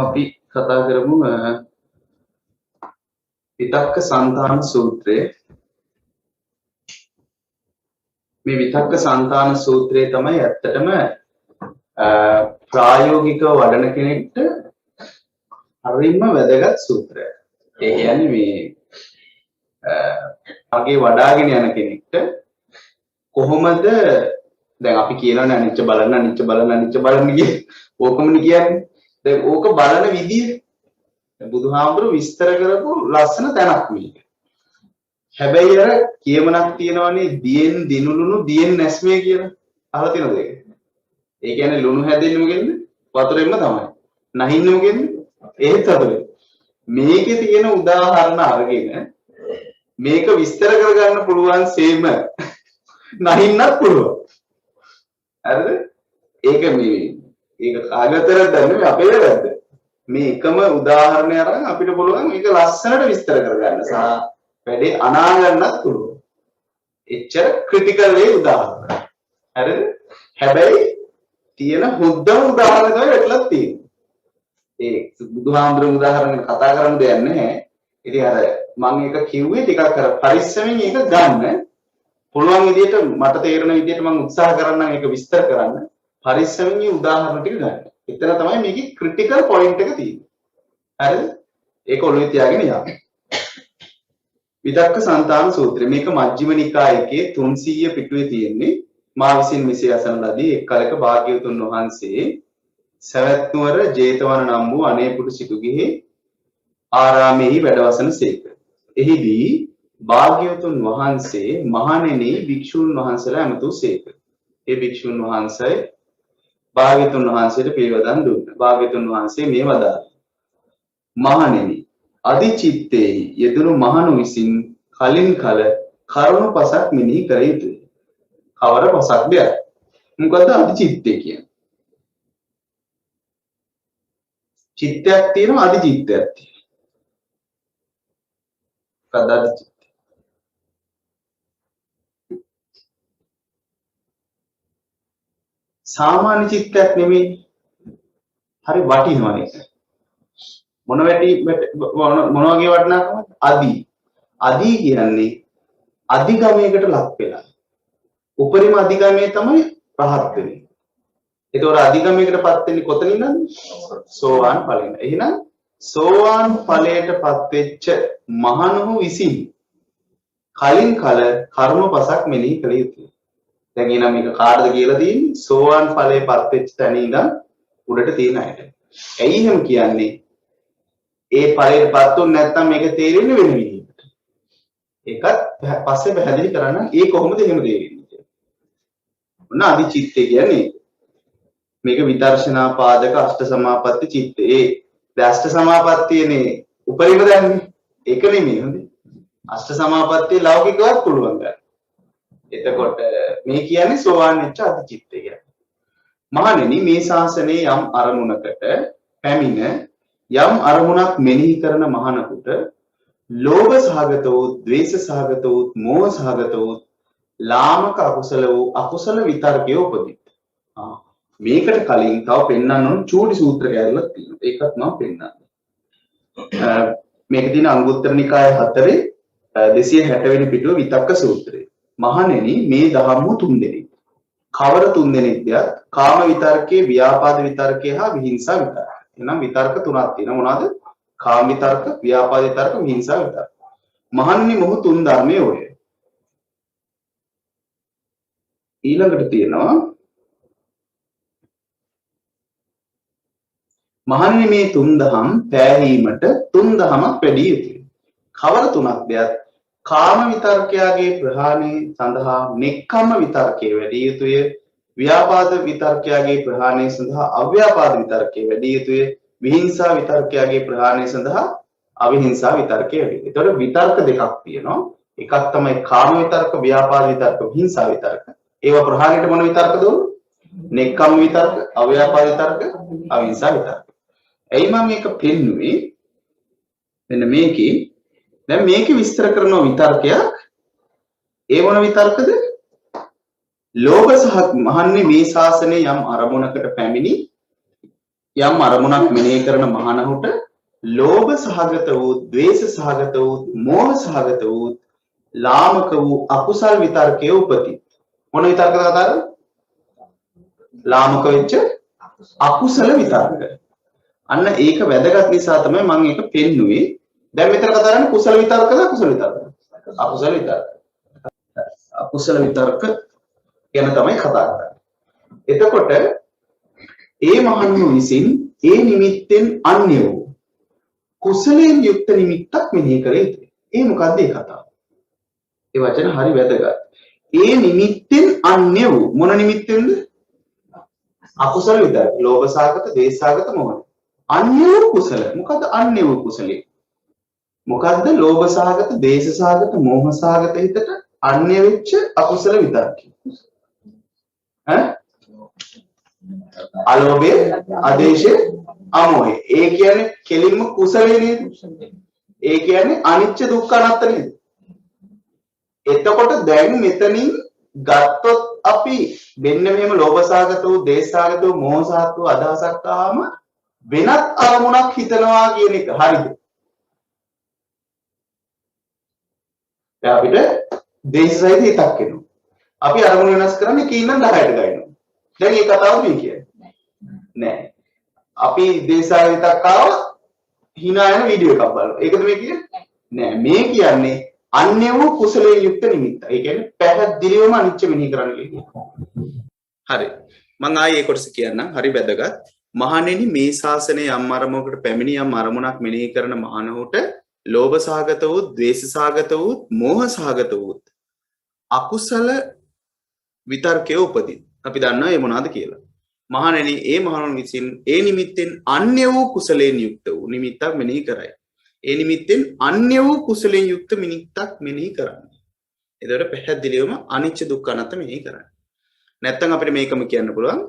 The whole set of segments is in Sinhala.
අපි කතා කරමු විතක්ක සංතාන සූත්‍රය. මේ විතක්ක සංතාන සූත්‍රය තමයි ඇත්තටම ප්‍රායෝගිකව වඩන කෙනෙක්ට හරිම වැදගත් සූත්‍රයක්. ඒ කියන්නේ මේ අගේ වඩාගෙන යන කෙනෙක්ට කොහොමද දැන් අපි කියලානේ අනිච්ච බලන්න කිය. ඕකමනේ කියන්නේ. දැන් ඕක බලන විදිය බුදුහාමුදුරු විස්තර කරපු ලස්සන තැනක් මේක. හැබැයි අර කියමනක් තියෙනවනේ දියෙන් දිනුලුණු දියෙන් නැස්මේ කියලා. අහලා තියෙනවද ඒක? ඒ කියන්නේ ලුණු හැදෙන්නේ මොකෙන්ද? වතුරෙන්ම තමයි. නැහින්නේ මොකෙන්ද? ඒත් වතුරෙන්. මේකේ තියෙන උදාහරණ අරගෙන මේක විස්තර කරගන්න පුළුවන් සේම නැහින්නත් පුළුවන්. හරිද? ඒක කාගතරද දන්නේ අපේ වැරද්ද. මේ එකම උදාහරණය අරන් අපිට පුළුවන් මේක ලස්සනට විස්තර කරගන්න සහ වැඩේ අනා ගන්නත් පුළුවන්. එච්චර ක්‍රිටිකල් වේ උදාහරණ. හරිද? හැබැයි තියෙන හොද්දම උදාහරණ තමයි වැටලක් තියෙන්නේ. ඒ බුදුහාමුදුරුවෝ උදාහරණ කතා කරන්න දෙයක් නැහැ. ඉතින් අර මම ඒක කිව්වේ ටිකක් අර පරිස්සමෙන් ඒක ගන්න. පුළුවන් විදිහට මට තේරෙන විදිහට මම උත්සාහ කරන්නම් ඒක විස්තර කරන්න. පරිස්සමෙන් මේ උදාහරණ ටික ගන්න. එතන තමයි මේකේ ක්‍රිටිකල් පොයින්ට් එක තියෙන්නේ. හරිද? ඒක ඔළුවේ තියාගෙන යන්න. විතක්ක සංතාන සූත්‍රය මේක මජ්ක්‍ධිම නිකායේ 300 පිටුවේ තියෙන්නේ. මා විසින් මෙසේ අසන ලදී එක් කලක භාග්‍යවතුන් වහන්සේ සවැත් නුවර ජේතවන නම් වූ අනේපුරු සිටුගෙහි ආරාමෙහි වැඩවසන සේක. එහිදී භාග්‍යවතුන් වහන්සේ මහණෙනි භික්ෂුන් වහන්සේලා ඇමතූ සේක. ඒ භික්ෂුන් වහන්සේ භාග්‍යවතුන් වහන්සේට පිළිවදන් දුන්නා. භාග්‍යවතුන් වහන්සේ මේ වදාළා. මහණෙනි අදිචිත්තේ යෙදුණු මහණු විසින් කලින් කල කරුණ පසක් මෙනෙහි කර යුතුය. කවර පසක්ද? මොකද අදිචිත්තේ කියන්නේ? චිත්තයක් තියෙනවා අදිචිත්තයක් තියෙනවා. මොකද අදිචිත්ත? සාමාන්‍ය චිත්තයක් නෙමෙයි. හරි වටිනවා ඒක. මොන වගේ වටිනාකමද? අදි කියන්නේ අධිගමයකට ලක් වෙලා. උපරිම අධිගමයේ තමයි රහත් වෙන්නේ. ඒතකොට අධිගමයකටපත් වෙන්නේ කොතනින්ද? සෝවාන් ඵලයෙන්. එහෙනම් සෝවාන් ඵලයටපත් වෙච්ච මහණුහු විසින් කලින් කල කර්ම පසක් මෙනෙහි කළ යුතුයි. දැන් එනම් මේක කාටද කියලා තියෙන්නේ? සෝවාන් ඵලයටපත් වෙච්ච තැන ඉඳන් උඩට තියෙන අයට. ඇයි එහෙම කියන්නේ? ඒ ඵලයටපත් වුනේ නැත්නම් මේක තේරෙන්නේ වෙන විදිහකට. ඒකත් පස්සේ පැහැදිලි කරන්න ඒ කොහොමද එහෙම තේරෙන්නේ කියලා. ඔන්න අදිචිත්තේ කියන්නේ මේක විදර්ශනා පාදක අෂ්ට සමාපatti චිත්තේ. ඒ අෂ්ට සමාපත්තියනේ උපරිම දන්නේ. ඒක නෙමෙයි හොඳේ. අෂ්ට සමාපත්තිය ලෞකිකවත් පුළුවන් ගන්න. එතකොට මේ කියන්නේ සෝවාන් වෙච්ච අදිචිත්තේ කියන්නේ. මහණෙනි මේ ශාසනයේ යම් අරමුණකට පැමිණ යම් අරමුණක් මෙනෙහි කරන මහණකුට ලෝභ සහගත වූ, ද්වේෂ සහගත වූ, මෝහ සහගත වූ, ලාමක අකුසල වූ අකුසල විතර්කය උපදිත. මේකට කලින් තව පෙන්වන්න ඕන චූටි සූත්‍ර කැලලක් තියෙනවා. ඒකත් මම පෙන්නන්නම්. මේක තියෙන අංගුත්තර නිකාය 4 260 වෙනි පිටුව විතක්ක සූත්‍රය. මහණෙනි මේ දහම්මු 3 දෙනෙක්. කවර 3 දෙනෙක්ද? කාම විතර්කයේ, ව්‍යාපාද විතර්කයේ හා විහිංසා විතර්කය. එනම් විතර්ක තුනක් තියෙනවා. මොනවාද? කාම විතර්ක, ව්‍යාපාද විතර්ක, විහිංසා විතර්ක. මහණෙනි මොහු තුන් ධර්මයේ ඔය. ඊළඟට තියෙනවා මහණෙනි මේ තුන් දහම් පෑහීමට තුන් දහමක් වැඩි යුතුය. කවර තුනක්ද? කාම විතර්කයාගේ ප්‍රහාණය සඳහා නෙක්ඛම්ම විතර්කයේ වැඩි යුතුය. ව්‍යාපාද විතර්කයාගේ ප්‍රහාණය සඳහා අව්‍යාපාද විතර්කයේ වැඩි යුතුය. විහිංසා විතර්කයාගේ ප්‍රහාණය සඳහා අවිහිංසා විතර්කයේ වැඩි යුතුය. ඒතකොට විතර්ක දෙකක් තියෙනවා. එකක් තමයි කාම විතර්ක, ව්‍යාපාද විතර්ක, විහිංසා විතර්ක. ඒවා ප්‍රහාණයට මොන විතර්කද? නෙක්ඛම්ම විතර්ක, අව්‍යාපාද විතර්ක, අවිහිංසා විතර්ක. එයි මම මේක පෙන්නුවේ මෙන්න මේකේ. දැන් මේකේ විස්තර කරන විතර්කයක් ඒ මොන විතර්කද? ලෝභ සහ මහන්නේ මේ ශාසනයේ යම් අරමුණකට පැමිණි යම් අරමුණක් මෙනෙහි කරන මහණහුට ලෝභ සහගත වූ, ද්වේෂ සහගත වූ, මෝහ සහගත වූ, ලාමක වූ අකුසල් විතර්කයේ උපති. මොන විතර්කද කතා කරන්නේ? ලාමක වෙච්ච අකුසල විතර්ක. අන්න ඒක වැදගත් නිසා තමයි මම ඒක පෙන්නුවේ. දැන් මෙතන කතා කරන්නේ කුසල විතර්කද අකුසල විතර්කද? අකුසල විතර්ක. අකුසල විතර්ක ගැන තමයි කතා කරන්නේ. එතකොට ඒ මහණු විසින් ඒ නිමිත්තෙන් අන්‍ය වූ කුසලයෙන් යුක්ත නිමිත්තක් මෙනෙහි කර යුතුයි. ඒ මොකද්ද ඒ කතාව? ඒ වචන හරි වැදගත්. ඒ නිමිත්තෙන් අන්‍ය වූ මොන නිමිත්තෙන්ද? අකුසල විතර්ක. ලෝභ සහගත, ද්වේෂ සහගත, මොහ. අන්‍ය වූ කුසල. මොකද්ද අන්‍ය වූ කුසලයේ? මොකද්ද ලෝභ සහගත, ද්වේෂ සහගත, මෝහ සහගත හිතට අන්‍ය වෙච්ච අකුසල විතර්ක? ඈ? අලෝභය, ආදේශය, අමෝහය. ඒ කියන්නේ කෙලින්ම කුසලයේ නේද? ඒ කියන්නේ අනිච්ච දුක්ඛ අනාත්ත නේද? එතකොට දැන් මෙතනින් ගත්තොත් අපි මෙන්න මෙහෙම ලෝභ සහගත වූ, ද්වේෂ සහගත වූ, මෝහ සහගත වූ අදහසක් ආවම වෙනත් අරමුණක් හිතනවා කියන එක හරිද? දැන් අපිට ද්වේෂ සහිත හිතක් එනවා. අපි අරමුණ වෙනස් කරන්නේ කීනම් 10ට ගන්නවා. දැන් මේ කතාව මේ කියන්නේ නෑ. අපි ද්වේෂ හිතක් ආව hina යන වීඩියෝ එකක් බලනවා. ඒකද මේ කියන්නේ? නෑ. මේ කියන්නේ අන්‍ය වූ කුසලයෙන් යුක්ත නිමිත්ත. ඒ කියන්නේ පැහැදිලිවම අනිච්ච මෙනෙහි කරන්න කියන්නේ. හරි. මම ආයේ කොටස කියන්නම්. හරි වැදගත්. මහණෙනි මේ ශාසනයේ යම් අරමුණකට පැමිණි යම් අරමුණක් මෙනෙහි කරන මහණහුට ලෝභ සහගත වූ, ද්වේෂ සහගත වූ, මෝහ සහගත වූ අකුසල විතර්කයේ උපදී. අපි දන්නවා ඒ මොනවාද කියලා. මහණෙනි ඒ මහණුන් විසින් ඒ නිමිත්තෙන් අන්‍ය වූ කුසලයෙන් යුක්ත වූ නිමිත්තක් මෙනෙහි කරයි. ඒ නිමිත්තෙන් අන්‍ය වූ කුසලයෙන් යුක්ත නිමිත්තක් මෙනෙහි කරන්නේ. එතකොට පැහැදිලිවම අනිච්ච දුක්ඛ අනාත්ම මෙනෙහි කරන්නේ. නැත්තම් අපිට මේකම කියන්න පුළුවන්.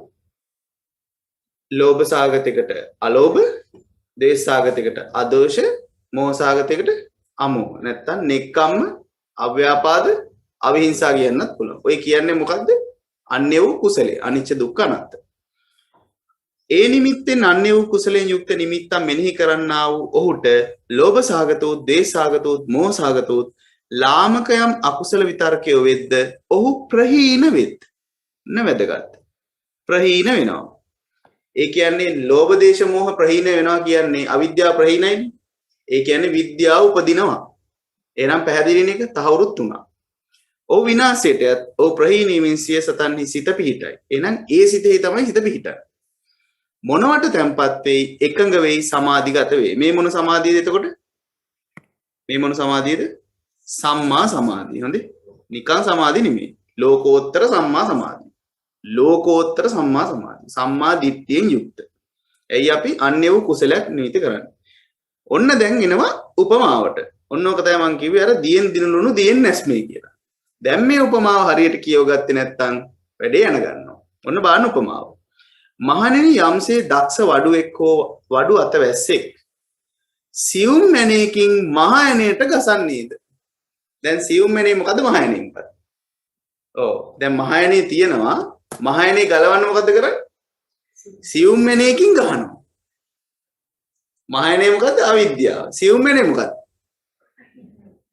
ලෝභ සාගතයකට අලෝභ, ද්වේෂ සාගතයකට අදෝෂ, මෝහ සාගතයකට අමෝහ. නැත්තම් නෙක්ඛම්ම, අව්‍යාපාද, අවිහිංසා කියන්නත් පුළුවන්. ඔය කියන්නේ මොකද්ද? අන්‍ය වූ කුසලයේ අනිච්ච දුක්ඛ අනාත්ම. ඒ නිමිත්තෙන් අන්‍ය වූ කුසලයෙන් යුක්ත නිමිත්තක් මෙනෙහි කරන්නා වූ ඔහුට ලෝභ සහගත වූ, ද්වේෂ සහගත වූ, මෝහ සහගත වූ ලාමකයම් අකුසල විතර්කය වෙද්ද ඔහු ප්‍රහීන වෙත්. නැවැදගත්. ප්‍රහීන වෙනවා. ඒ කියන්නේ ලෝභ දේශ මෝහ ප්‍රහීන වෙනවා කියන්නේ අවිද්‍යාව ප්‍රහීනයි. ඒ කියන්නේ විද්‍යාව උපදිනවා. එහෙනම් පැහැදිලින එක තහවුරුත් වුණා. ඔව් විනාශයටත් ඔව් ප්‍රහීනීමෙන් සිය සතන්හි සිත පිහිටයි. එහෙනම් ඒ සිතේ තමයි හිත පිහිටන්නේ. මොනවට තැම්පත් වෙයි, එකඟ වෙයි, සමාධිගත වෙයි. මේ මොන සමාධියද එතකොට? මේ මොන සමාධියද? සම්මා සමාධිය. හොඳේ. නිකං සමාධි නෙමෙයි. ලෝකෝත්තර සම්මා සමාධිය. ලෝකෝත්තර සම්මා සමාධිය. සම්මා දිට්ඨියෙන් යුක්ත. එයි අපි අන්‍ය වූ කුසලයක් නිමිති කරන්නේ. ඔන්න දැන් එනවා උපමාවට. ඔන්න ඔක තමයි මම කිව්වේ අර දියෙන් දිනුණු දියෙන් නැස්මේ කියලා. දැන් මේ උපමාව හරියට කියව ගත්තේ නැත්නම් වැඩේ යන ගන්නවා. ඔන්න බලන්න උපමාව. මහණෙනි යම්සේ දක්ෂ වඩුවෙක් හෝ වඩු අතවැස්සෙක් සියුම් මැණයකින් මහ ඇණයට ගසන්නේද? දැන් සියුම් මැණේ මොකද මහ ඇණේ මොකද? ඔව් දැන් මහ ඇණේ තියෙනවා. මහ ඇණේ ගලවන්න මොකද කරන්නේ? සියුම් මැණයකින් ගහනවා. මහ ඇණේ මොකද? අවිද්‍යාව. සියුම් මැණේ මොකද?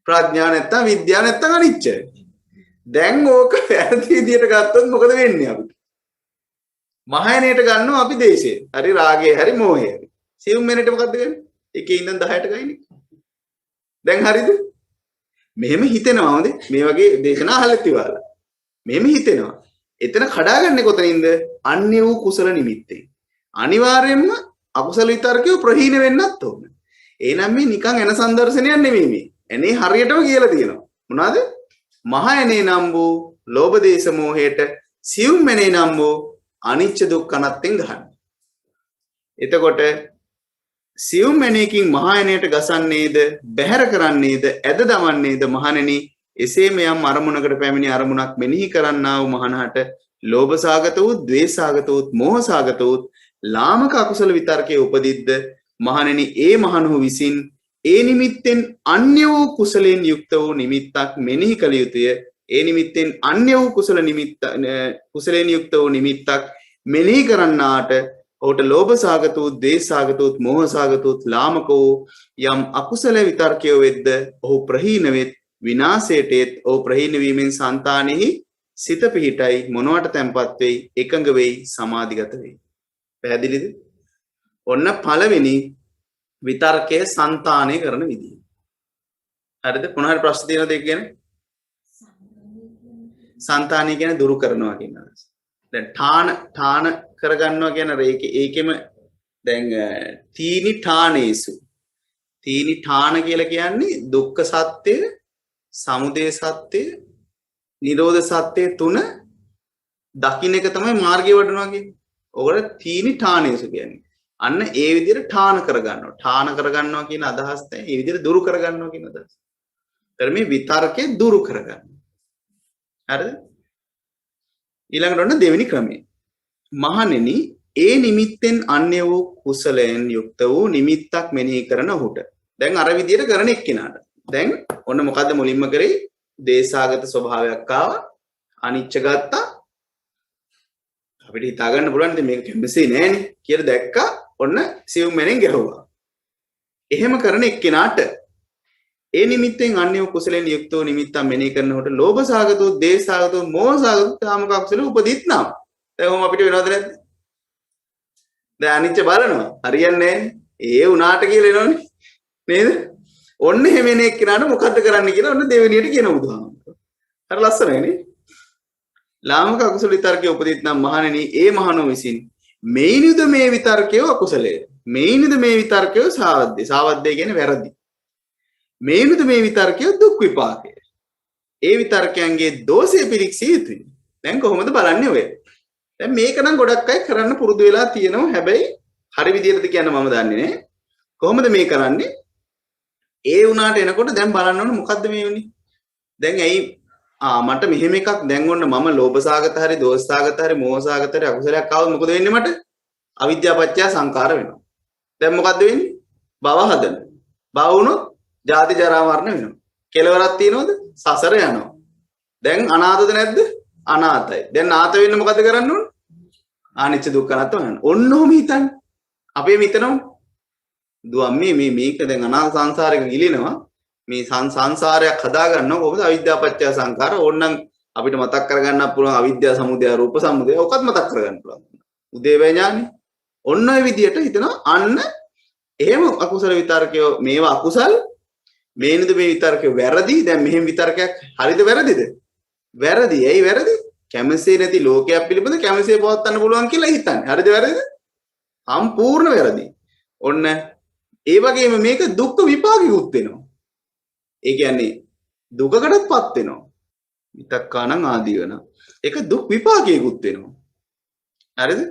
ප්‍රඥා නැත්තම් විද්‍යාව නැත්තම් අනිච්ච. දැන් ඕක වැරදි විදියට ගත්තොත් මොකද වෙන්නේ අපිට? මහයනේට ගන්නවා අපි දේශය. හරි රාගය හරි මෝහය. සියුම් මැනේට මොකද්ද ගන්නේ? එකේ ඉඳන් 10ට ගන්නේ. දැන් හරිද? මෙහෙම හිතෙනවා හොඳේ. මේ වගේ දේශනා අහලත් ඉවරලා. මෙහෙම හිතෙනවා. එතන කඩාගන්නේ කොතනින්ද? අන්‍ය වූ කුසල නිමිත්තේ. අනිවාර්යයෙන්ම අකුසල විතර්කය ප්‍රහීන වෙන්නත් ඕන. එහෙනම් මේ නිකන් එන සංදර්ශනයක් නෙමෙයි මේ. එනේ හරියටම කියලා තියෙනවා. මොනවාද? මහයනේ නම් වූ ලෝභ දේශ මොහේට සියුම් මැනේ නම් වූ අනිච්ච දුක්ඛ අනාත්තෙන් ගහන්න. එතකොට සියුම් මැනේකින් මහයනේට ගසන්නේද, බැහැර කරන්නේද, ඇද දමන්නේද මහණෙනි? එසේම යම් අරමුණකට පැමිණි අරමුණක් මෙනෙහි කරන්නා වූ මහණහට ලෝභ සාගත වූ, ද්වේෂ සාගත වූ, මෝහ සාගත වූ ලාමක අකුසල විතර්කයේ උපදිද්ද මහණෙනි ඒ මහණහු විසින් ඒ නිමිත්තෙන් අන්‍ය වූ කුසලයෙන් යුක්ත වූ නිමිත්තක් මෙනෙහි කළ යුතුය. ඒ නිමිත්තෙන් අන්‍ය වූ කුසලයෙන් යුක්ත වූ නිමිත්තක් මෙනෙහි කරන්නාට ඔහුට ලෝභ සාගතෝ, ද්වේෂ සාගතෝ, මෝහ සාගතෝ, ලාමකෝ යම් අකුසල විතර්කය වෙද්ද ඔහු ප්‍රහීන වෙත්, විනාශයටත් ඔහු ප්‍රහීන වීමෙන් సంతානෙහි සිත පිහිටයි, මොනවට තැම්පත් වෙයි, එකඟ වෙයි, සමාධිගත වෙයි. පැහැදිලිද? ඔන්න පළවෙනි විතර්කයේ సంతානය කරන විදිය. හරිද? මොනවාරි ප්‍රශ්න තියෙනවද ඒක ගැන? సంతානය කියන්නේ දුරු කරනවා කියන අදහස. දැන් ඨාන කරගන්නවා කියන්නේ ඒකෙම දැන් තීනි ඨානේසු. තීනි ඨාන කියලා කියන්නේ දුක්ඛ සත්‍ය, සමුදය සත්‍ය, නිරෝධ සත්‍ය තුන දකින්න එක තමයි මාර්ගය වඩනවා කියන්නේ. ඔකට තීනි ඨානේසු කියන්නේ. අන්න ඒ විදිහට ඨාන කරගන්නවා. ඨාන කරගන්නවා කියන අදහස් තමයි ඒ විදිහට දුරු කරගන්නවා කියන අදහස. ඒතර මේ විතර්කේ දුරු කරගන්න. හරිද? ඊළඟට ඔන්න දෙවෙනි ක්‍රමය. මහණෙනි, ඒ නිමිත්තෙන් අන්‍ය වූ කුසලයෙන් යුක්ත වූ නිමිත්තක් මෙනෙහි කරන ඔහුට. දැන් අර විදිහට කරන එක්කිනාට. දැන් ඔන්න මොකද්ද මුලින්ම කරේ? දේශාගත ස්වභාවයක් ආවා. අනිච්ච ගත්තා. අපිට හිතා ගන්න පුළුවන් මේක කැමසේ නෑනේ කියලා දැක්කා. ඔන්න සිව් මනෙන් ගැහුවා. එහෙම කරන එක්කිනාට ඒ නිමිත්තෙන් අන්‍ය වූ කුසලයෙන් යුක්ත වූ නිමිත්තක් මෙනෙහි කරනකොට ලෝභ සාගතෝ, ද්වේෂ සාගතෝ, මෝහ සාගතෝ කාමක කුසල උපදිත් නම්. දැන් ඔහොම අපිට වෙනවද නැද්ද? දැන් අනිච්ච බලනවා. හරියන්නේ නෑනේ. ඒ උනාට කියලා එනවනේ. නේද? ඔන්න එහෙම එන එක්කනට මොකද්ද කරන්න කියලා ඔන්න දෙවෙනියට කියන බුදුහාමුදුරුවෝ. හරි ලස්සනයි නේ? ලාමක අකුසල විතර්කයේ උපදිත් නම් මහණෙනි, ඒ මහණෝ විසින් මේනිද මේ විතර්කය අකුසලය. මේනිද මේ විතර්කය සාවද්දේ. සාවද්දේ කියන්නේ වැරදි. මේනිද මේ විතර්කය දුක් විපාකය. ඒ විතර්කයන්ගේ දෝෂය පිරික්සිය යුතුයි. දැන් කොහොමද බලන්නේ ඔය? දැන් මේක නම් ගොඩක් අය කරන්න පුරුදු වෙලා තියෙනවා. හැබැයි හරි විදිහටද කියන්න මම දන්නේ නැහැ. කොහොමද මේ කරන්නේ? ඒ උනාට එනකොට දැන් බලන්න ඕන මොකද්ද මේ වෙන්නේ? දැන් ඇයි මට මෙහෙම එකක් දැන් ඔන්න මම ලෝභ සාගත හරි, දෝෂ සාගත හරි, මෝහ සාගත හරි අකුසලයක් ආවොත් මොකද වෙන්නේ මට? අවිද්‍යාව පත්‍ය සංකාර වෙනවා. දැන් මොකද්ද වෙන්නේ? භව හදන. භව වුණොත් ජාති ජරා මරණ වෙනවා. කෙලවරක් තියනවද? සසර යනවා. දැන් අනාථද නැද්ද? අනාථයි. දැන් නාත වෙන්න මොකද කරන්න ඕන? අනිච්ච දුක්ඛ අනාත්ම ගන්න. ඔන්නෝම හිතන්නේ. අපේ හිතනවා දුවම් මේක දැන් අනාථ සංසාරයක ගිලිනවා. මේ සංසාරයක් හදා ගන්නව කොහොමද? අවිද්‍යාව පත්‍ය සංඛාර. ඕනනම් අපිට මතක් කරගන්නත් පුළුවන් අවිද්‍යාව සමුදය රූප සමුදය. ඔකත් මතක් කරගන්න පුළුවන්. උදේවැය ඥානෙ. ඔන්න ඔය විදියට හිතනවා අන්න එහෙම අකුසල විතර්කය මේවා අකුසල් මේනද මේ විතර්කය වැරදි. දැන් මෙහෙම විතර්කයක් හරිද වැරදිද? වැරදි. ඇයි වැරදි? කැමසේ නැති ලෝකයක් පිළිබඳ කැමසේ පවත්වන්න පුළුවන් කියලා හිතන්නේ. හරිද වැරදිද? සම්පූර්ණ වැරදි. ඔන්න ඒ වගේම මේක දුක්ඛ විපාකිකුත් වෙනවා. ඒ කියන්නේ දුකකටපත් වෙනවා. විතක්කානං ආදීවන. ඒක දුක් විපාකයකුත් වෙනවා. හරිද?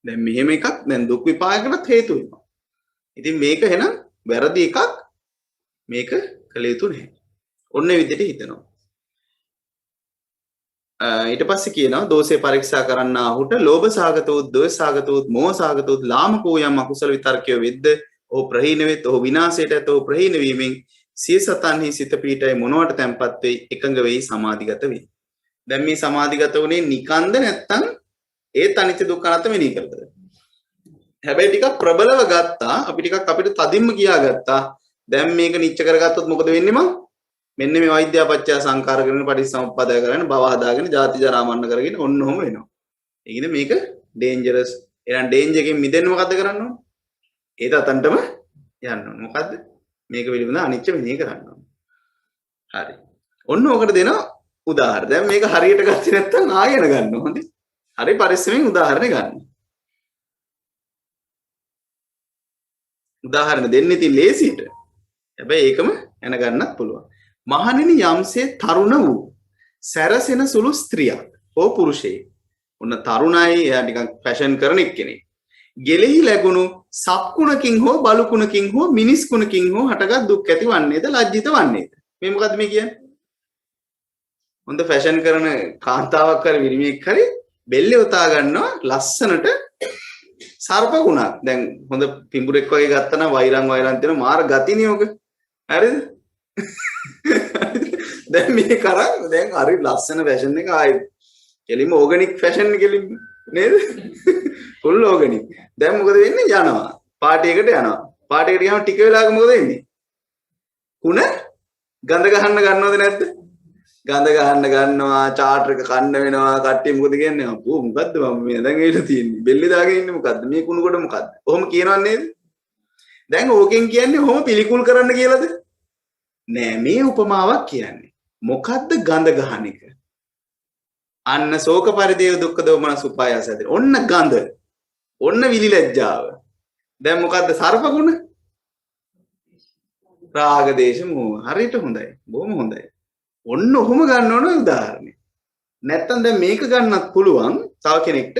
දැන් මෙහෙම එකක් දැන් දුක් විපාකයකට හේතු වෙනවා. ඉතින් මේක එහෙනම් වැරදි එකක්. මේක කළ යුතු නැහැ. ඔන්න ඒ විදිහට හිතනවා. ඊට පස්සේ කියනවා දෝෂේ පරීක්ෂා කරන්නාහුට ලෝභ සාගතෝ, ද්වේෂ සාගතෝ, මෝහ සාගතෝ, ලාමකෝ යම් අකුසල විතර්කය වෙද්ද ඔහු ප්‍රහීන වෙත්. ඔහු විනාශයට ඔහු ප්‍රහීන වීමෙන් සිය සතන්හි සිත පීඨයි, මොනවට තැම්පත් වෙයි, එකඟ වෙයි, සමාධිගත වෙයි. දැන් මේ සමාධිගත වුණේ නිකන්ද නැත්තම් ඒත් අනිත්‍ය දුක්ඛ අනාත්ම මෙනෙහි කරද? හැබැයි ටිකක් ප්‍රබලව ගත්තා. අපි ටිකක් අපිට තදින්ම කියා ගත්තා. දැන් මේක නිච්ච කරගත්තොත් මොකද වෙන්නේ මං? මෙන්න මේ වෛද්‍ය පත්‍ය සංකාර කරගෙන පටිච්චසමුප්පාදය කරගෙන භව හදාගෙන ජාති ජරා මරණ කරගෙන ඔන්න ඔහම වෙනවා. ඒ කියන්නේ මේක ඩේන්ජරස්. එහෙනම් ඩේන්ජර් එකෙන් මිදෙන්න මොකද්ද කරන්න ඕන? ඒ තතන්ටම යන්න ඕන. මොකද්ද? මේක පිළිබඳ අනිච්ච මෙනෙහි කරන්න ඕන. හරි. ඔන්න ඔකට දෙන උදාහරණ. දැන් මේක හරියට ගත්තේ නැත්නම් ආයෙන ගන්න ඕනේ. හරි පරිස්සමෙන් උදාහරණ ගන්න. උදාහරණ දෙන්න ඉතින් ලේසියට. හැබැයි ඒකම යන ගන්නත් පුළුවන්. මහණෙනි, යම්සේ තරුණ වූ සැරසෙන සුළු ස්ත්‍රියක් හෝ පුරුෂයෙක්. ඔන්න තරුණයි, එයා නිකන් ෆැෂන් කරන එක්කෙනෙක්. ගෙලෙහි läගුණු සත්කුණකින් හෝ බලුකුණකින් හෝ මිනිස් කුණකින් හෝ හටගත් දුක් ඇති වන්නේද, ලැජ්ජිත වන්නේද? මේ මොකද්ද මේ කියන්නේ? හොඳ ෆැෂන් කරන කාන්තාවක් හරි විරිමෙක් හරි බෙල්ලේ උතා ගන්නවා ලස්සනට සර්පකුණක්. දැන් හොඳ පිඹුරෙක් වගේ ගත්තා නම් වෛරම් තියෙන මාර ගතිනේ ඔක. හරිද? දැන් මේ කරන් දැන් හරි ලස්සන ෆැෂන් එක ආයි කෙලින්ම ඕගනික් ෆැෂන් කෙලින්ම නේද? කොල්ලෝගනි. දැන් මොකද වෙන්නේ? යනවා. පාටි එකට යනවා. පාටි එකට ගියාම ටික වෙලාවක මොකද වෙන්නේ? කුණ ගඳ ගහන්න ගන්නවද නැද්ද? ගඳ ගහන්න ගන්නවා, චාටර් එක කන්න වෙනවා, කට්ටිය මොකද කියන්නේ? අපෝ මොකද්ද මම මේ දැන් ඇවිල්ලා තියෙන්නේ? බෙල්ලේ දාගෙන ඉන්නේ මොකද්ද? මේ කුණු කොට මොකද්ද? ඔහොම කියනව නේද? දැන් ඕකෙන් කියන්නේ ඔහොම පිළිකුල් කරන්න කියලාද? නෑ, මේ උපමාවක් කියන්නේ. මොකද්ද ගඳ ගහන එක? අන්න ශෝක පරිදේව දුක්ඛ දෝමනස් උපායාස ඇති. ඔන්න ගඳ. ඔන්න විලිලැජ්ජාව. දැන් මොකද්ද සර්ප ගුණ? රාග දේශ මොහ. හරියට හොඳයි. බොහොම හොඳයි. ඔන්න ඔහොම ගන්න ඕන උදාහරණයක්. නැත්තම් දැන් මේක ගන්නත් පුළුවන් තව කෙනෙක්ට.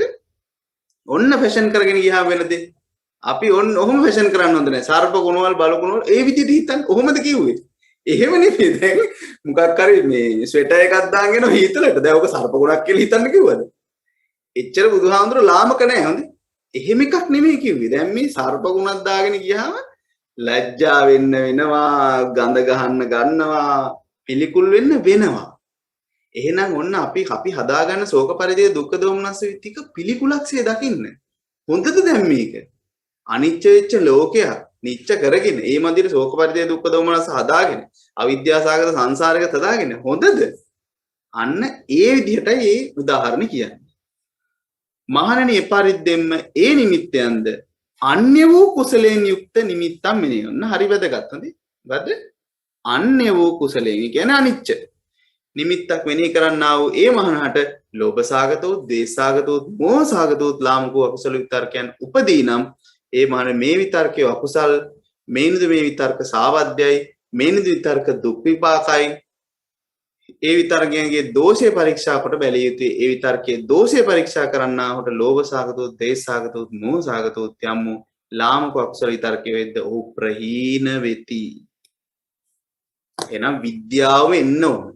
ඔන්න ෆැෂන් කරගෙන ගියාම වෙනද? අපි ඔන්න ඔහොම ෆැෂන් කරන්න හොඳ නැහැ. සර්ප ගුණවල බල ගුණවල ඒ විදිහට හිතන්න. ඔහොමද කිව්වේ? එහෙම නෙමෙයි. දැන් මොකක් හරි මේ ස්වෙටර් එකක් දාගෙන හිතලට දැන් ඔක සර්ප ගුණක් කියලා හිතන්න කිව්වද? එච්චර බුදුහාමුදුරුවෝ ලාමක නැහැ හොඳේ. එහෙම එකක් නෙමෙයි කිව්වේ. දැන් මේ සර්ප ගුණක් දාගෙන ගියාම ලැජ්ජා වෙන්න වෙනවා, ගඳ ගහන්න ගන්නවා, පිළිකුල් වෙන්න වෙනවා. එහෙනම් ඔන්න අපි හදාගන්න ශෝක පරිදේ දුක්ඛ දෝමනස් ටික පිළිකුලක්සේ දකින්න. හොඳද දැන් මේක? අනිච්ච වෙච්ච ලෝකයක් නිච්ච කරගෙන ඒ මන්දිර ශෝක පරිදේ දුක්ඛ දෝමනස් හදාගෙන අවිද්‍යාසගත සංසාරයක හදාගෙන හොඳද? අන්න ඒ විදිහටයි මේ උදාහරණ කියන්නේ. මහණෙනි එපරිද්දෙන්න ඒ නිමිත්තයන්ද අන්‍ය වූ කුසලයෙන් යුක්ත නිමිත්තම් මෙනෙහි කරන. හරි වැදගත් හොඳේ. වද අන්‍ය වූ කුසලයෙන් කියන්නේ අනිච්ච නිමිත්තක් මෙනෙහි කරන්නා වූ ඒ මහණහට ලෝභ සාගතෝ, ද්වේෂ සාගතෝ, මෝහ සාගතෝ ලාමකෝ අකුසල විතර්කයන් උපදීනම් ඒ මහණ මේ විතර්කය අකුසල්, මේනද මේ විතර්ක සාවද්‍යයි, මේනද විතර්ක දුක් විපාකයි. ඒ විතර්කයන්ගේ දෝෂය පරීක්ෂා කොට බැලිය යුතුයි. ඒ විතර්කයේ දෝෂය පරීක්ෂා කරන්නාහුට ලෝභ සාගතෝ, ද්වේෂ සාගතෝ, මෝහ සාගතෝ යම්මු ලාමක අකුසල විතර්කයේ වෙද්ද ඔහු ප්‍රහීන වෙති. එනම් විද්‍යාව එන්න ඕන.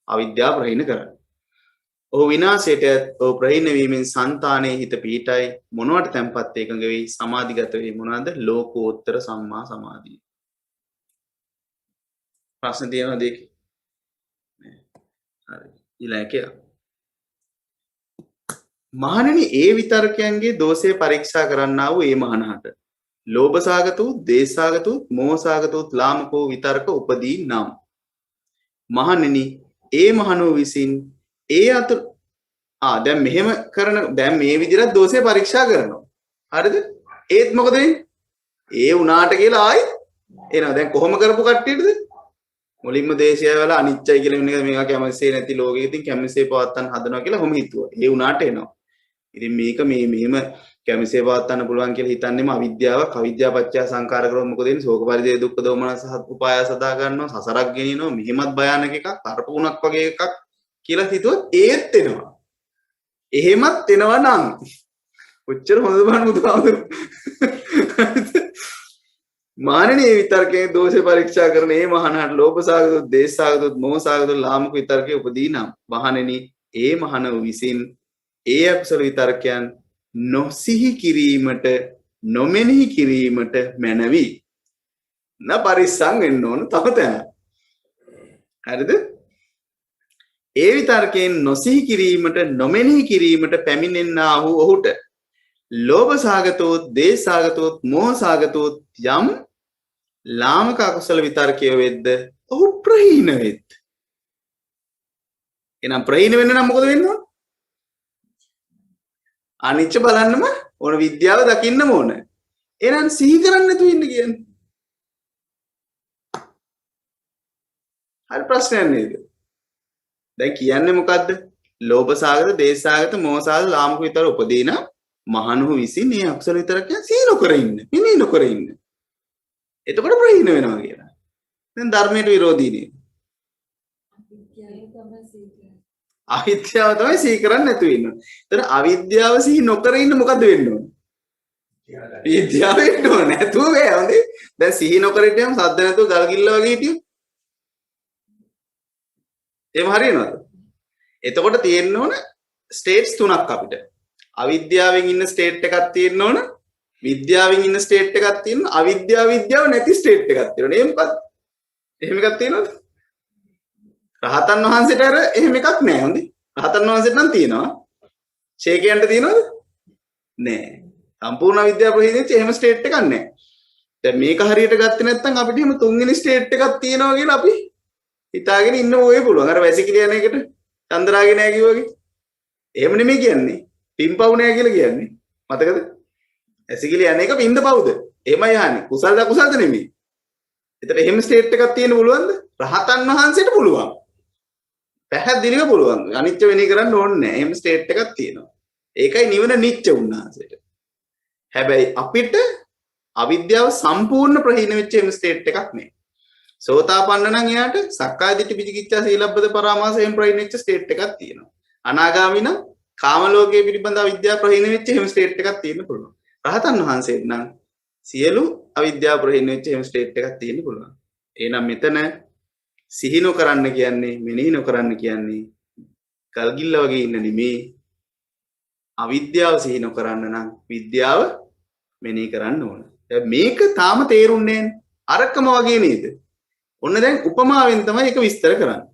අවිද්‍යාව ප්‍රහීන කරන්න. ඔහු විනාශයට ඔහු ප්‍රහීන වීමෙන් సంతානයේ හිත පිහිටයි. මොනවට තැම්පත් එකඟ වෙයි? සමාධිගත වෙයි. මොනවාද? ලෝකෝත්තර සම්මා සමාධිය. ප්‍රශ්න තියෙනවද ඒක? හරි. ඊළඟට මහණෙනි ඒ විතර්කයන්ගේ දෝෂය පරීක්ෂා කරන්නා වූ ඒ මහණහට ලෝභ සාගතෝ, ද්වේෂ සාගතෝ, මෝහ සාගතෝ ලාමකෝ විතර්ක උපදී නම් මහණෙනි ඒ මහණෝ විසින් ඒ අතර දැන් මෙහෙම කරන දැන් මේ විදිහට දෝෂය පරීක්ෂා කරනවා. හරිද? ඒත් මොකද වෙන්නේ? ඒ උනාට කියලා ආයි එනවා. දැන් කොහොම කරපු කට්ටියටද? මුලින්ම දේශය වල අනිච්චයි කියලා වෙන එක මේවා කැමැස්සේ නැති ලෝකෙක ඉතින් කැමැස්සේ පවත්තන්න හදනවා කියලා කොහොම හිතුවා. ඒ උනාට එනවා. ඉතින් මේක මෙහෙම කැමැස්සේ පවත්තන්න පුළුවන් කියලා හිතන්නේම අවිද්‍යාවක්. අවිද්‍යාව පත්‍ය සංකාර කරොත් මොකද වෙන්නේ? ශෝක පරිදේ දුක්ඛ දෝමනස උපායාස හදා ගන්නවා. සසරක් ගෙනියනවා. මෙහෙමත් භයානක එකක්, අර්පුණක් වගේ එකක් කියලා හිතුවොත් ඒත් එනවා. එහෙමත් එනවා නම් ඔච්චර හොඳ බණ බුදුහාමුදුරුවෝ මානනේ විතර්කයේ දෝෂේ පරීක්ෂා කරන මේ මහණහට ලෝභ සාගතොත්, ද්වේෂ සාගතොත්, මෝහ සාගතොත් ලාමක විතර්කයේ උපදී නම් මහණෙනි ඒ මහණ විසින් ඒ අකුසල විතර්කයන් නොසිහි කිරීමට, නොමෙනෙහි කිරීමට මැනවි. න පරිස්සම් වෙන්න ඕන තව තැන. හරිද? ඒ විතර්කයෙන් නොසිහි කිරීමට, නොමෙනෙහි කිරීමට පැමිණෙන්නා වූ ඔහුට ලෝභ සාගතොත්, ද්වේෂ සාගතොත්, මෝහ සාගතොත් යම් ලාමක අකුසල විතර්කය වෙද්ද ඔහු ප්‍රහීන වෙත්. එහෙනම් ප්‍රහීන වෙන්න නම් මොකද වෙන්න ඕන? අනිච්ච බලන්නම ඕන, විද්‍යාව දකින්නම ඕන. එහෙනම් සිහි කරන්නේ නැතුව ඉන්න කියන්නේ. හරි ප්‍රශ්නයක් නේද? දැන් කියන්නේ මොකද්ද? ලෝභ සාගත, ද්වේෂ සාගත, මෝහ සාගත ලාමක විතර උපදීන මහණු විසින් මේ අකුසල විතරකයන් සිහි නොකර ඉන්න. මෙනෙහි නොකර ඉන්න. එතකොට ප්‍රහීන වෙනවා කියලා. දැන් ධර්මයට විරෝධී නේද? අවිද්‍යාව තමයි සිහි කරන්නේ නැතුව ඉන්න. එතන අවිද්‍යාව සිහි නොකර ඉන්න මොකද්ද වෙන්න ඕන? විද්‍යාව වෙන්න ඕන. නැතුව බෑ හොඳේ. දැන් සිහි නොකර ඉඳන් සද්ද නැතුව ගල් කිල්ල වගේ හිටියොත් එහෙම හරියනවද? එතකොට තියෙන්න ඕන ස්ටේට්ස් තුනක් අපිට. අවිද්‍යාවෙන් ඉන්න ස්ටේට් එකක් තියෙන්න ඕන. විද්‍යාවෙන් ඉන්න ස්ටේට් එකක් තියෙන්න. විද්‍යාව නැති ස්ටේට් එකක් තියෙනවා. මේ මොකක්ද? එහෙම එකක් තියෙනවද? රහතන් වහන්සේට අර එහෙම එකක් නැහැ හොඳේ. රහතන් වහන්සේට නම් තියෙනවා. ශේකයන්ට තියෙනවද? නෑ. සම්පූර්ණ අවිද්‍යාව ප්‍රහීන වෙච්ච එහෙම ස්ටේට් එකක් නෑ. දැන් මේක හරියට ගත්තේ නැත්නම් අපිට එහෙම තුන්වෙනි ස්ටේට් එකක් තියෙනවා කියලා අපි හිතාගෙන ඉන්න ඕයේ පුළුවන්. අර වැසිකිලි යන එකට චන්ද්‍රාගේ නෑ කිව්වා වගේ. එහෙම නෙමෙයි කියන්නේ. පින්පව් නෑ කියලා කියන්නේ. මතකද? වැසිකිලි යන එක පින්ද පවුද? එහෙමයි අහන්නේ. කුසල්ද අකුසල්ද නෙමෙයි. එතන එහෙම ස්ටේට් එකක් තියෙන්න පුළුවන්ද? රහතන් වහන්සේට පුළුවන්. පැහැදිලිව පුළුවන්. අනිච්ච වෙණී කරන්න ඕනේ නෑ. එහෙම ස්ටේට් එකක් තියෙනවා. ඒකයි නිවන නිච්ච උන්වහන්සේට. හැබැයි අපිට අවිද්‍යාව සම්පූර්ණ ප්‍රහීන වෙච්ච එහෙම ස්ටේට් එකක් නෑ. සෝතාපන්න නම් එයාට සක්කාය දිට්ඨි විචිකිච්ඡා සීලබ්බත පරාමාස එහෙම ප්‍රහීන වෙච්ච ස්ටේට් එකක් තියෙනවා. අනාගාමී නම් කාම ලෝකයේ පිළිබඳ අවිද්‍යාව ප්‍රහීන වෙච්ච එහෙම ස්ටේට් එකක් තියෙන්න පුළුවන්. රහතන් වහන්සේට නම් සියලු අවිද්‍යාව ප්‍රහීන වෙච්ච එහෙම ස්ටේට් එකක් තියෙන්න පුළුවන්. එහෙනම් මෙතන සිහි නොකරන්න කියන්නේ මෙනෙහි නොකරන්න කියන්නේ කල්ගිල්ල වගේ ඉන්න නෙමේ. අවිද්‍යාව සිහි නොකරන්න නම් විද්‍යාව මෙනෙහි කරන්න ඕන. දැන් මේක තාම තේරුන්නේ නැහැ. අරකම වගේ නේද? ඔන්න දැන් උපමාවෙන් තමයි ඒක විස්තර කරන්නේ.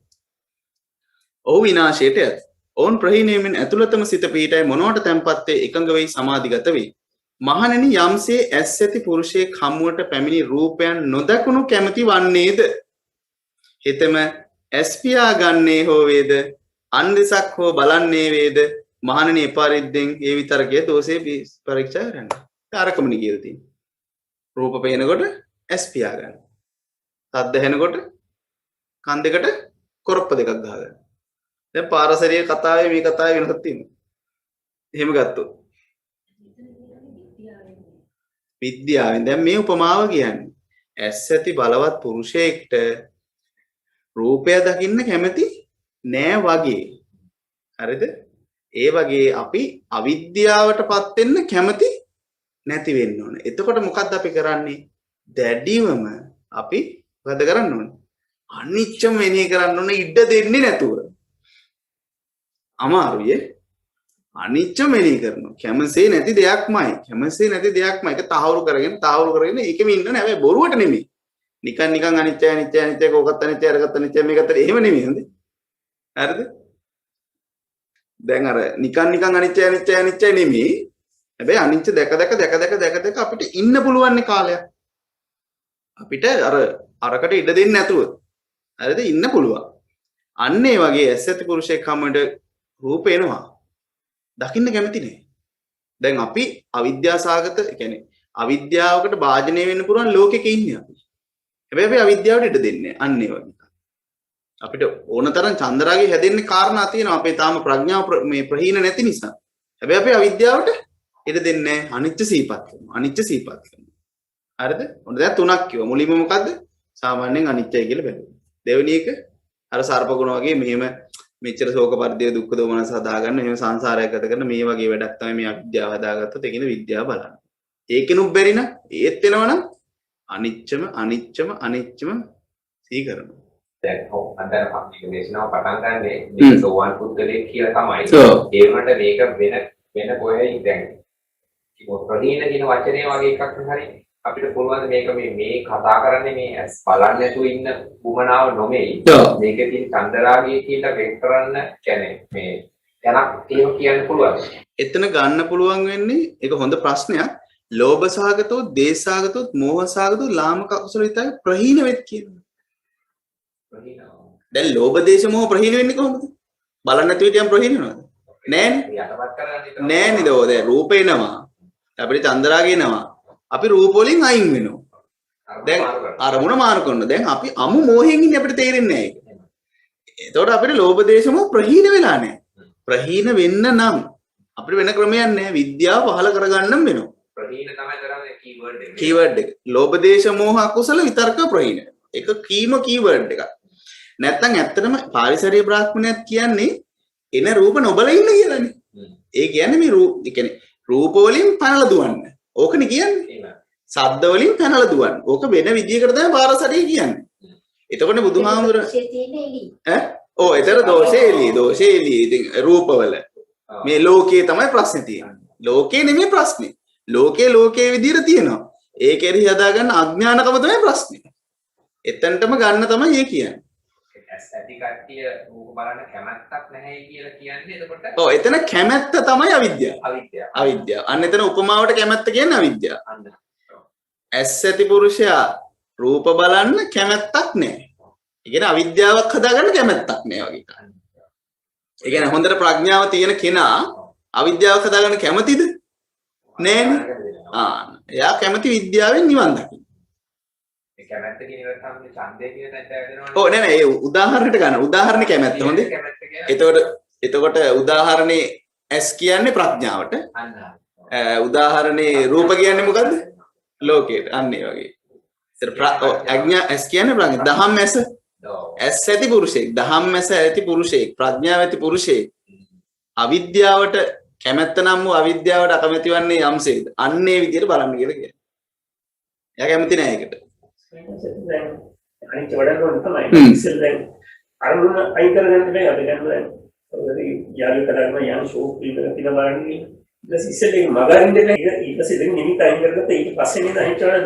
ඔහු විනාශයට යත්. ඔවුන් ප්‍රහීනයෙන් ඇතුළතම සිත පිහිටයි මොනවට තැන්පත් වේ එකඟ වෙයි සමාධිගත වෙයි. මහණෙනි යම්සේ ඇස් ඇති පුරුෂයෙක් හමුවට පැමිණි රූපයන් නොදකුණු කැමැති වන්නේද? හිතම ඇස් පියා ගන්නේ හෝ වේද අන්දසක් හෝ බලන්නේ වේද මහණෙනි එපාරිද්දෙන් ඒ විතරකයේ දෝෂේ පරීක්ෂා කරන්න. අරකමනේ කියලා තියෙන්නේ. රූප පේනකොට ඇස් පියා ගන්න. සද්ද ඇහෙනකොට කන් දෙකට කොරප්ප දෙකක් ගහගන්න. දැන් පාරසරිය කතාවේ මේ කතාවේ වෙනසක් තියෙනවා. එහෙම ගත්තොත් විද්‍යාවෙන් දැන් මේ උපමාව කියන්නේ ඇස් ඇති බලවත් පුරුෂයෙක්ට රූපය දකින්න කැමති නෑ වගේ. හරිද? ඒ වගේ අපි අවිද්‍යාවටපත් වෙන්න කැමති නැති වෙන්න ඕන. එතකොට මොකද්ද අපි කරන්නේ? දැඩිවම අපි මොකද කරන්න ඕනේ? අනිච්චම වෙනේ කරන්න ඕනේ ඉඩ දෙන්නේ නැතුව. අමාරුයි. අනිච්චම වෙනේ කරනවා. කැමසේ නැති දෙයක්මයි. කැමසේ නැති දෙයක්මයි. ඒක තහවුරු කරගෙන ඒකෙම ඉන්න නෑ. හැබැයි බොරුවට නෙමෙයි. නිකන් අනිච්චය කෝකත් අනිච්චය අරගත්ත අනිච්චය මේකත් එහෙම නෙමෙයි හොඳේ. හරිද? දැන් අර නිකන් අනිච්චය නෙමෙයි. හැබැයි අනිච්ච දැක අපිට ඉන්න පුළුවන් කාලයක්. අපිට අරකට ඉඩ දෙන්නේ නැතුව. හරිද? ඉන්න පුළුවන්. අන්න ඒ වගේ ඇස් ඇති පුරුෂයෙක් හැමෝට රූප එනවා. දකින්න කැමති නෑ. දැන් අපි අවිද්‍යාසගත, ඒ කියන්නේ අවිද්‍යාවකට භාජනය වෙන්න පුරුවන් ලෝකෙක ඉන්නේ අපි. හැබැයි අපි අවිද්‍යාවට ඉඩ දෙන්නේ අන්න ඒ වගේ. අපිට ඕනතරම් චන්ද්‍රාගේ හැදෙන්න කාරණා තියෙනවා. අපේ තාම ප්‍රඥාව මේ ප්‍රහීන නැති නිසා. හැබැයි අපි අවිද්‍යාවට ඉඩ දෙන්නේ අනිච්ච සීපත් කරනවා. හරිද? ඔන්න දැන් තුනක් කිව්වා. මුලින්ම මොකද්ද? සාමාන්‍යයෙන් අනිච්චයි කියලා බැලුවා. දෙවෙනි එක අර සර්ප ගුණ වගේ මෙහෙම මෙච්චර ශෝක පරිදේ දුක්ඛ දෝමනස හදාගන්න මෙහෙම සංසාරයක් ගත කරන මේ වගේ වැඩක් තමයි මේ අවිද්‍යාව හදාගත්තොත් ඒකින විද්‍යාව බලන්න. ඒකිනුත් බැරි නම් ඒත් වෙනවනම් අනිච්චම සිහි කරනවා. දැන් අnder අපේ දේශනාව පටන් ගන්නේ මේක සෝවාන් පුද්ගලයෙක් කියලා තමයි. ඒ වුණාට මේක වෙන කොහෙයි දැන් ප්‍රහීන කියන වචනේ වගේ එකක් හරි අපිට පුළුවන් මේක මේ කතා කරන්නේ මේ ඇස් බලන්නේ නැතුව ඉන්න උමනාව නොමෙයි. මේකේ තියෙන චන්දරාගය කියලා වෙන් කරන්න කියන්නේ මේ යනක් ඒව කියන්න පුළුවන්. එතන ගන්න පුළුවන් වෙන්නේ ඒක හොඳ ප්‍රශ්නයක්. ලෝභ සහගතෝ, දේශ සහගතෝ, මෝහ සහගතෝ ලාමක අකුසල විතර ප්‍රහීන වෙත් කියනවා. දැන් ලෝභ දේශ මොහ ප්‍රහීන වෙන්නේ කොහොමද? බලන්න නැතුව ඉතින් ප්‍රහීන වෙනවද? නෑනේ නේද? දැන් රූප එනවා. අපිට චන්දරාගය එනවා. අපි රූප වලින් අයින් වෙනවා. දැන් අරමුණ මාරු කරනවා. දැන් අපි අමු මොහෙන් ඉන්නේ අපිට තේරෙන්නේ නැහැ ඒක. එතකොට අපිට ලෝභ දේශ මොහ ප්‍රහීන වෙලා නැහැ. ප්‍රහීන වෙන්න නම් අපිට වෙන ක්‍රමයක් නැහැ. විද්‍යාව පහල කරගන්නම් වෙනවා. ප්‍රහීන තමයි කරන්නේ කීවර්ඩ් එක. කීවර්ඩ් එක. ලෝභ දේශ මොහ අකුසල විතර්ක ප්‍රහීන. ඒක කීවර්ඩ් එකක්. නැත්තම් ඇත්තටම පාරිසරීය බ්‍රාහ්මණයත් කියන්නේ එන රූප නොබල ඉන්න කියලානේ. ඒ කියන්නේ මේ රූප වලින් පැනලා දුවන්න. ඕකනේ කියන්නේ. ශබ්ද වලින් පැනලා දුවන්න. ඕක වෙන විදියකට තමයි පාරසරිය කියන්නේ. එතකොට බුදුහාමුදුර ඔව් ඒතර දෝෂේ එළිය. ඉතින් රූපවල මේ ලෝකයේ තමයි ප්‍රශ්නේ තියෙන්නේ. ලෝකේ නෙමෙයි ප්‍රශ්නේ. ලෝකයේ විදියට තියෙනවා. ඒකෙරි හදාගන්න අඥානකම තමයි ප්‍රශ්නේ. එතනටම ගන්න තමයි ඒ කියන්නේ. ඇස් ඇති කට්ටිය රූප බලන්න කැමැත්තක් නැහැ කියලා කියන්නේ එතකොට ඔව් එතන කැමැත්ත තමයි අවිද්‍යාව. අවිද්‍යාව. අවිද්‍යාව. අන්න එතන උපමාවට කැමැත්ත කියන්නේ අවිද්‍යාව. අන්න. ඇස් ඇති පුරුෂයා රූප බලන්න කැමැත්තක් නැහැ. ඒ කියන්නේ අවිද්‍යාවක් හදාගන්න කැමැත්තක් නැහැ වගේ එකක්. ඒ කියන්නේ හොඳට ප්‍රඥාව තියෙන කෙනා අවිද්‍යාවක් හදාගන්න කැමතිද? නෑනේ. එයා කැමති විද්‍යාවෙන් නිවන් දකින්න. ඒ කැමැත්ත කියන එක තමයි ඡන්දය කියන තැනට වැදෙනවනේ. ඔව් නෑ ඒ උදාහරණයට ගන්න. උදාහරණේ කැමැත්ත හොඳේ. එතකොට උදාහරණේ ඇස් කියන්නේ ප්‍රඥාවට. උදාහරණේ රූප කියන්නේ මොකද්ද? ලෝකයට. අන්න ඒ වගේ. අඥා ඇස් කියන්නේ ප්‍රඥා. දහම් ඇස. ඇස් ඇති පුරුෂයෙක්. දහම් ඇස ඇති පුරුෂයෙක්. ප්‍රඥාව ඇති පුරුෂයෙක්. අවිද්‍යාවට කැමැත්ත නම් වූ අවිද්‍යාවට අකමැති වන්නේ යම්සේද? අන්නේ විදියට බලන්න කියලා කියන්නේ. එයා කැමති නෑ ඒකට. අනිත් වඩාත් තමයි ඉස්සෙල් දැන් අරමුණ අයින් කරගන්න බෑ අපි දැන් යාලු කරගෙන යන ෂෝක් පිළිවෙල කියලා බලන්නේ ඊට ඉස්සෙල් ඒක මගරින් දෙන්න ඊට පස්සේ දැන් නිමිත අයින් කරගත්ත ඊට පස්සේ නේද අනිත් වඩාත්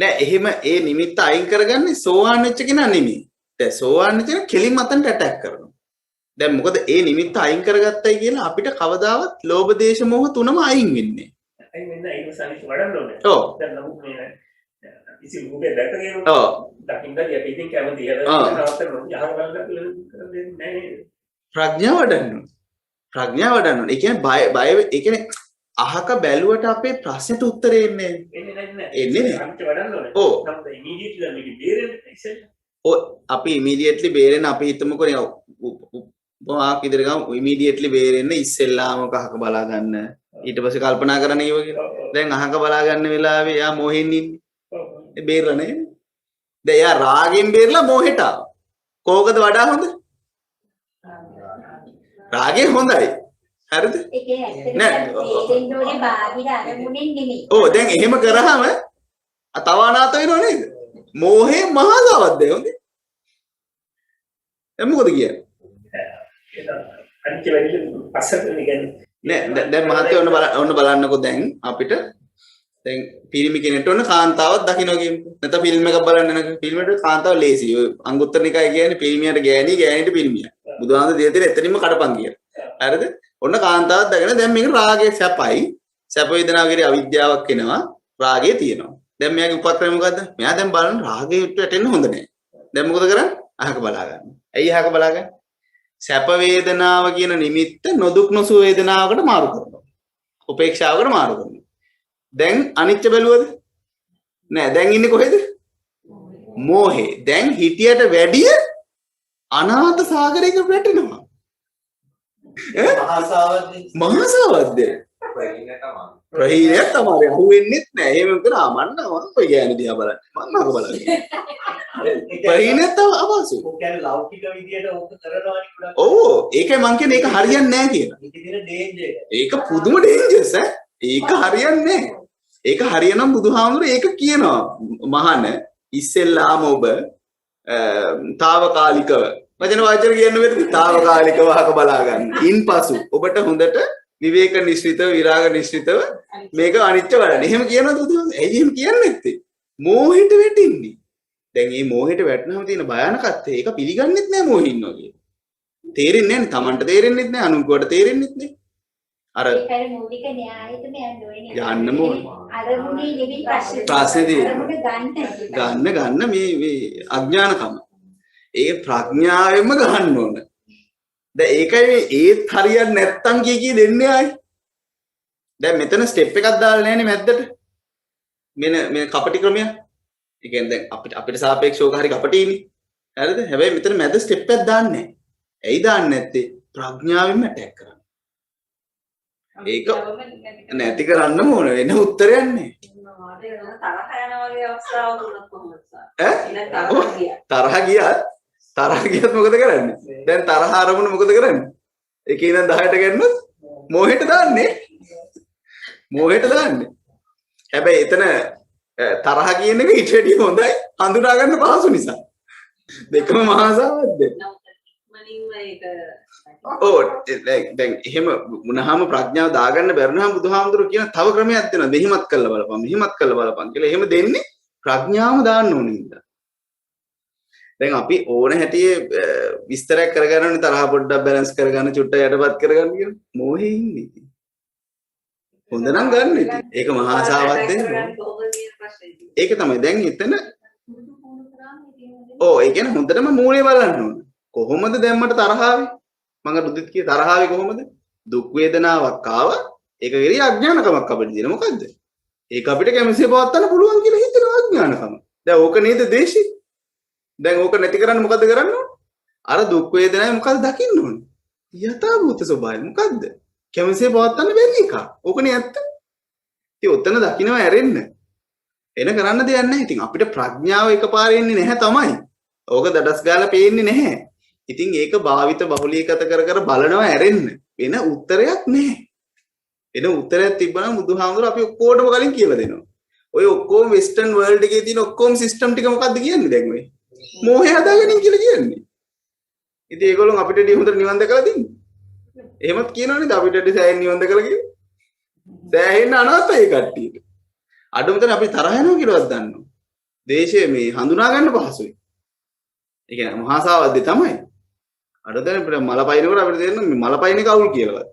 නෑ එහෙම ඒ නිමිත්ත අයින් කරගන්නේ සෝවාන් වෙච්ච කෙනා නෙමෙයි. දැන් සෝවාන් වෙච්ච කෙනා කෙලින්ම අතන්ට ඇටැක් කරනවා. දැන් මොකද ඒ නිමිත්ත අයින් කරගත්තයි කියලා අපිට කවදාවත් ලෝභ දේශ මොහ තුනම අයින් වෙන්නේ නෑ. අයින් වෙන්න ඒක සනිට වඩන්න ඕනේ. ඔව්. දැන් නමුත් මේ ඉතින් රූපේ දැකගෙන ඔව්. දකින්න අපි ඉතින් කැමති නවත්තන්න යහන බලන්න කරන්නේ නෑ. ප්‍රඥාව වඩන්න. ප්‍රඥාව වඩන්න. ඒ කියන්නේ බය ඒ කියන්නේ අහක බැලුවට අපේ ප්‍රශ්නෙට උත්තරේ එන්නේ නෑ. එන්නේ නෑ. අපිට වඩන්න ඕනේ. ඔව්. නමුත් ඉමීඩියට්ලි දැන් මේක බේරෙන්න ඉස්සෙල්ලා ඔය අපි ඉමීඩියට්ලි බේරෙන්න අපි හිතමුකෝ නේ මොකක් විදිහට ගමු ඉමීඩියට්ලි බේරෙන්න ඉස්සෙල්ලාම කහක බලා ගන්න ඊට පස්සේ කල්පනා කරන්න ඊව කියලා. දැන් අහක බලා ගන්න වෙලාවේ එයා මොහෙන් ඉන්නේ. ඒ බේරලා නේ. දැන් එයා රාගෙන් බේරලා මොහෙට ආවා. කෝකද වඩා හොඳ? රාගේ හොඳයි. හරිද? ඒකේ ඇත්තටම තේරෙන්න ඕනේ බාහිර අරමුණෙන් නෙමෙයි. ඔව් දැන් එහෙම කරාම තව අනාථ වෙනව නේද? මෝහේ මහාසාවද්ද හොඳේ. දැන් මොකද කියන්නේ? අනිත් වෙලෙ පස්සට කියන්නේ නෑ දැන් මහත්තයා ඔන්න බලන්නකෝ දැන් අපිට දැන් පිරිමි කෙනෙක්ට ඔන්න කාන්තාවක් දකින්න කියමුකෝ. නැත්නම් ෆිල්ම් එකක් බලන්න යනකෝ ෆිල්ම් එකට කාන්තාව ලේසි. ඔය අංගුත්තර නිකාය කියන්නේ පිරිමියට ගෑණි ගෑණිට පිරිමිය. බුදුහාමුදුරු දෙය දෙන එතනින්ම කඩපන් කියලා. හරිද? ඔන්න කාන්තාවක් දැකගෙන දැන් මේක රාගයේ සැපයි. සැප වේදනාවගේ අවිද්‍යාවක් එනවා. රාගය තියෙනවා. දැන් මෙයාගේ උපක්‍රම මොකද්ද? මෙයා දැන් බලන රාගයට වැටෙන්න හොඳ නෑ. දැන් මොකද කරන්නේ? අහක බලා ගන්න. ඇයි අහක බලා ගන්න? සැප වේදනාව කියන නිමිත්ත නොදුක් නොසුව වේදනාවකට මාරු කරනවා. උපේක්ෂාවකට මාරු කරනවා. දැන් අනිත්‍ය බැලුවද? නෑ දැන් ඉන්නේ කොහෙද? මෝහේ. දැන් හිටියට වැඩිය අනාථ සාගරයක වැටෙනවා. මහාසාවද්ද? ප්‍රහීනයක් තමයි. අහුවෙන්නෙත් නෑ. එහෙම කරා මන්න ඔය ගෑනි දිහා බලන්න. මම අහක බලන්න. ප්‍රහීනයක් තමයි අවශ්‍ය. ඔක කියන්නේ ලෞකික විදියට ඕක කරනවානි ගොඩක්. ඔව් ඒකයි මං කියන්නේ ඒක හරියන්නේ නෑ කියලා. මේකේ තියෙන ඩේන්ජර් එක. ඒක පුදුම ඩේන්ජර්ස් ඈ. ඒක හරියන්නේ නෑ. ඒක හරියනම් බුදුහාමුදුරේ ඒක කියනවා. මහාන ඉස්සෙල්ලාම ඔබ తాවකාලිකව වචන කියන්න බැරිද? తాවකාලිකව අහක බලා ගන්න. ඉන්පසු ඔබට හොඳට විවේක නිශ්චිතව විරාග නිශ්චිතව මේක අනිත්‍ය බලන්න. එහෙම කියනවද බුදුහාමුදුරේ? ඇයි එහෙම කියන්නේ නැත්තේ? මෝහෙට වැටෙන්නේ. දැන් මේ මෝහෙට වැටෙනම තියෙන භයානකත්වය ඒක පිළිගන්නෙත් නෑ මෝහෙ ඉන්නවා කියන්නේ. තේරෙන්නේ නෑනේ. Tamanට තේරෙන්නෙත් නෑ. අනුන්ට තේරෙන්නෙත් නෑ. අර ඒකයි මූලික න්‍යායෙටම යන්න ඕනේ. යන්න ඕනේ. අරමුණේ නෙමෙයි ප්‍රශ්නේදී අරමුණ ගන්න මේ අඥානකම. ඒ ප්‍රඥාවෙන්ම ගහන්න ඕන. දැන් ඒකයි මේ ඒත් හරියන්නේ නැත්තම් කී දෙන්නේ ආයි. දැන් මෙතන ස්ටෙප් එකක් දාලා නැහැනේ මැද්දට. මේ කපටි ක්‍රමය. ඒ කියන්නේ දැන් අපිට සාපේක්ෂව හරි කපටිනේ. හරිද? හැබැයි මෙතන මැද ස්ටෙප් එකක් දාන්නේ නැහැ. ඇයි දාන්නේ නැත්තේ? ප්‍රඥාවෙන්ම ඇටැක් කරන්න. ඒක නැති කරන්න ඕන වෙන උත්තරයක් නැහැ. තරහ ගියත් මොකද කරන්නේ? දැන් තරහ ආරමුණ මොකද කරන්නේ? එකේ ඉඳන් 10ට ගන්නොත් මොහෙට දාන්නේ. මොහෙට දාන්නේ. හැබැයි එතන තරහ කියන එක ඊට වැඩිය හොඳයි හඳුනා ගන්න පහසු නිසා. දෙකම මහාසාවද්ද. ඔව් දැන් එහෙම වුණාම ප්‍රඥාව දාගන්න බැරිනහම බුදුහාමුදුරුවෝ කියන තව ක්‍රමයක් දෙනවා. මෙහිමත් කළා බලපන් මෙහිමත් කළා බලපන් කියලා. එහෙම දෙන්නේ ප්‍රඥාව දාන්න ඕනේ නේද? දැන් අපි ඕන හැටියේ විස්තරයක් කරගන්නනේ තරහ පොඩ්ඩක් බැලන්ස් කරගන්න චුට්ටක් යටපත් කරගන්න කියන මොහේ ඉන්නේ. හොඳ නම් ගන්න ඉතින්. ඒක මහා සාවත් දෙන්න. ඒක තමයි දැන් එතන ඒ කියන්නේ හොඳටම මූලය බලන්න ඕන. කොහොමද දැන් මට තරහ ආවේ? මම දුදිත් කිය තරහ ආවේ කොහොමද? දුක් වේදනාවක් ආවා. ඒක වෙරි අඥානකමක් අපිට දෙන මොකද්ද? ඒක අපිට කැමැසිය පවත්වන්න පුළුවන් කියලා හිතන අඥානකම. දැන් ඕක නේද දේශි? දැන් ඕක නැති කරන්න මොකද කරන්න ඕන? අර දුක් වේදනාවේ මොකද දකින්න ඕන? යථාභූත ස්වභාවය මොකද්ද? කැමැසිය පවත්වන්න බැරි එක. ඕකනේ ඇත්ත. ඉතින් ඔතන දකින්නව ඇරෙන්න. එන කරන්න දෙයක් නැහැ. ඉතින් අපිට ප්‍රඥාව එකපාරේ එන්නේ නැහැ තමයි. ඕක දඩස් ගාලා පේන්නේ නැහැ. ඉතින් ඒක භාවිත බහුලීගත කර කර බලනවා ඇරෙන්න. වෙන උත්තරයක් නැහැ. එන උත්තරයක් තිබ්බනම් බුදුහාමුදුරුවෝ අපි ඔක්කොටම කලින් කියලා දෙනවා. ඔය ඔක්කොම වෙස්ටර්න් වර්ල්ඩ් එකේ තියෙන ඔක්කොම සිස්ටම් ටික මොකද්ද කියන්නේ දැන් ඔය? මෝහය හදාගනින් කියලා කියන්නේ. ඉතින් ඒගොල්ලෝ අපිට හොඳට නිවන් දැකලා දින්නේ. එහෙමත් කියනවනේ අපිට සෑහෙන නිවන් දැකලා කියන්නේ. සෑහෙන අනාතයි කට්ටියට. අඩුමතර අපි තරහ යනවා කියලාවත් දන්නවා. දේශයේ මේ හඳුනා ගන්න පහසුයි. ඒ කියන්නේ මහා සාවද්දේ තමයි. අඩුතන මලපයින්කොට අපිට තේරෙනවා මේ මලපයින්නේ කවුල් කියලාවත්.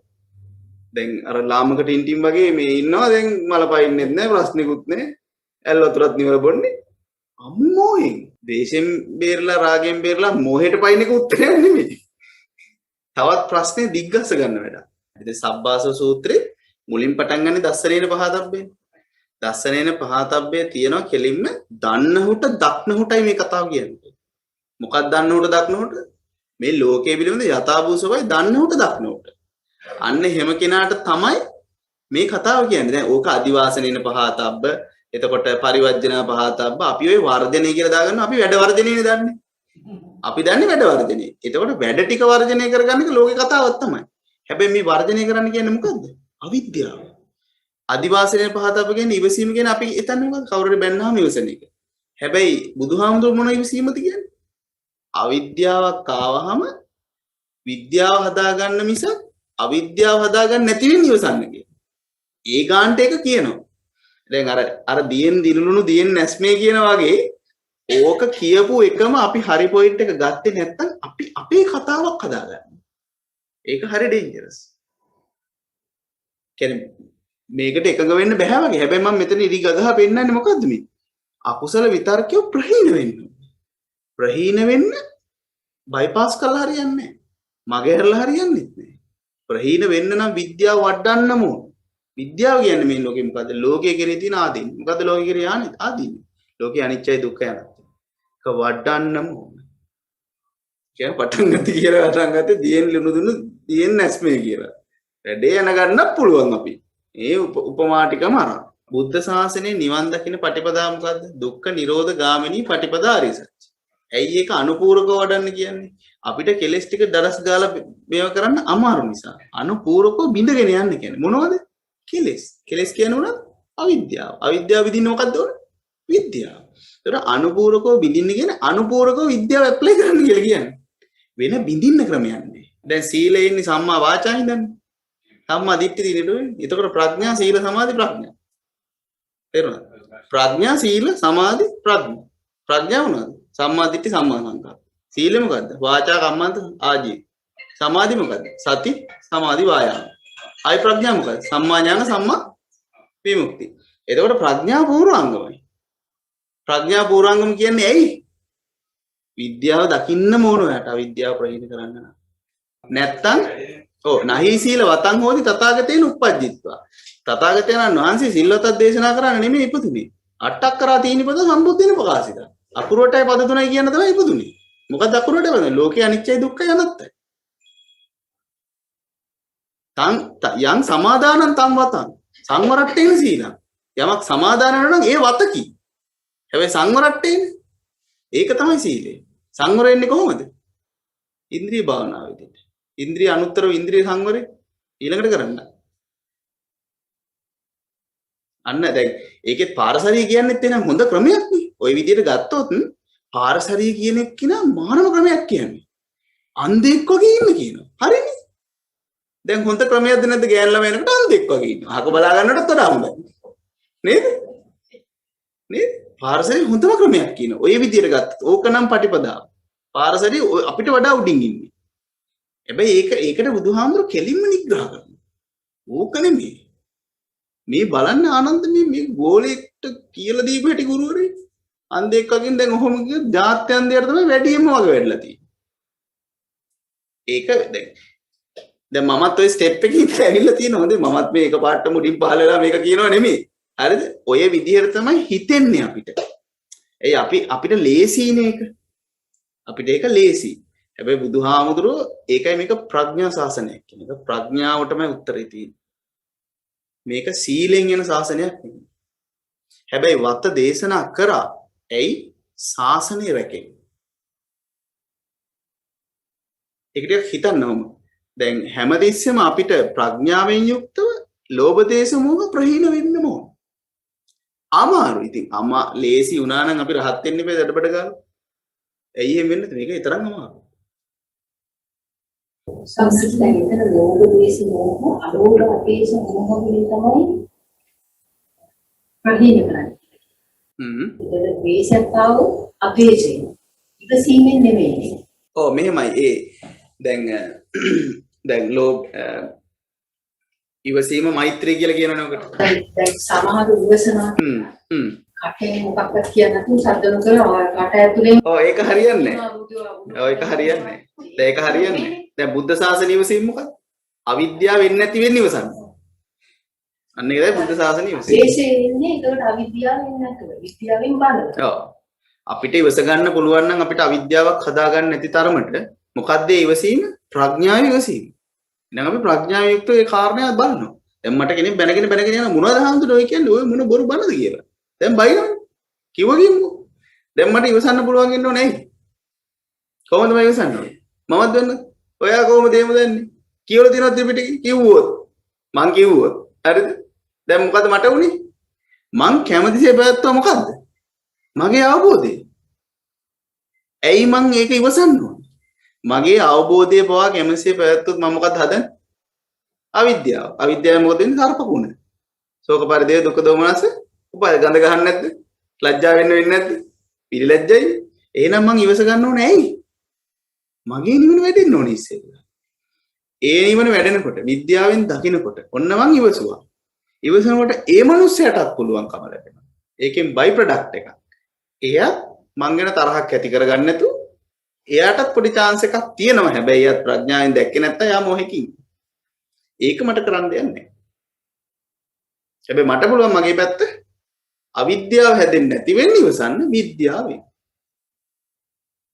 දැන් අර ලාමක ටින්ටින් වගේ මේ ඉන්නවා දැන් මලපයින්නෙත් නැහැ ප්‍රශ්නිකුත් නැහැ. ඇල් වතුරත් නිවල බොන්නේ. අම්මෝයෙන් දේශෙන් බේරලා රාගෙන් බේරලා මොහෙට පයින් එක උත්තරයක් නෙමෙයි. තවත් ප්‍රශ්නේ දිග්ගස්ස ගන්න වැඩක්. ඉතින් සබ්බාස සූත්‍රේ මුලින් පටන් ගන්නේ දස්සනේන පහතබ්බේ. දස්සනේන පහතබ්බේ තියෙනවා කෙලින්ම දන්නහුට දක්නහුටයි මේ කතාව කියන්නේ. මොකක්ද දන්නහුට දක්නහුට? මේ ලෝකයේ පිළිබඳ යථාභූත ස්වභාවය දන්නහුට දක්නහුට. අන්න හැම කෙනාට තමයි මේ කතාව කියන්නේ. දැන් ඕක අදිවාසනේන පහතබ්බ, එතකොට පරිවර්ජන පහතබ්බ අපි ඔය වර්ධනය කියලා දාගන්නවා. අපි වැඩ වර්ධනයනේ දන්නේ. අපි දන්නේ වැඩ වර්ධනය. එතකොට වැඩ ටික වර්ධනය කරගන්න එක ලෝකේ කතාවක් තමයි. හැබැයි මේ වර්ධනය කරන්න කියන්නේ මොකද්ද? අවිද්‍යාව. අදිවාසනේන පහතබ්බ කියන්නේ ඉවසීම කියන්නේ අපි එතන මොකද කවුරුරි බැන්නාම ඉවසන එක. හැබැයි බුදුහාමුදුරුවෝ මොන ඉවසීමද කියන්නේ? අවිද්‍යාවක් ආවහම විද්‍යාව හදාගන්න මිසක් අවිද්‍යාව හදාගන්න නැති වෙන්න ඉවසන්න කියලා. ඒ ගාන්ට එක කියනවා. දැන් අර දියෙන් දිනුණු දියෙන් නැස්මේ කියන වගේ ඕක කියපු එකම අපි හරි පොයින්ට් එක ගත්තේ නැත්නම් අපි අපේ කතාවක් හදාගන්න. ඒක හරි ඩේන්ජරස්. කියන්නේ මේකට එකඟ වෙන්න බෑ වගේ. හැබැයි මම මෙතන ඉරි ගගහ පෙන්නන්නේ මොකද්ද මේ? අකුසල විතර්කය ප්‍රහීන වෙන්න. ප්‍රහීන වෙන්න බයිපාස් කරලා හරියන්නේ නැහැ. මගහැරලා හරියන්නේ නැහැ. ප්‍රහීන වෙන්න නම් විද්‍යාව වඩන්නම ඕන. විද්‍යාව කියන්නේ මේ ලෝකෙ මොකද්ද? ලෝකයේ කෙරේ තියෙන ආදීන. මොකද්ද ලෝකයේ කෙරේ ආදීන? ලෝකේ අනිත්‍යයි දුක්ඛයි අනාත්මයි. ඒක වඩන්නම ඕන. කියන්නේ පටන් ගත්තේ කියලා පටන් ගත්තේ දියෙන් ලුණු දුන්නු දියෙන් නැස්මේ කියලා. වැඩේ යන ගන්නත් පුළුවන් අපි. ඒ උපමා ටිකම අරන්. බුද්ධ ශාසනයේ නිවන් දකින්න පටිපදා මොකද්ද? දුක්ඛ නිරෝධ ගාමිනී පටිපදා ආර්ය සත්‍ය. ඇයි ඒක අනුපූරකව වඩන්න කියන්නේ? අපිට කෙලස් ටික දරස් ගාලා මේව කරන්න අමාරු නිසා. අනුපූරකව බිඳගෙන යන්න කියන්නේ. මොනවද? කෙලස්. කෙලස් කියන්නේ මොනවද? අවිද්‍යාව. අවිද්‍යාව විදින්න මොකද්ද ඕන? විද්‍යාව. ඒතර අනුපූරකව බිඳින්න කියන්නේ අනුපූරකව විද්‍යාව ඇප්ලයි කරන්න කියලා කියන්නේ. වෙන බිඳින්න ක්‍රමයක් නෑ. දැන් සීලේ ඉන්නේ සම්මා වාචා හින්දානේ. සම්මා දිට්ඨි දිනේටනේ. එතකොට ප්‍රඥා සීල සමාධි ප්‍රඥා. තේරුණාද? ප්‍රඥා සීල සමාධි ප්‍රඥා. ප්‍රඥා මොනවද? සම්මා දිට්ඨි සම්මා සංකප්ප. සීල මොකද්ද? වාචා කම්මන්ත ආජීව. සමාධි මොකද්ද? සති සමාධි වායාම. ආයි ප්‍රඥා මොකද්ද? සම්මා ඥාන සම්මා විමුක්ති. එතකොට ප්‍රඥා පූර්වාංගමයි. ප්‍රඥා පූර්වාංගම කියන්නේ ඇයි? විද්‍යාව දකින්න ඕන යට අවිද්‍යාව ප්‍රහීන කරන්න නම්. නැත්තම් නහි සීල වතං හෝති තථාගතේන උප්පජ්ජිත්වා. තථාගතයන් වහන්සේ සිල්වතක් දේශනා කරන්න නෙමෙයි ඉපදුනේ. අට්ටක් කරා තීනි පද සම්බුද්ධින ප්‍රකාශිතා. අකුරටයි පද තුනයි කියන තමයි ඉපදුනේ. මොකද අකුරට වද ලෝකේ අනිත්‍යයි දුක්ඛයි අනාත්තයි. යං සමාදානං තං වතං සංවරට්ඨේන සීලං. යමක් සමාදාන වෙනවා නම් ඒ වතකි. හැබැයි සංවරට්ඨේන ඒක තමයි සීලය. සංවර වෙන්නේ කොහොමද? ඉන්ද්‍රිය භාවනාවේදී. ඉන්ද්‍රිය අනුත්තර ඉන්ද්‍රිය සංවරේ ඊළඟට කරන්න. අන්න දැන් ඒකේ පාරසරිය කියන්නේත් එන හොඳ ක්‍රමයක් නේ. ওই විදිහට ගත්තොත් පාරසරිය කියන එක කිනා මානව ක්‍රමයක් කියන්නේ. අන්ධෙක් වගේ ඉන්න කියනවා. හරිනේ. දැන් හොඳ ක්‍රමයක්ද නැද්ද ගෑන් ළමයිනකට අන්ධෙක් වගේ ඉන්න. අහක බලා ගන්නටත් වඩා හොඳයි. නේද? නේද? පාරසරිය හොඳම ක්‍රමයක් කියනවා. ওই විදිහට ගත්තොත් ඕක නම් පටිපදාව. පාරසරි අපිට වඩා උඩින් ඉන්නේ. හැබැයි ඒකට බුදුහාමුදුරු කෙලින්ම නිග්‍රහ කරනවා. ඕක නෙමෙයි. මේ බලන්න ආනන්ද මේ ගෝලෙක්ට කියලා දීපු හැටි ගුරුවරේ. අන්දෙක්කගෙන් දැන් ඔහොම කිය ජාත්‍යන් දෙයට තමයි වැඩියෙන්ම වගේ වැඩිලා තියෙන්නේ. ඒක දැන් මමත් ওই ස්ටෙප් එකකින් ඇවිල්ලා තියෙනවා. හොඳේ මමත් මේ එකපාරට මුඩින් පහල වෙලා මේක කියනවා නෙමෙයි. හරිද? ඔය විදිහට තමයි හිතෙන්නේ අපිට. එයි අපිට ලේසිනේ ඒක. අපිට ඒක ලේසි. හැබැයි බුදුහාමුදුරුවෝ ඒකයි මේක ප්‍රඥා ශාසනයක් කියන එක. ප්‍රඥාවටමයි උත්තරේ තියෙන්නේ. මේක සීලෙන් යන ශාසනයක් නෙමෙයි. හැබැයි වත දේශනා කරා. ඇයි? ශාසනය රැකෙන්න. ඒකට හිතන්නවම දැන් හැමදෙස්සෙම අපිට ප්‍රඥාවෙන් යුක්තව ලෝභ දේශ මොහ ප්‍රහීන වෙන්න ඕන. අමාරු. ඉතින් ලේසි වුණා නම් අපි රහත් වෙන්න බෑ දඩබඩ ගන්න. ඇයි එහෙම වෙන්නේ? මේක තරම් අමාරු. සංස්කෘතියෙන් විතර ලෝභ දේශ මොහ අලෝභ අපේක්ෂ මොහ වලින් තමයි ප්‍රහීන කරන්නේ. ඒක දේශතාව අපේක්ෂය. ඉවසීමෙන් නෙමෙයි. ඔව් මෙහෙමයි. දැන් ඉවසීම මෛත්‍රී කියලා කියනවනේ ඔකට. දැන් සමහර ඉවසනවා. කටේ මොකක්ද කියන්න නැතුව සද්ද නොකර කට ඇතුලේ. ඔව් ඒක හරියන්නේ නැහැ. ඔව් ඒක හරියන්නේ නැහැ. ඒක හරියන්නේ නැහැ. දැන් බුද්ධ ශාසනය ඉවසීම මොකක්ද? අවිද්‍යාව වෙන්නේ නැති වෙන්න ඉවසන්න. අන්න ඒකයි බුද්ධ ශාසනය ඉවසීම. දේශේ ඉන්නේ ඒකට අවිද්‍යාව වෙන්නේ නැතුව. විද්‍යාවෙන් බලනවා. ඔව්. අපිට ඉවස ගන්න පුළුවන් නම් අපිට අවිද්‍යාවක් හදාගන්න නැති තරමට මොකද්ද ඉවසීම? ප්‍රඥාව ඉවසීම. එහෙනම් අපි ප්‍රඥාව යුක්තව ඒ කාරණයක් බලනවා. දැන් මට කෙනෙක් බැනගෙන යන මොනවද හාමුදුරුවෝ ඔය කියන්නේ? ඔය මොන බොරු බනද කියලා. දැන් බයිනවනේ. කිව්වෝ. දැන් මට ඉවසන්න පුළුවන් ඉන්න ඕනේ ඇයි? කොහොමද මම ඉවසන්න ඕනේ? මමත් දන්න. ඔයා කොහොමද එහෙම දන්නේ? කියලා තියෙනවද ත්‍රිපිටකේ? කිව්වොත්. මං කිව්වොත්. හරිද? දැන් මොකද මට උනේ? මං කැමතිසේ පැවැත්තුවා මොකද්ද? මගේ අවබෝධය. ඇයි මං ඒක ඉවසන්න ඕනේ? මගේ අවබෝධය පවා කැමතිසේ පැවැත්තුවොත් මම මොකද හදන්නේ? අවිද්‍යාව. අවිද්‍යාව මොකද වෙන්නේ? සර්පකුණ. ශෝක පරිදේ දුක්ඛ දෝමනස උපාය ගඳ ගහන්න නැද්ද? ලැජ්ජා වෙන්නේ නැද්ද? පිළිලැජ්ජයි. එහෙනම් මං ඉවස ගන්න ඕනේ ඇයි? මගේ නිවන වැඩෙන්න ඕනේ ඉස්සෙල්ලා. ඒ නිවන වැඩෙනකොට විද්‍යාවෙන් දකිනකොට ඔන්න මං ඉවසුවා. ඉවසනකොට ඒ මනුස්සයාටත් පුළුවන්කම ලැබෙනවා. ඒකෙන් බයි ප්‍රොඩක්ට් එකක්. එයා මං ගැන තරහක් ඇති කරගන්න නැතුව එයාටත් පොඩි chance එකක් තියෙනවා. හැබැයි එයාත් ප්‍රඥාවෙන් දැක්කේ නැත්තම් එයා මොහේකින්. ඒක මට කරන්න දෙයක් නැහැ. හැබැයි මට පුළුවන් මගේ පැත්ත අවිද්‍යාව හැදෙන්නේ නැති වෙන්න ඉවසන්න විද්‍යාවෙන්.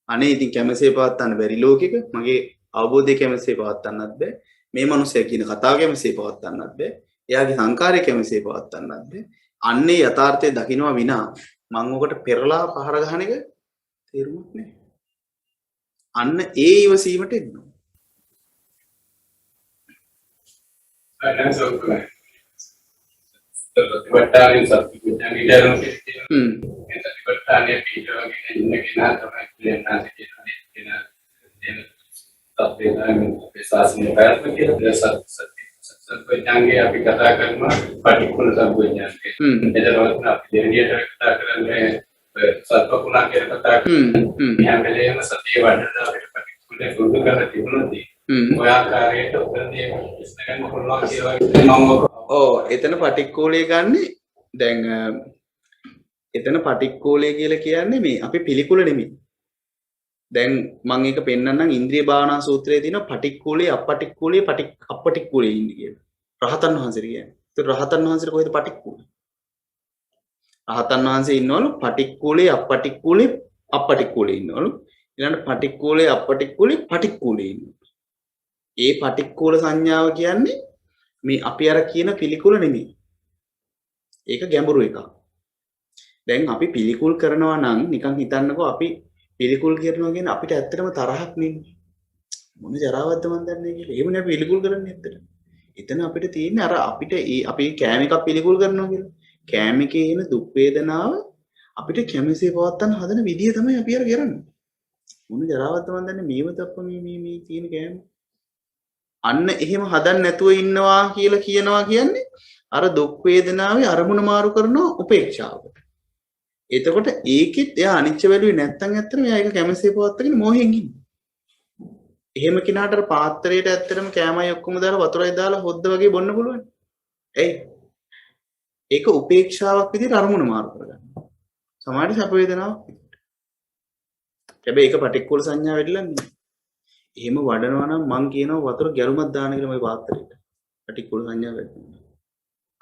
අනේ ඉතින් කැමසේ පවත්තන්න බැරි ලෝකෙක මගේ අවබෝධය කැමසේ පවත්තන්නත් බෑ. මේ මිනිස්සයා කියන කතාව කැමසේ පවත්තන්නත් බෑ. එයාගේ සංකාරය කැමසේ පවත්තන්නත් බෑ. අන්නේ යථාර්ථය දකින්නවා විනා මම ඔකට පෙරලා පහර ගහන එක තේරුමක් නෑ. අන්න ඒ ඉවසීමට එන්න. Bertani satu yang di dalam itu, kita bertani video ini kita tambah klien nanti kita tapi kami bisa sendiri kita biasa satu yang kita katakan mah partikel satu yang kita lakukan apa dia katakan satu pulang kita katakan yang beli yang setiap ada partikel itu kan itu nanti Moya karya itu kan dia istilahnya pulang dia ngomong එතන පටික්කුලේ ගන්නේ දැන් එතන පටික්කුලේ කියලා කියන්නේ මේ අපි පිළිකුල නෙමෙයි. දැන් මම ඒක පෙන්නන්නම් ඉන්ද්‍රිය භාවනා සූත්‍රයේ තියෙන පටික්කුලේ අපටික්කුලේ අපටික්කුලේ ඉන්නේ කියලා. රහතන් වහන්සේ කියන්නේ. ඒත් රහතන් වහන්සේට කොහෙද පටික්කුල? රහතන් වහන්සේ ඉන්නවලු පටික්කුලේ අපටික්කුලේ ඉන්නවලු. ඊළඟට පටික්කුලේ අපටික්කුලේ ඉන්නවලු. ඒ පටික්කුල සංඥාව කියන්නේ මේ අපි අර කියන පිළිකුල නෙමෙයි. ඒක ගැඹුරු එකක්. දැන් අපි පිළිකුල් කරනවා නම් නිකන් හිතන්නකෝ අපි පිළිකුල් කරනවා කියන්නේ අපිට ඇත්තටම තරහක් නෙමෙයි. මොන ජරාවක්ද මන් දන්නේ කියලා. එහෙම නේ පිළිකුල් කරන්නේ ඇත්තට. එතන අපිට තියෙන්නේ අර අපිට අපි කෑම එකක් පිළිකුල් කරනවා කියලා. කෑම එකේ එන දුක් වේදනාව අපිට කැමසේ පවත්තන්න හදන විදිය තමයි අපි අර කරන්නේ. මොන ජරාවක්ද මන් දන්නේ මේව තප්ප මේ තියෙන කෑම. අන්න එහෙම හදන්න නැතුව ඉන්නවා කියලා කියනවා කියන්නේ අර දුක් වේදනාවේ අරමුණ මාරු කරන උපේක්ෂාවට. එතකොට ඒකෙත් එයා අනිච්ච බැලුවේ නැත්තම් ඇත්තටම එයා ඒක කැමැස්සේ පවත්තගෙන මොහෙන් ඉන්නේ. එහෙම කෙනාට අර පාත්‍රයට ඇත්තටම කෑමයි ඔක්කොම දාලා වතුරයි දාලා හොද්ද වගේ බොන්න පුළුවන්. ඇයි? ඒක උපේක්ෂාවක් විදිහට අරමුණ මාරු කරගන්න. සමාධි සැප වේදනාවක්. හැබැයි ඒක පටික්කුල සංඥා වෙඩිලා නෙමෙයි. එහෙම වඩනවා නම් මං කියනවා වතුර ගැරුමක් දාන්න කියලා මේ පාත්‍රයට. පටික්කුල සංඥා වෙඩිනවා.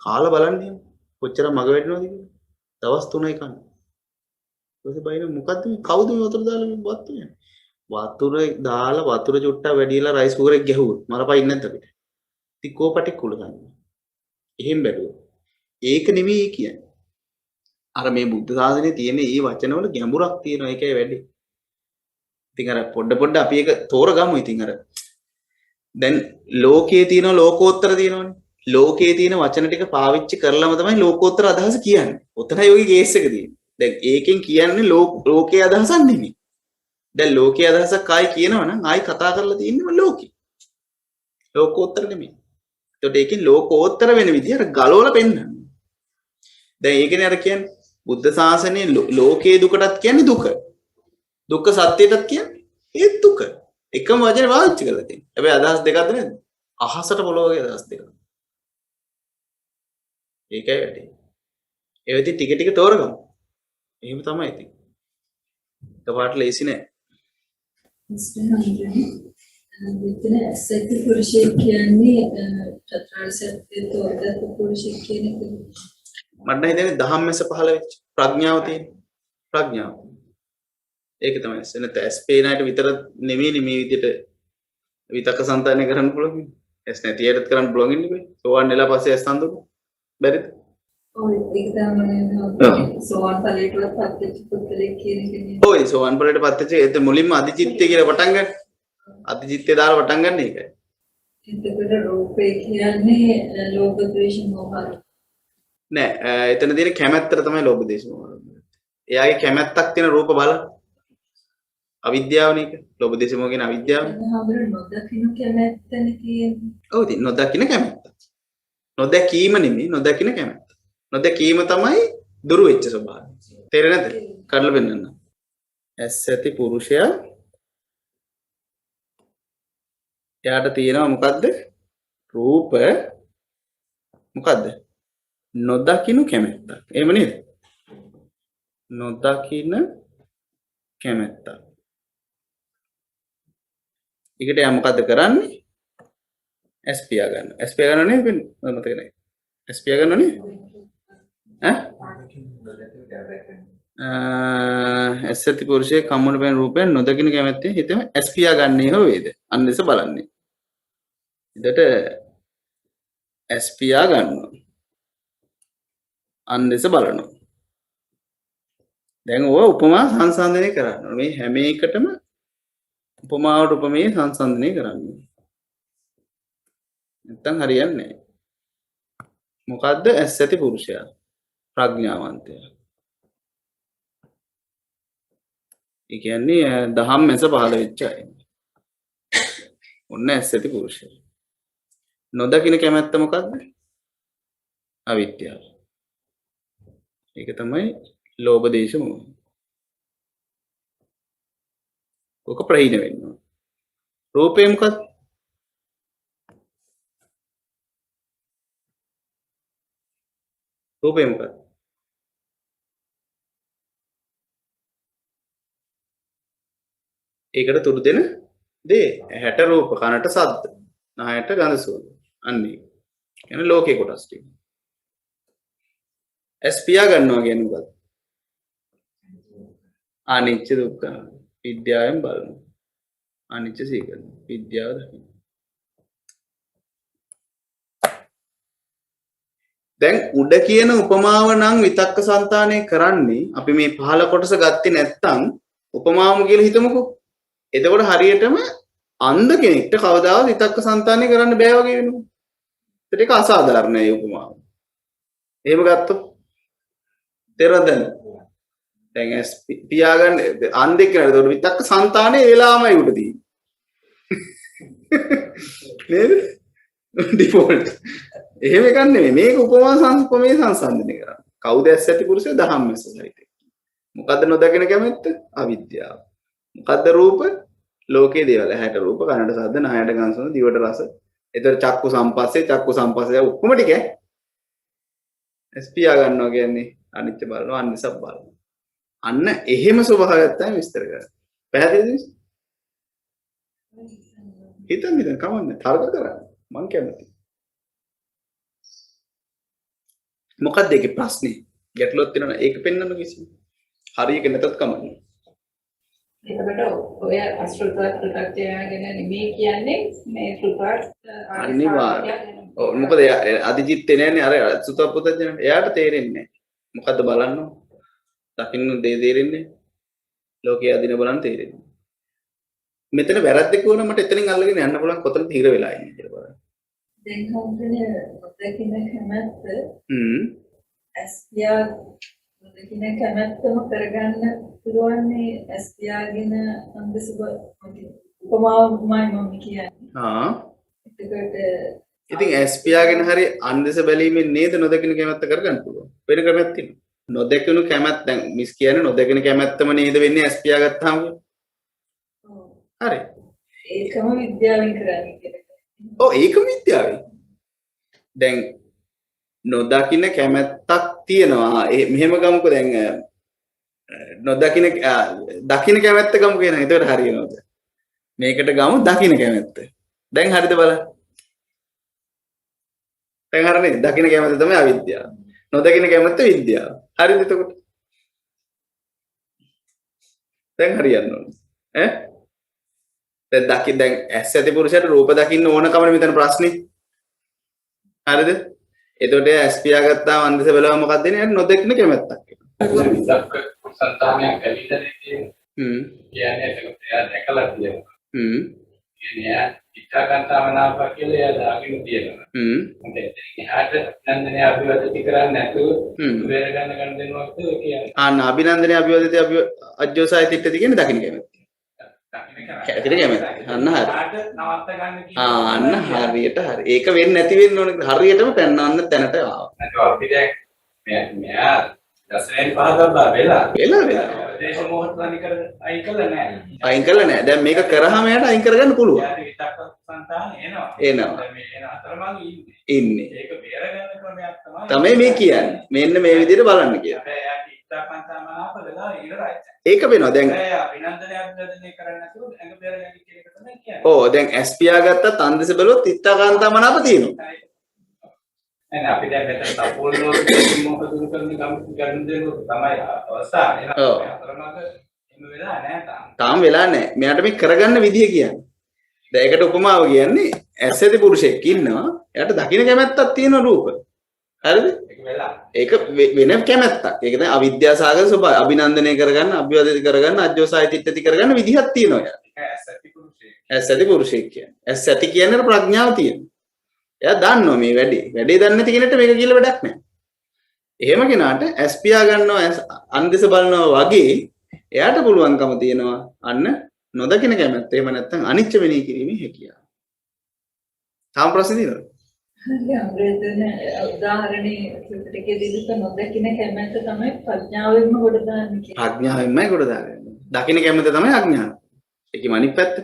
කාලා බලන්නේ කොච්චර මග වෙඩිනවද කියලා. දවස් 3යි කන්නේ. ඊට පස්සේ බයින මොකද්ද මේ කවුද මේ වතුර දාලා මේ බත් වෙන්නේ? වතුර දාලා වතුර චුට්ටක් වැඩිලා රයිස් කුකරෙක් ගැහුවොත් මරපයින් නැද්ද අපිට? ඉතින් කෝ පටික්කුල සංඥා. එහෙම බැලුවා. ඒක නෙමෙයි කියන්නේ. අර මේ බුද්ධ ශාසනයේ තියෙන මේ වචනවල ගැඹුරක් තියෙනවා ඒකයි වැඩි. ඉතින් අර පොඩ අපි ඒක තෝරගමු. ඉතින් අර දැන් ලෝකයේ තියෙන ලෝකෝත්තර තියෙනවනේ. ලෝකයේ තියෙන වචන ටික පාවිච්චි කරලම තමයි ලෝකෝත්තර අදහස කියන්නේ. ඔතනයි ඔයගේ කේස් එක තියෙන්නේ. දැන් ඒකෙන් කියන්නේ ලෝකයේ අදහසක් නෙමෙයි. දැන් ලෝකයේ අදහසක් ආයි කියනවනම් ආයි කතා කරලා තියෙන්නේ ලෝකේ. ලෝකෝත්තර නෙමෙයි. ඒකට ඒකෙන් ලෝකෝත්තර වෙන විදිහ අර ගලවලා පෙන්නන්න. දැන් ඒකනේ අර කියන්නේ බුද්ධ ශාසනයේ ලෝකයේ දුකටත් කියන්නේ දුක. දුක්ඛ සත්‍යයටත් කියන්නේ ඒ දුක. එකම වචනේ පාවිච්චි කරලා තියෙනවා. හැබැයි අදහස් දෙකක්ද නැද්ද? අහසට පොළොවේ අදහස් දෙකක්. ඒකයි වැඩි. ඒ වෙදි ටික ටික තෝරගමු. එහෙම තමයි ඉතින්. එකපාරට ලේසි නෑ. මෙතන ඇසති පුරුෂයෙක් කියන්නේ චතුරාර්ය සත්‍ය තෝරගත්තු පුරුෂයෙක් කියන එක. මට හිතෙන්නේ ධම්මස පහළ වෙච්ච ප්‍රඥාව තියෙන. ප්‍රඥාව. ඒක තමයි. එතන ඇස්පේනාට විතර නෙමෙයි මේ විදිහට විතක සංතානය කරන්න පුළුවන්. ඇස් නැති අයටත් කරන්න පුළුවන් ඉන්නේ. සෝවන් වෙලා පස්සේ ඇස් සම්දුක. බැරිද? ඔය ඒක තමයි සෝවන් ඵලයටවත් පත්වෙච්ච පුද්ගලෙක් කියන එකනේ. ඔය සෝවන් ඵලයට පත්වෙච්ච ඒත් මුලින්ම අධිචිත්තය කියලා පටන් ගන්න. අධිචිත්තය දාලා පටන් ගන්න එකයි. එතකොට රූපේ කියන්නේ ලෝභ ද්වේෂ මෝහ. නෑ එතන තියෙන කැමැත්තට තමයි ලෝභ දේශ මොහ. එයාගේ කැමැත්තක් තියෙන රූප බල අවිද්‍යාවනේ ඒක. ලෝභ දේශ මොහ කියන අවිද්‍යාව. නොදකින්න කැමැත්තනේ තියෙන්නේ. ඔව් ඉතින් නොදකින්න කැමැත්ත. නොදැකීම නෙමෙයි නොදකින්න කැමැත්ත. නොදැකීම තමයි දුරු වෙච්ච ස්වභාවය. තේරෙන්නේ නැද්ද? කඩලා පෙන්නන්න. ඇස් ඇති පුරුෂයා එයාට තියෙනවා මොකද්ද? රූප මොකද්ද? නොදකින්න කැමැත්ත. එහෙම නේද? නොදකින්න කැමැත්ත. ඊකට යා මොකද්ද කරන්නේ? ඇස් පියා ගන්න. ඇස් පියා ගන්න නේද? මතක නැහැ. ඇස් පියා ගන්න නේද? ඇස් ඇති පුරුෂයෙක් කම්මුණ පෙනෙන රූපයෙන් නොදකින්න කැමැත්තෙන් හිතෙම ඇස් පියා ගන්නේ හෝ වේද? අන්දෙස බලන්නේ. ඊට ඇස් පියා ගන්නවා. අන්දෙස බලනවා. දැන් ඔය උපමා සංසන්දනය කරන්න. මේ හැම එකටම උපමාවට උපමේය සංසන්දනය කරන්න. නැත්තම් හරියන්නේ නැහැ. මොකද්ද ඇස් ඇති පුරුෂයා? ප්‍රඥාවන්තයා. ඒ කියන්නේ දහම් මැස පහළ වෙච්ච අය. ඔන්න ඇස් ඇති පුරුෂයා. නොදකින්න කැමැත්ත මොකද්ද? අවිද්‍යාව. ඒක තමයි ලෝභ දේශ මොහ. ඔක ප්‍රහීන වෙනවා. රූපේ මොකක්ද? රූපේ මොකක්ද? ඒකට තුරු දෙන දේ. ඇහැට රූප, කනට ශබ්ද, නහයට ගඳ සුවඳ. අන්නේ. කියන්නේ ලෝකේ කොටස් ටික. ඇස් පියා ගන්නවා කියන්නේ මොකක්ද? අනිච්ච දුක්ඛ විද්‍යාවෙන් බලනවා. අනිච්ච සීකරන විද්‍යාව දකින්න. දැන් උඩ කියන උපමාව නම් විතක්ක සංතානය කරන්නේ අපි මේ පහළ කොටස ගත්තේ නැත්තම් උපමාවම කියලා හිතමුකෝ. එතකොට හරියටම අන්ධ කෙනෙක්ට කවදාවත් විතක්ක සංතානය කරන්න බෑ වගේ වෙනවා. ඒක අසාධාරණයි උපමාව. එහෙම ගත්තොත් තේරෙනවද? දැන් ඇස් පියාගන්න අන්ධෙක් කෙනාට ඒතකොට විතක්ක සංතානේ ඒලාමයි උඩ තියෙන්නේ. නේද? ඩිෆෝල්ට්. එහෙම එකක් නෙමෙයි. මේක උපමා සංස්පමේ සංසන්දනය කරන්නේ. කවුද ඇස් ඇති පුරුෂය? දහම් මැස සහිත. මොකද්ද නොදකින කැමැත්ත? අවිද්‍යාව. මොකද්ද රූප? ලෝකයේ දේවල්. ඇහැට රූප, කනට ශබ්ද, නහයට ගන්ධ සුවඳ, දිවට රස. ඒතර චක්කු සම්පස්සේ ඔක්කොම ටික ස්පියා ගන්නවා කියන්නේ අනිත්‍ය බලනවා, අනිසබ් බලනවා. අන්න එහෙම ස්වභාවයක් තමයි විස්තර කරන්නේ. පැහැදිලිද? හිතන්න කමන්නේ තර්ක කරන්න. මං කැමතියි. මොකක්ද ඒකේ ප්‍රශ්නේ? ගැටලුවක් තියෙනවා ඒක පෙන්වන්න කිසි. හරියක නැතත් කමන්නේ. එතකොට ඔය අසෘතවත් ප්‍රත්‍යයගෙන නෙමෙයි කියන්නේ මේ ශ්‍රුතවත් අනිවාර්යයෙන්. ඔව් මොකද අධිචිත්තේ නෑනේ අර සුතව පුතජන. එයාට තේරෙන්නේ නෑ. මොකද්ද බලන්න? දකින්න දේ තේරෙන්නේ. ලෝකයේ අදින බලන්න තේරෙන්නේ. මෙතන වැරද්දක් වුණා මට එතනින් අල්ලගෙන යන්න පුළුවන් කොතනද හිර වෙලා ඉන්නේ කියලා බලන්න. දැන් හම්බුනේ ඔතකින කැමැත්ත ඇස්පියා ඔතකින කැමැත්තම කරගන්න පුළුවන්නේ ඇස්පියාගෙන අන්දසුබ උපමාවමයි මම කියන්නේ. එතකොට ඉතින් ඇස්පියාගෙන හරි අන්දස බැලීමෙන් නේද නොදකින කැමැත්ත කරගන්න පුළුවන්. වෙන කැමැත්තක් තියෙනවා. නොදකින කැමැත්ත දැන් මිස් කියන්නේ නොදකින කැමැත්තම නේද වෙන්නේ ඇස්පියා ගත්තාම. හරි. ඒකම විද්‍යාවෙන් කරන්නේ කියලා. ඔව් ඒකම විද්‍යාවෙන්. දැන් නොදකින කැමැත්තක් තියෙනවා. මෙහෙම ගමුකෝ දැන් නොදකින දකින කැමැත්ත ගමු කියනවා. ඒකට හරියනවද? මේකට ගමු දකින කැමැත්ත. දැන් හරිද බලන්න. දැන් හරිනේ. දකින කැමැත්ත තමයි අවිද්‍යාව. නොදකින කැමැත්ත විද්‍යාව. හරිද එතකොට? දැන් හරියන්න ඕනේ. දැන් ඇස් ඇති පුරුෂයාට රූප දකින්න ඕන කමනේ මෙතන ප්‍රශ්නේ. හරිද? එතකොට ඇස් පියාගත්තාම අන්දස බලව මොකක්ද දෙන්නේ? නොදකින්න කැමැත්තක්. විතක්ක සංතානයක් ඇවිල්ලා තියෙනවා. කියන්නේ ඒක එයා දැකලා තියෙනවා. කියන්නේ ඉච්ඡාකාන්තාවනාව කියලා එයා දාගෙන තියෙනවා. එහාට නන්දනේ අභිවදති කරන්නේ නැතුව වෙර ගන්න දෙනවක් කියන්නේ. අභිනන්දනේ අභිවදති අජ්ජෝසාය තිට්ඨති කියන්නේ දකින්න කැමැත්ත. දකින්න කැමැත්ත. අන්න හරි. අන්න හරියට හරි. ඒක වෙන්නේ නැති වෙන්න ඕනේ. හරියටම පෙන්වන්න තැනට ආවා. නැත්නම් අපි දැන් මෙයා දසරෙන් පහදලා වෙලා දේශ මොහොත අයින් කළා නෑ. අයින් කළා නෑ. දැන් මේක කරාම එයාට අයින් කරගන්න පුළුවන්. යාට විතක්ක සංතාන එනවා. එනවා. දැන් මේ එන අතරමඟ ඉන්නේ. ඒක බේරගන්න ක්‍රමයක් තමයි මේ කියන්නේ. මෙන්න මේ විදිහට බලන්න කියලා. හැබැයි යාට ඉච්ඡාකාන්තාවනාව වෙලා ඉවරයි. ඒක වෙනවා. දැන් අභිනන්දනය අභිනන්දනය කරන්නේ නැතුව ඇඟ බේරගන්න කියන එක තමයි කියන්නේ. ඔව් දැන් ඇස් පියාගත්තත් අන්දස බැලුවොත් ඉච්ඡාකාන්තාවනාව තියෙනවා. එන අපි දැන් මෙතන සම්පූර්ණ මොකද දුරු කරන ගන්න දෙනු තමයි අවස්ථාව. ඔව්. අතරමඟ එහෙම වෙලා නැහැ තාම. තාම වෙලා නැහැ. මෙයාට මේ කරගන්න විදිය කියන්නේ. දැන් ඒකට උපමාව කියන්නේ ඇස් ඇති පුරුෂයෙක් ඉන්නවා. එයාට දකින්න කැමැත්තක් තියෙන රූප. හරිද? ඒක වෙලා. ඒක වෙන කැමැත්තක්. ඒක තමයි අවිද්‍යාසගත ස්වභාවය. අභිනන්දනය කරගන්න, අභිවදති කරගන්න, අජ්ජෝසාය තිට්ඨති කරගන්න විදිහක් තියෙනවා එයාට. ඒක ඇසති පුරුෂයෙක්. ඇස් ඇති පුරුෂයෙක් කියන්නේ. ඇස් ඇති කියන්නේ ප්‍රඥාව තියෙනවා. එයා දන්නවා මේ වැඩේ දන්නේ නැති කෙනෙක්ට මේක කියලා වැඩක් නැහැ. එහෙම කෙනාට ඇස් පියා ගන්නවා අන්දස බලනවා වගේ එයාට පුළුවන්කම තියෙනවා අන්න නොදකින කැමැත්ත. එහෙම නැත්නම් අනිච්ච වෙණී කිරීමේ හැකියාව. තාම ප්‍රශ්න තියෙනවද? හරි අම්රේදන උදාහරණේ ත්‍රිපිටකයේ දීපත නොදකින කැමැත්ත තමයි ප්‍රඥාවෙන්ම කොට දාන්නේ කියන්නේ. ප්‍රඥාවෙන්මයි කොට දාන්නේ. දකින කැමැත්ත තමයි අඥාන. ඒකෙම අනිත් පැත්ත.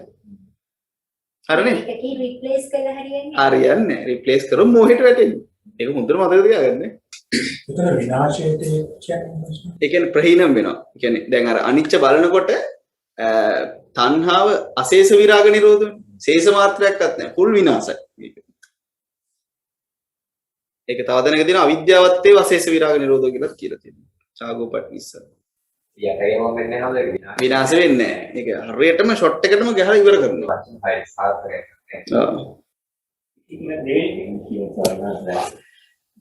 හරිනේ? ඒකේ රිප්ලේස් කරලා හරියන්නේ. හරියන්නේ නැහැ. රිප්ලේස් කරොත් මොහෙට වැටෙන්නේ. ඒක හොඳට මතක තියාගන්න. ඒතර විනාශයට කියන්නේ ඒ කියන්නේ ප්‍රහීනම් වෙනවා. ඒ කියන්නේ දැන් අර අනිච්ච බලනකොට තණ්හාව අශේෂ විරාග නිරෝධ වෙනවා. ශේෂ මාත්‍රයක්වත් නැහැ. ෆුල් විනාශයි. ඒක තව දැනක තියෙන අවිද්‍යාවත් ඒ අශේෂ විරාග නිරෝධ කියලා තියෙනවා. චාගෝපට්නිස්ස. යකේම වෙන්නේ නැවද විනාශ වෙන්නේ නැහැ. ඒක හරියටම ෂොට් එකටම ගහලා ඉවර කරනවා. වචන හයි සාර්ථකයි. ඉතින් දෙවෙනි කියනවා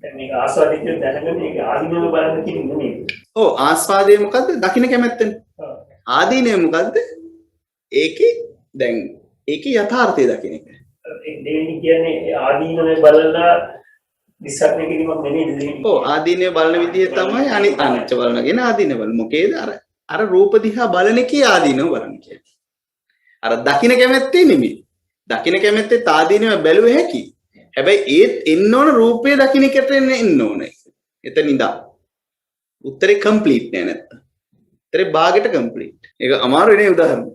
දැන් මේක ආස්වාදිත දැනගෙන මේක ආදීනව බලන්න කියන්නේ නෙමෙයි. ඔව් ආස්වාදයේ මොකද්ද? දකින්න කැමැත්තනේ. ආදීනේ මොකද්ද? ඒකේ දැන් ඒකේ යථාර්ථය දකින්න එක. ඒ දෙවෙනි කියන්නේ ආදීනව බලලා විශ්වාසනය කිරීමක් නෙමෙයි දෙවෙනි. ඔව් ආදීනේ බලන විදිය තමයි අනිච්ච බලනගෙන ආදීනේ බලන. මොකේද අර රූප දිහා බලන එකේ ආදීනව බලන කියන්නේ. අර දකින්න කැමැත්තේ නෙමෙයි. දකින්න කැමැත්තේ ආදීනව බැලුවේ හැකි. හැබැයි ඒත් එන්න ඕන රූපේ දකින්න එකට එන්න ඕනේ. එතන ඉඳන්. උත්තරේ කම්ප්ලීට් නෑ නැත්තම්. तेरे बाගෙට කම්ප්ලීට්. ඒක අමාරු නේ උදාහරණ.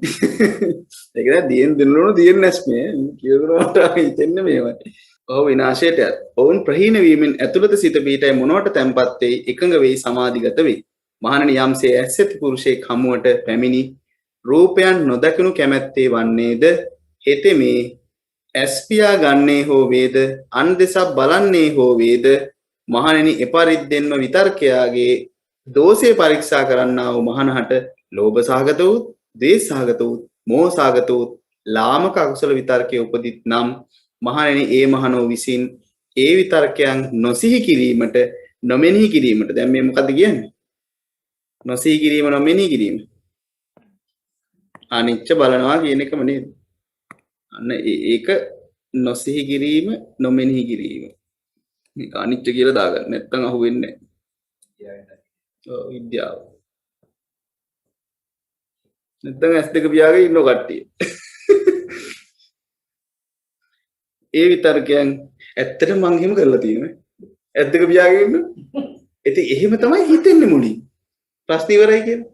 ඒක නෑ දියෙන් දෙන්නු දියෙන් නැස්මේ කියනකොට හිතෙන්නේ මේවයි. ඔහු විනාශයට යත්. ඔවුන් ප්‍රහීන වීමෙන් ඇතුළත සිත පිහිටයි මොනවට තැම්පත් වෙයි එකඟ වෙයි සමාධිගත වෙයි. මහණෙනි යම්සේ ඇස්සති පුරුෂයෙක් හමුවට පැමිණි රූපයන් නොදකිනු කැමැත්තේ වන්නේද හෙතෙමේ ඇස්පියා ගන්නේ හෝ වේද අන් දෙසක් බලන්නේ හෝ වේද මහණෙනි එපරිද්දෙන්ම විතර්කයාගේ දෝෂේ පරීක්ෂා කරන්නා වූ මහණහට ලෝභ සහගත වූ ද්වේෂ සහගත වූ මෝහ සහගත වූ ලාමක අකුසල විතර්කයේ උපදිත් නම් මහණෙනි ඒ මහණෝ විසින් ඒ විතර්කයන් නොසිහි කිරීමට නොමෙනෙහි කිරීමට දැන් මේ මොකද්ද කියන්නේ නොසිහි කිරීම නොමෙනෙහි කිරීම අනිච්ච බලනවා කියන එකම නේද අන්න ඒක නොසිහි කිරීම නොමෙනෙහි කිරීම මේක අනිච්ච කියලා දාගන්න නැත්නම් අහුවෙන්නේ නැහැ විද්‍යාව නැත්නම් ඇස් දෙක පියාගෙන ඉන්න කට්ටිය ඒ විතරකයන් ඇත්තටම මං එහෙම කරලා තියෙනවා ඇස් දෙක පියාගෙන ඉන්න ඉතින් එහෙම තමයි හිතෙන්නේ මුලින් ප්‍රශ්න ඉවරයි කියලා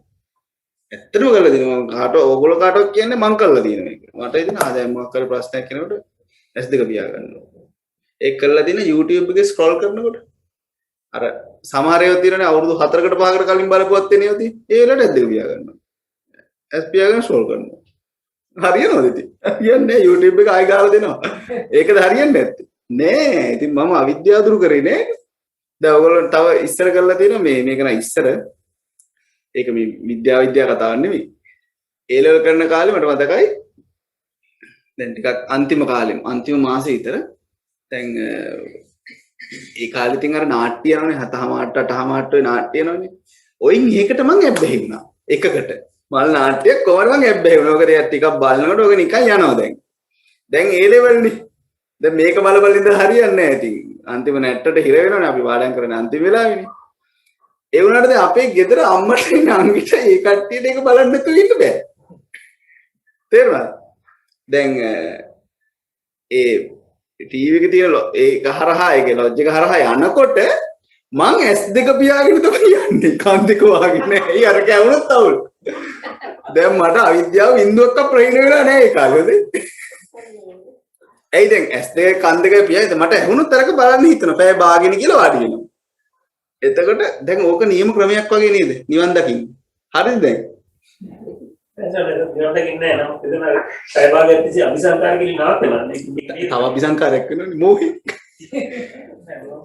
ඇත්තටම කරලා දෙනවා මම ඕගොල්ලෝ කාටවත් කියන්නේ මං කරලා තියෙන මේක මට ඉතින් දැන් මොකක් කර ප්‍රශ්නයක් කෙනෙකුට ඇස් දෙක පියා ගන්නවා ඒක කරලා දින YouTube එකේ ස්ක්‍රෝල් කරනකොට අර සමහර ඒවා තියෙනනේ අවුරුදු 4කට 5කට කලින් බලපුවත් එනවා තියෙන ඒ වෙලාවට ඇස් දෙක පියා ගන්නවා ඇස් පියාගෙන ස්ක්‍රෝල් කරනවා හරියනවද ඉතින් හරියන්නේ YouTube එක ආයි ගාලා දෙනවා ඒකද හරියන්නේ නැත්තේ නෑ ඉතින් මම අවිද්‍යාව දුරු කරේ නෑ දැන් ඔයගොල්ලෝ තව ඉස්සර කරලා තියෙනවා මේක නෑ ඉස්සර ඒක මේ විද්‍යාව කතාවක් නෙමෙයි ඒ ලෙවල් කරන කාලේ මට මතකයි දැන් ටිකක් අන්තිම කාලෙම අන්තිම මාසෙ විතර දැන් ඒ කාලේ තින් අර නාට්‍ය යනවනේ 7:00 8:00 නාට්‍ය යනවනේ ඔයින් ඒකට මං ඇබ්බැහි වුණා එකකට මල් නාට්‍යයක් කොහොමද මං ඇබ්බැහි වුණා ඔක ටිකක් බලනකොට ඔක නිකන් යනවා දැන් ඒ ලෙවල් නේ දැන් මේක බල ඉඳලා හරියන්නේ නැහැ ඉතින් අන්තිම නැට්ටට හිර වෙනවනේ අපි පාඩම් කරන අන්තිම වෙලාවේනේ ඒ වුණාට දැන් අපේ ගෙදර අම්මට නංගිට ඒ කට්ටියට ඒක බලන්න නැතුව ඉන්න බෑ තේරුණාද දැන් ඒ ටීවී එකේ තියෙන ඒක හරහා ඒකේ ලොජ් එක හරහා යනකොට මං S2 පියාගෙන තමයි යන්නේ කන් දෙක වහගෙන ඇයි අර කැවුනොත් අවුල් දැන් මට අවිද්‍යාව බින්දුවක්ක ප්‍රහීන වෙලා නැහැ ඒ කාලෙද ඇයි දැන් S2 කන් දෙක පියාගෙන මට ඇහුනොත් අරක බලන්න හිතනවා පැය භාගෙන කියලා වාඩි වෙනවා එතකොට දැන් ඕක නියම ක්‍රමයක් වගේ නේද නිවන් දකින්න හරිද දැන් නිවන් දකින්න නෑ නම් එතන සයිබාගයේ තියසි අபிසංකාර කියලා නවත්තනවා තව අபிසංකාරයක් වෙනවනේ මොහේ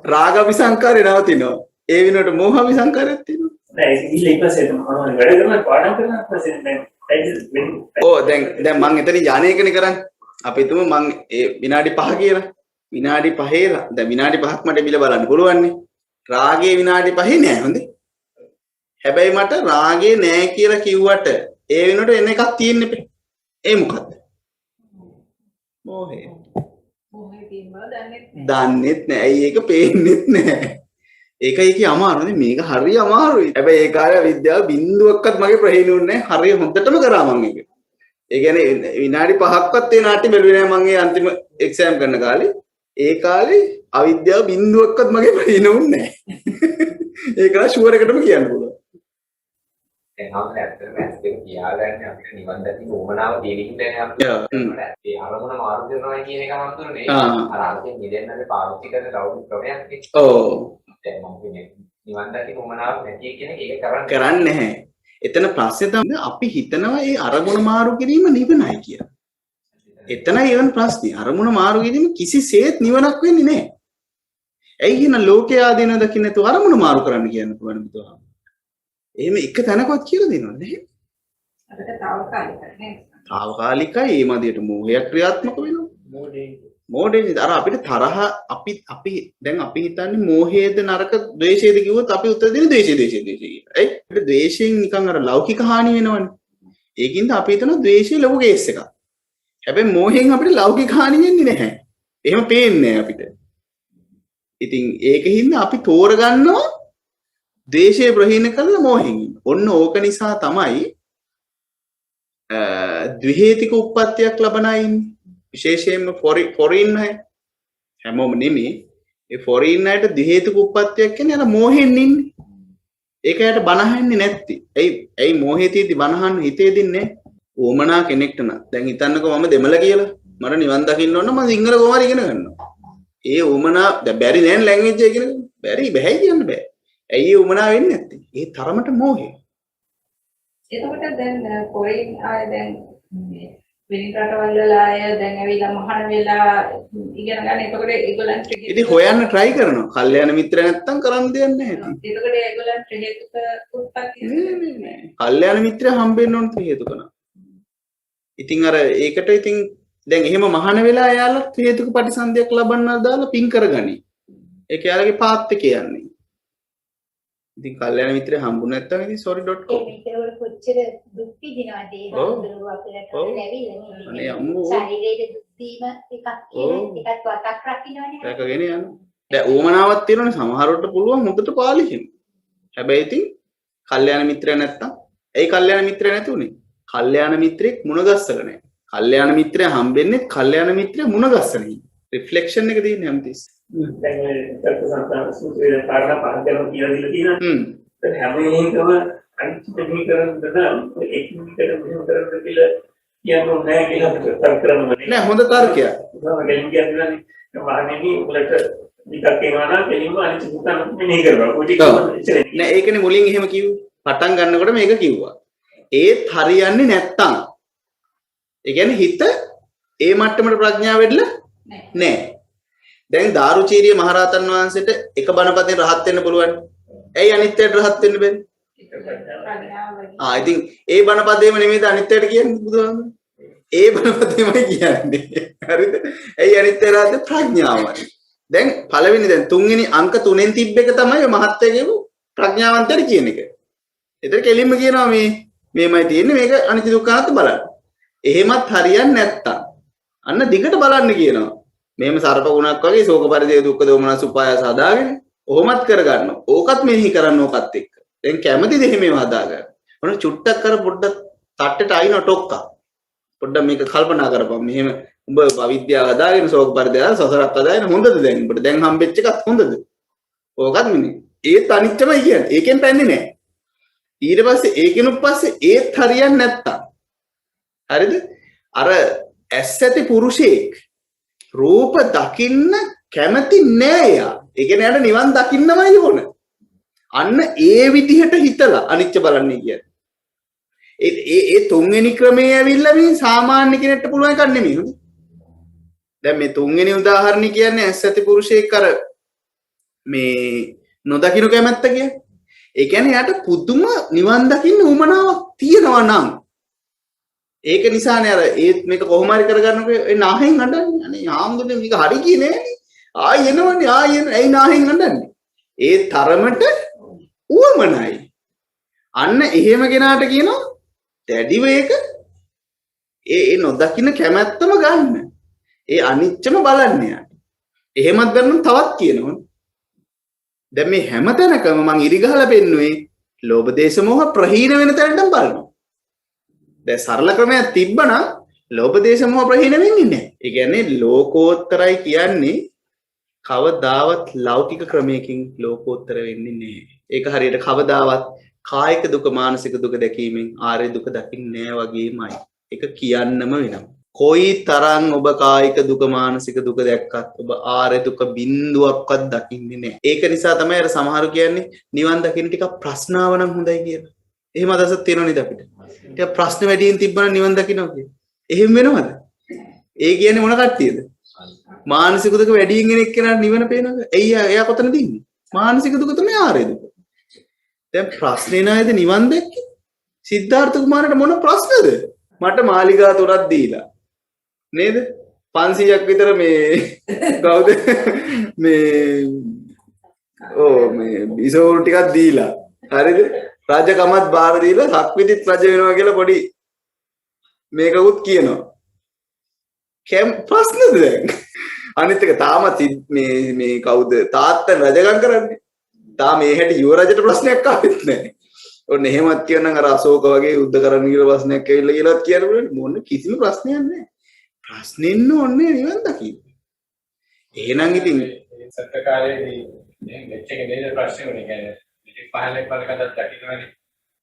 රාග අபிසංකාරේ නවතිනවා ඒ වෙනුවට මෝහ අபிසංකාරයක් තියෙනවා නෑ ඒක ඉල්ල ඊපස්සේ මම වැඩ කරනවා පාඩම් කරනවා ඊපස්සේ දැන් දැන් මං එතන යන්නේකනේ කරන්නේ අපි හිතමු මං ඒ විනාඩි 5 කියලා විනාඩි 5 දැන් විනාඩි 5ක් මට බිල බලන්න පුළුවන් නේ රාගේ විනාඩි 5 නෑ හොඳේ හැබැයි මට රාගේ නෑ කියලා කිව්වට ඒ වෙනකොට එන එකක් තියෙන්න එපේ ඒ මොකද්ද මොහේ මොහේ තියෙනවා දන්නෙත් නෑ ඇයි ඒක පේන්නෙත් නෑ ඒකයි කිය අමාරුනේ මේක හරිය අමාරුයි හැබැයි ඒ කාලේ විද්‍යාව බින්දුවක්වත් මගේ ප්‍රහීනුන්නේ නෑ හරිය හොඳටම කරා මම ඒක ඒ කියන්නේ විනාඩි 5ක්වත් ඒ නාට්‍ය බැලුවේ නෑ මම ඒ අන්තිම එක්සෑම් කරන කාලේ ඒ කාලේ අවිද්‍යාව බින්දුවක්වත් මගේ ප්‍රහීනුන්නේ නෑ ඒක නම් ෂුවර් එකටම කියන්න පුළුවන් දැන් අපිට ඇත්තටම ඇස් දෙක පියාගන්න අපිට නිවන් දකින්න උවමනාව තියෙන්නේ අපිට ඒ අරමුණ මාරු කරනවා කියන එක හඳුනන්නේ අර අන්තිම නිදෙන්න අපි පාවිච්චි කරන ලෞකික ක්‍රමයක් නේ ඔව් දැන් මම කියන්නේ නිවන් දකින්න උවමනාව නැති කියන එක ඒක කරන්නේ නැහැ එතන ප්‍රශ්නේ තමයි අපි හිතනවා ඒ අරමුණ මාරු කිරීම නිවනයි කියලා එතනයි එවන් ප්‍රශ්නේ අරමුණ මාරු කිරීම කිසිසේත් නිවනක් වෙන්නේ නැහැ ඇයි එහෙනම් ලෝකයේ ආදීන දකින්න තු අරමුණ මාරු කරන්න කියන්න පුළුවන් බුදුහාම එහෙම එක තැනකවත් කියලා දෙනවද නැහැ අපිට తాවකාලිකයි නේද తాවකාලිකයි මේ මදියට මෝහයක් ක්‍රියාත්මක වෙනවා මෝඩේ අර අපිට තරහ අපි දැන් අපි හිතන්නේ මෝහයේද නරක ද්වේෂයේද කිව්වොත් අපි උත්තර දෙන්නේ ද්වේෂය කියලා. ඇයි? අපිට ද්වේෂයෙන් නිකන් අර ලෞකික හානි වෙනවනේ. ඒකින්ද අපි හිතනවා ද්වේෂය ලොකු කේස් එකක්. හැබැයි මෝහයෙන් අපිට ලෞකික හානි වෙන්නේ නැහැ. එහෙම පේන්නේ නැහැ අපිට. ඉතින් ඒකින්ද අපි තෝරගන්නවා ද්වේෂය ප්‍රහීන කරලා මෝහෙන්. ඔන්න ඕක නිසා තමයි ද්විහේතික උප්පත්තියක් ලබන අය ඉන්නේ. විශේෂයෙන්ම ෆොරින් අය හැමෝම නෙමෙයි ඒ ෆොරින් අයට ද්විහේතුක උප්පත්තියක් කියන්නේ අර මෝහෙන් ඉන්නේ ඒක යට බනහන්නේ නැත්ති. ඇයි මොහේ තියෙදි බනහන්න හිතේ දින්නේ ඕමනා කෙනෙක්ට නම්. දැන් හිතන්නකෝ මම දෙමළ කියලා. මට නිවන් දකින්න ඕන මම සිංහල කොහොමද ඉගෙන ගන්නවා. ඒ ඕමනා දැන් බැරි නෑ ලැන්ග්වේජ් එක ඉගෙන ගන්න. බැහැ කියන්න බෑ. ඇයි ඒ ඕමනා වෙන්නේ නැත්තේ? ඒ තරමට මොහේ. එතකොට දැන් කොරින් ආය දැන් වෙන රටවල් වල ආය දැන් ඇවිල්ලා මහාන වෙලා ඉගෙන ගන්න. එතකොට ඒගොල්ලන් ඉතින් හොයන්න try කරනවා. කල්යාණ මිත්‍ර නැත්තම් කරන්න දෙයක් නැහැ ඉතින්. එතකොට ඒගොල්ලන් ත්‍රිහෙතුක උත්පත්ති නෑ. කල්යාණ මිත්‍ර හම්බෙන්න ඕන හේතුක නා. ඉතින් අර ඒකට ඉතින් දැන් එහෙම මහාන වෙලා එයාලා හේතුක ප්‍රතිසන්දියක් ලබන්නා දාලා පින් කරගනි. ඒක යාලගේ පාත් එක යන්නේ. ඉතින් කල්යාණ මිත්‍ර හම්බුනේ නැත්තම් ඉතින් sorry.com. ඒකවල කොච්චර දුක් විඳිනවද ඒ වඳුරු අපිට ලැබිලා අනේ අම්මෝ. ශරීරයේ දුක් දීම එකක් කියන එකත් වතක් රකින්නවනේ. රැකගෙන යනවා. දැන් ඕමනාවක් තියෙනවනේ සමහරවට පුළුවන් හොඳට පාලි හිමි. හැබැයි ඉතින් කල්යාණ මිත්‍රය නැත්තම් ඒ කල්යාණ මිත්‍රය නැති උනේ. කල්යාණ මිත්‍රෙක් මුණ ගස්සලා නැහැ. කල්යාණ මිත්‍රය හම්බෙන්නේ කල්යාණ මිත්‍රය මුණ ගස්සලා. රිෆ්ලෙක්ෂන් එක තියෙන්නේ හැමතිස්සෙම. දැන් මේ තත්ත්ව සංස්කාර සූත්‍රයේ කාරණා පහක් ගැන කියලා දීලා තියෙනවා. දැන් හැම එකම අනිත්‍යමී කරන දන එකිනෙකට මෙහෙම කරන්න කියලා කියන්න නෑ කියලා තර්ක කරනවා. නෑ හොඳ තර්කයක්. උදාහරණයක් කියන්නේ වාහනේ උලට විතක් එනවා නම් කෙලින්ම අනිත් දුකම මෙනෙහි කරනවා. කොටි නෑ ඒකනේ මුලින් එහෙම කිව්වේ. පටන් ගන්නකොට මේක කිව්වා. ඒත් හරියන්නේ නැත්තම් ඒ කියන්නේ හිත ඒ මට්ටමට ප්‍රඥාව වෙඩලා නෑ. දැන් දාරුචීරිය මහරහතන් වහන්සේට එක බණපදයෙන් රහත් වෙන්න පුළුවන්. ඇයි අනිත්‍යයට රහත් වෙන්න බැරි? ඉතින් ඒ බණපදේම නෙමෙයිද අනිත්‍යයට කියන්නේ බුදුහාමුදුරුවෝ? ඒ බණපදේමයි කියන්නේ. හරිද? ඇයි අනිත්‍ය රහත් ප්‍රඥාවයි. දැන් පළවෙනි දැන් තුන්වෙනි අංක 3න් තිබ්බ එක තමයි මහත්ය කියපු ප්‍රඥාවන්තයට කියන එක. ඒතර කෙලින්ම කියනවා මේමයි තියෙන්නේ මේක අනිත්‍ය දුක්ඛ අනාත්ම බලන්න. එහෙමත් හරියන්නේ නැත්තම් අන්න දිගට බලන්න කියනවා. මෙහෙම සර්ප ගුණක් වගේ ශෝක පරිදේ දුක්ඛ දෝමනස් උපායස හදාගෙන ඔහොමත් කරගන්න. ඕකත් මෙහි කරන්න ඕකත් එක්ක. දැන් කැමතිද එහෙමම හදාගන්න. මොන චුට්ටක් කර පොඩ්ඩක් තට්ටට අයින ටොක්කා. පොඩ්ඩක් මේක කල්පනා කරපන්. මෙහෙම උඹ අවිද්‍යාව හදාගෙන ශෝක පරිදේ සසරක් හදාගෙන හොඳද දැන් උඹට දැන් හම්බෙච්ච එකත් හොඳද? ඕකත් මිනිහ. ඒත් අනිත්‍යමයි කියන්නේ. ඒකෙන් පැන්නේ නැහැ. ඊට පස්සේ ඒකිනුත් පස්සේ ඒත් හරියන්නේ නැත්තම්. හරිද? අර ඇස් ඇති පුරුෂයෙක් රූප දකින්න කැමති නෑ යා. ඒ කියන්නේ යාට නිවන් දකින්නමයි ඕන. අන්න ඒ විදිහට හිතලා අනිත්‍ය බලන්නේ කියන්නේ. ඒ තුන්වෙනි ක්‍රමයේ ඇවිල්ලා මේ සාමාන්‍ය කෙනෙක්ට පුළුවන් එකක් නෙමෙයි. හොඳ. දැන් මේ තුන්වෙනි උදාහරණය කියන්නේ ඇස් ඇති පුරුෂයෙක් අර මේ නොදකින්න කැමැත්ත කියන්නේ. ඒ කියන්නේ යාට පුදුම නිවන් දකින්න උවමනාවක් තියෙනවා නම් ඒක නිසානේ අර ඒත් මේක කොහොම හරි කරගන්නකො ඒ නාහෙන් හඬන්නේ. අනේ ආම්දුනේ මේක හරි කියේ නෑනේ. ආයෙ එනවනේ ආයෙ එන ඇයි නාහෙන් හඬන්නේ? ඒ තරමට උවමනයි. අන්න එහෙම කෙනාට කියනවා දැඩිව ඒක ඒ නොදකින්න කැමැත්තම ගන්න. ඒ අනිච්චම බලන්න යාට. එහෙමත් කරනම් තවත් කියනවා. දැන් මේ හැම තැනකම මං ඉරි ගහලා පෙන්නුවේ ලෝභ දේශ මොහ ප්‍රහීන වෙන තැනටම බලනවා. දැන් සරල ක්‍රමයක් තිබ්බනම් ලෝභ දේශ මොහ ප්‍රහීන වෙන්නේ නැහැ. ඒ කියන්නේ ලෝකෝත්තරයි කියන්නේ කවදාවත් ලෞකික ක්‍රමයකින් ලෝකෝත්තර වෙන්නේ නැහැ. ඒක හරියට කවදාවත් කායික දුක මානසික දුක දැකීමෙන් ආර්ය දුක දකින්නේ නැහැ වගේමයි. ඒක කියන්නම වෙනවා. කොයි තරම් ඔබ කායික දුක මානසික දුක දැක්කත් ඔබ ආර්ය දුක බිඳුවක්වත් දකින්නේ නැහැ. ඒක නිසා තමයි අර සමහරු කියන්නේ නිවන් දකින්න ටිකක් ප්‍රශ්නාව නම් හොඳයි කියලා. එහෙම අදහසක් තියෙනව නේද අපිට? ටික ප්‍රශ්න වැඩියෙන් තිබ්බනම් නිවන් දකින්නවා කියන්නේ. එහෙම වෙනවද? ඒ කියන්නේ මොන කට්ටියද? මානසික දුක වැඩියෙන් එන එක්කෙනාට නිවන පේනවද? එයා කොතනද ඉන්නේ? මානසික දුක තමයි ආර්ය දුක. දැන් ප්‍රශ්නේ නේද නිවන් දැක්කේ? සිද්ධාර්ථ කුමාරට මොන ප්‍රශ්නද? මට මාලිගා තුනක් දීලා. නේද? 500ක් විතර මේ කවුද? මේ බිසෝරු ටිකක් දීලා. හරිද? රජකමත් බාර දීලා සක්විතිත් රජ වෙනවා කියලා පොඩි මේකකුත් කියනවා. ප්‍රශ්නද දැන්? අනිත් එක තාමත් මේ කවුද තාත්තා රජකම් කරන්නේ? තාම මේ හැටි යුව රජට ප්‍රශ්නයක් ආවෙත් නැහැ. ඔන්න එහෙමත් කියනනම් අර අශෝක වගේ යුද්ධ කරන්න කියලා ප්‍රශ්නයක් ඇවිල්ලා කියලාත් කියනකොට මොන කිසිම ප්‍රශ්නයක් නැහැ. ප්‍රශ්නෙන්න ඕනේ නිවන් දකින්න. එහෙනම් ඉතින් සත්‍ය කාලයේදී දැන් මෙච්චර නේද ප්‍රශ්නේ උනේ කියන්නේ පහලේ පළකට දකින්නනේ.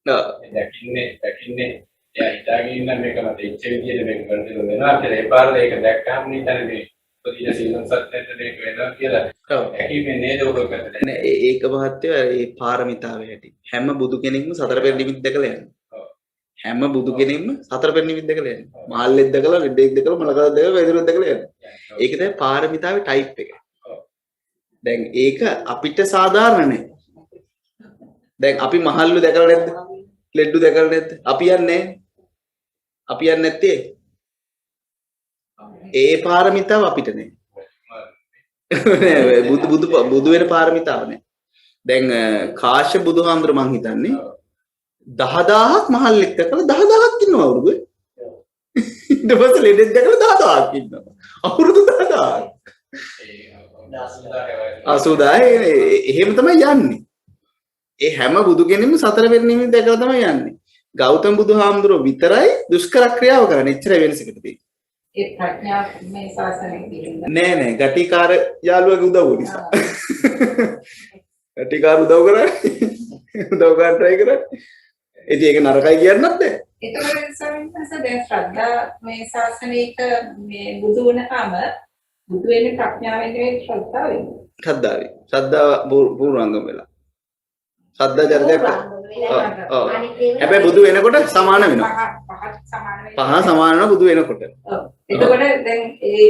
ඔව්. දකින්නේ එයා හිතාගෙන ඉන්න මේක මට ඉච්ච විදියට මේක කරලා වෙනවා කියලා ඒ පාරේ ඒක දැක්කම නිතර මේ පොඩි සීලම් සත්‍යයට මේක වෙනවා කියලා. ඔව්. ඇහිමේ නේද ඔබ කරන්නේ. නෑ ඒක මහත්තයා ඒ පාරමිතාවේ හැටි. හැම බුදු කෙනෙක්ම සතර පෙර නිමිති දැකලා යනවා. හැම බුදු කෙනෙක්ම සතර පෙර නිමිති දැකලා යනවා. මහල්ලෙක් දැකලා, ලෙඩෙක් දැකලා, මලකඩ දැකලා, වෛද්‍යවරයෙක් දැකලා යනවා. ඒක තමයි පාරමිතාවේ ටයිප් එක. දැන් ඒක අපිට සාධාරණ නෑ. දැන් අපි මහල්ලු දැකලා නැද්ද? ලෙඩ්ඩු දැකලා නැද්ද? අපි යන්නේ නෑ. අපි යන්නේ නැත්තේ ඒ පාරමිතාව අපිට නෑ. නෑ බුදු වෙන පාරමිතාව නෑ. දැන් කාශ්‍යප බුදුහාමුදුර මං හිතන්නේ 10000ක් මහල්ලෙක් දැකලා 10000ක් ඉන්නවා අවුරුදු. ඊට පස්සේ ලෙඩෙක් දැකලා 10000ක් ඉන්නවා. අවුරුදු 10000ක්. 80000 එහෙම තමයි යන්නේ. ඒ හැම බුදු කෙනෙක්ම සතර වෙන නිමිති දැකලා තමයි යන්නේ. ගෞතම බුදුහාමුදුරුවෝ විතරයි දුෂ්කර ක්‍රියාව කරන්නේ. එච්චර වෙනසකට තියෙන්නේ. ඒ ප්‍රඥා මේ ශාසනයේ තියෙන නෑ ගටිකාර යාළුවගේ උදව්ව නිසා. ගටිකාර උදව් කරන්නේ. උදව් ගන්න try කරන්නේ. ඉතින් ඒක නරකයි කියන්නත් බෑ. ඒතකොට සමින්හස දැන් ශ්‍රද්ධා මේ ශාසනයක මේ බුදු වුණාම බුදු වෙන්නේ ප්‍රඥාවෙන් නෙවෙයි ශ්‍රද්ධාවෙන්. ශ්‍රද්ධාවේ. ශ්‍රද්ධාව පූර්වාංගම වෙලා. ශ්‍රද්ධා චරිතයක්. ඔව්. හැබැයි බුදු වෙනකොට සමාන වෙනවා. පහත් සමාන වෙනවා. පහ සමාන වෙනවා බුදු වෙනකොට. ඔව්. එතකොට දැන් ඒ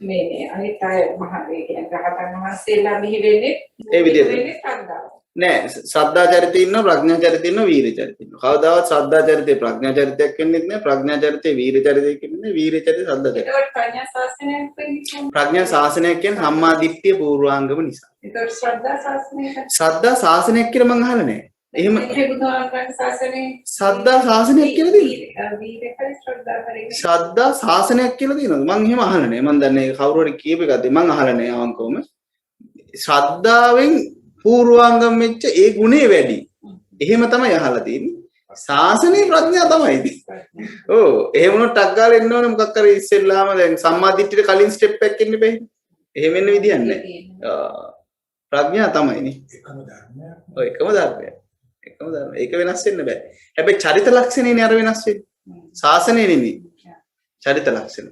මේ අනිත් අය මහා ඒ කියන්නේ රහතන් වහන්සේලා මෙහි වෙන්නේ ඒ විදිහට. වෙන්නේ ශ්‍රද්ධාව. නෑ ශ්‍රද්ධා චරිතය ඉන්නවා ප්‍රඥා චරිතය ඉන්නවා වීර චරිතය ඉන්නවා. කවදාවත් ශ්‍රද්ධා චරිතේ ප්‍රඥා චරිතයක් වෙන්නේ නැහැ. ප්‍රඥා චරිතේ වීර චරිතයක් වෙන්නේ නැහැ. වීර චරිතේ ශ්‍රද්ධා චරිතය. ඒතකොට ප්‍රඥා ශාසනයක් වෙන්නේ ප්‍රඥා ශාසනයක් කියන්නේ සම්මා දිට්ඨිය පූර්වාංගම නිසා. ඒතකොට ශ්‍රද්ධා ශාසනයක ශ්‍රද්ධා ශාසනයක් කියලා මං අහලා නැහැ. එහෙම මේ බුදුහාමරන් ශාසනයේ ශ්‍රද්ධා ශාසනයක් කියලා තියෙනවා. වීරකයි ශ්‍රද්ධා කරේ. ශ්‍රද්ධා ශාසනයක් කියලා තියෙනවා. මං එහෙම අහලා නැහැ. මං දන්නේ කවුරු හරි කියපු එකක්ද මං අහලා නැහැ අවංකවම. ශ්‍රද්ධාවෙන් පූර්වාංගම් වෙච්ච ඒ ගුණේ වැඩි. එහෙම තමයි අහලා තියෙන්නේ. ශාසනයේ ප්‍රඥා තමයි තියෙන්නේ. ඔව් එහෙම වුණොත් ටක් ගාලා එන්න ඕනේ මොකක් හරි ඉස්සෙල්ලාම දැන් සම්මා දිට්ඨියට කලින් ස්ටෙප් එකක් එන්න බෑ. එහෙම වෙන්න විදියක් නැහැ. ප්‍රඥා තමයි නේ. එකම ධර්මයක්. ඔය එකම ධර්මයක්. එකම ධර්ම. ඒක වෙනස් වෙන්න බෑ. හැබැයි චරිත ලක්ෂණේනේ අර වෙනස් වෙන්නේ. ශාසනය නෙමෙයි. චරිත ලක්ෂණ.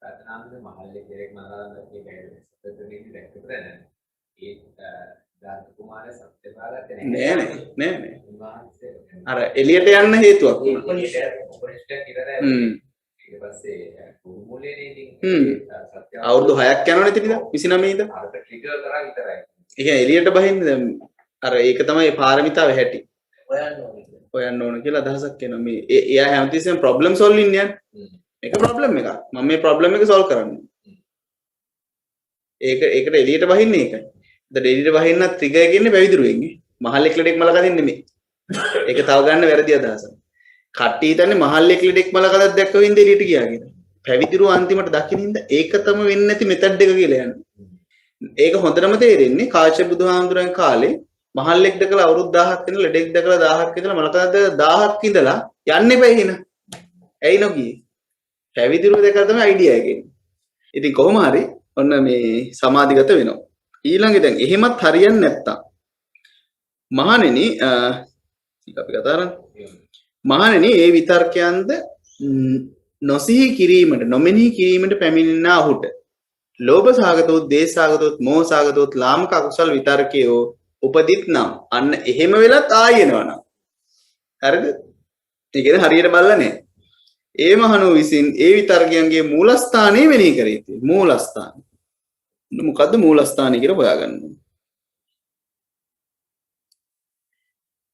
රත්නාන්ද මහල්ලේ කෙරෙක් මහානන්ද මේ සත්‍යදෙන්නේ දැක්කද නැහැ. ඒ දාන කුමාර සත්‍යපාලත් නෑ. අර එළියට යන්න හේතුවක් වුණා. උපනිෂ්ඨ ඉරලා ඊට පස්සේ කුමුලේනේ ඉතින් සත්‍ය අවුරුදු 6ක් යනවනේ ඉතින් 29 ඉඳන්. අරට ට්‍රිගර් කරා විතරයි. ඒ කියන්නේ එළියට බහින්න දැන් අර ඒක තමයි පාරමිතාව හැටි. හොයන්න ඕන කියලා අදහසක් එනවා. මේ එයා හැමතිස්සෙම ප්‍රොබ්ලම් සෝල්වින් යන්නේ. මේක ප්‍රොබ්ලම් එකක්. මම මේ ප්‍රොබ්ලම් එක සෝල්ව් කරන්නේ. ඒකට එළියට බහින්නේ ඒකයි. දැන් එළියට බහින්නත් ට්‍රිගර් එකන්නේ පැවිදිරුවෙන්නේ. මහල්ලෙක් ලෙඩෙක් මල කදින්න නෙමෙයි. ඒක තව ගන්න වැරදි අදහසක්. කට්ටිය හිතන්නේ මහල්ලෙක් ලෙඩෙක් මල කදක් දැක්ක වෙන්නේ එළියට ගියා කියලා. පැවිදිරුව අන්තිමට දකින්න ඒක තමයි වෙන්නේ නැති මෙතඩ් එක කියලා යන්නේ. ඒක හොඳටම තේරෙන්නේ කාශ්‍යප බුදුහාමුදුරන් කාලේ මහල්ලෙක් දැකලා අවුරුදු 1000ක් ඉඳලා ලෙඩෙක් දැකලා 1000ක් ඉඳලා මලකඩ 1000ක් ඉඳලා යන්න එපා එහෙනම්. ඇයි නොගියේ? පැවිදිරුව දැකලා තමයි අයිඩියා එක එන්නේ. ඉතින් කොහොම හරි ඔන්න මේ සමාධිගත වෙනවා. ඊළඟට දැන් එහෙමත් හරියන්නේ නැත්තම් මහණෙනි අපි කතා කරන්නේ මහණෙනි ඒ විතර්කයන්ද නොසිහි කිරීමට නොමෙනෙහි කිරීමට පැමිණෙනා ඔහුට ලෝභ සාගතෝත් දේශ සාගතෝත් මෝහ සාගතෝත් ලාමක අකුසල විතර්කයෝ උපදිත් නම් අන්න එහෙම වෙලත් ආයෙනවා නම් හරිද? ඒ කියන්නේ හරියට බලලා නැහැ. ඒ මහණෝ විසින් ඒ විතර්කයන්ගේ මූලස්ථානයේ මෙනෙහි කර යුතුයි. මූලස්ථාන. මොකද්ද මූලස්ථානය කියලා හොයාගන්න.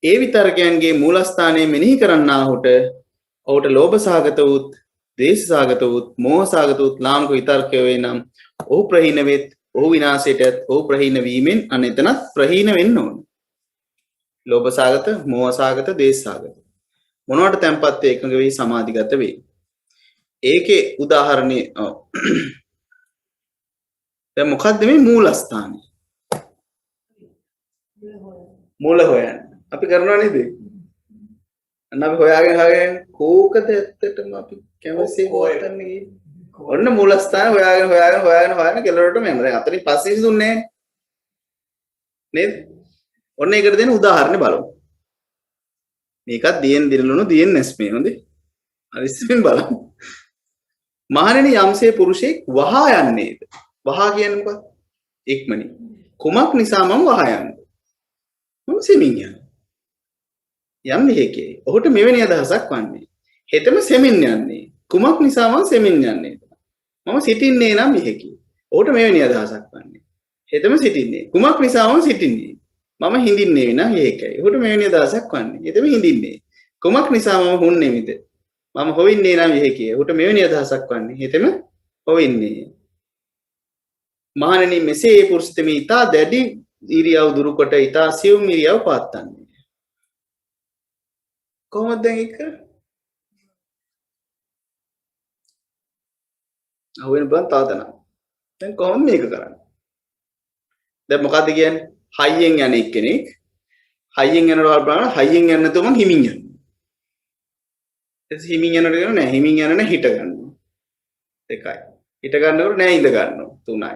ඒ විතර්කයන්ගේ මූලස්ථානයේ මෙනෙහි කරන්නාහුට ඔහුට ලෝභ සාගත වූත්, ද්වේෂ සාගත වූත්, මෝහ සාගත වූත් ලාමක විතර්කය වේ නම් ඔහු ප්‍රහීන වෙත්, ඔහු විනාශයටත් ඔහු ප්‍රහීන වීමෙන් අනෙතනත් ප්‍රහීන වෙන්න ඕන. ලෝභ සාගත, මෝහ සාගත, ද්වේෂ සාගත මොනවට තැම්පත් වේ එකඟ වෙයි සමාධිගත වේ. ඒකේ උදාහරණේ දැන් මොකද්ද මේ මූලස්ථානය? මූල හොයන්න. අපි කරනවා නේද? අන්න අපි හොයාගෙන කෝකද ඇත්තටම අපි කැමැසි හොයන්නේ කියන්නේ. ඔන්න මූලස්ථාන හොයාගෙන කෙලවරටම යනවා. දැන් අතනින් පස්සේ දුන්නේ නැහැ. නේද? ඔන්න ඒකට දෙන උදාහරණ බලමු. මේකත් දියෙන් දිරලුණු දියෙන් නැස්මේ හොඳේ. හරි ඉස්සෙන් බලමු. මහණෙනි යම්සේ පුරුෂයෙක් වහා යන්නේද? වහා කියන්නේ මොකක්ද? ඉක්මනින්. කුමක් නිසා මම වහා යන්නේ? මම සෙමින් යන්නේ. යම් මෙහෙකේ. ඔහුට මෙවැනි අදහසක් වන්නේ. හෙතම සෙමින් යන්නේ. කුමක් නිසා මම සෙමින් යන්නේ? මම සිටින්නේ නම් මෙහෙකේ. ඔහුට මෙවැනි අදහසක් වන්නේ. හෙතම සිටින්නේ. කුමක් නිසා මම සිටින්නේ? මම හිඳින්නේ නම් ඒකයි. ඔහුට මෙවැනි අදහසක් වන්නේ. හෙතම හිඳින්නේ. කුමක් නිසා මම හුන්නේමිද? මම හොවින්නේ නම් ඒකේ. ඔහුට මෙවැනි අදහසක් වන්නේ. හෙතම හොවින්නේ. මහණෙනි මෙසේ පුරුෂතම ඊතා දැඩි ඉරියව් දුරු කොට ඊතා සියුම් ඉරියව් පාත්තන්නේ. කොහොමද දැන් ඒක? අහුවෙන බං තාතන. දැන් කොහොමද මේක කරන්නේ? දැන් මොකද්ද කියන්නේ? හයියෙන් යන එක්කෙනෙක් හයියෙන් යනවා බලන්න හයියෙන් යන්න නැතුව මං හිමින් යනවා. එතකොට හිමින් යනකොට කියන නෑ හිමින් යන නෑ හිට ගන්නවා. දෙකයි. හිට ගන්නකොට නෑ ඉඳ ගන්නවා. තුනයි.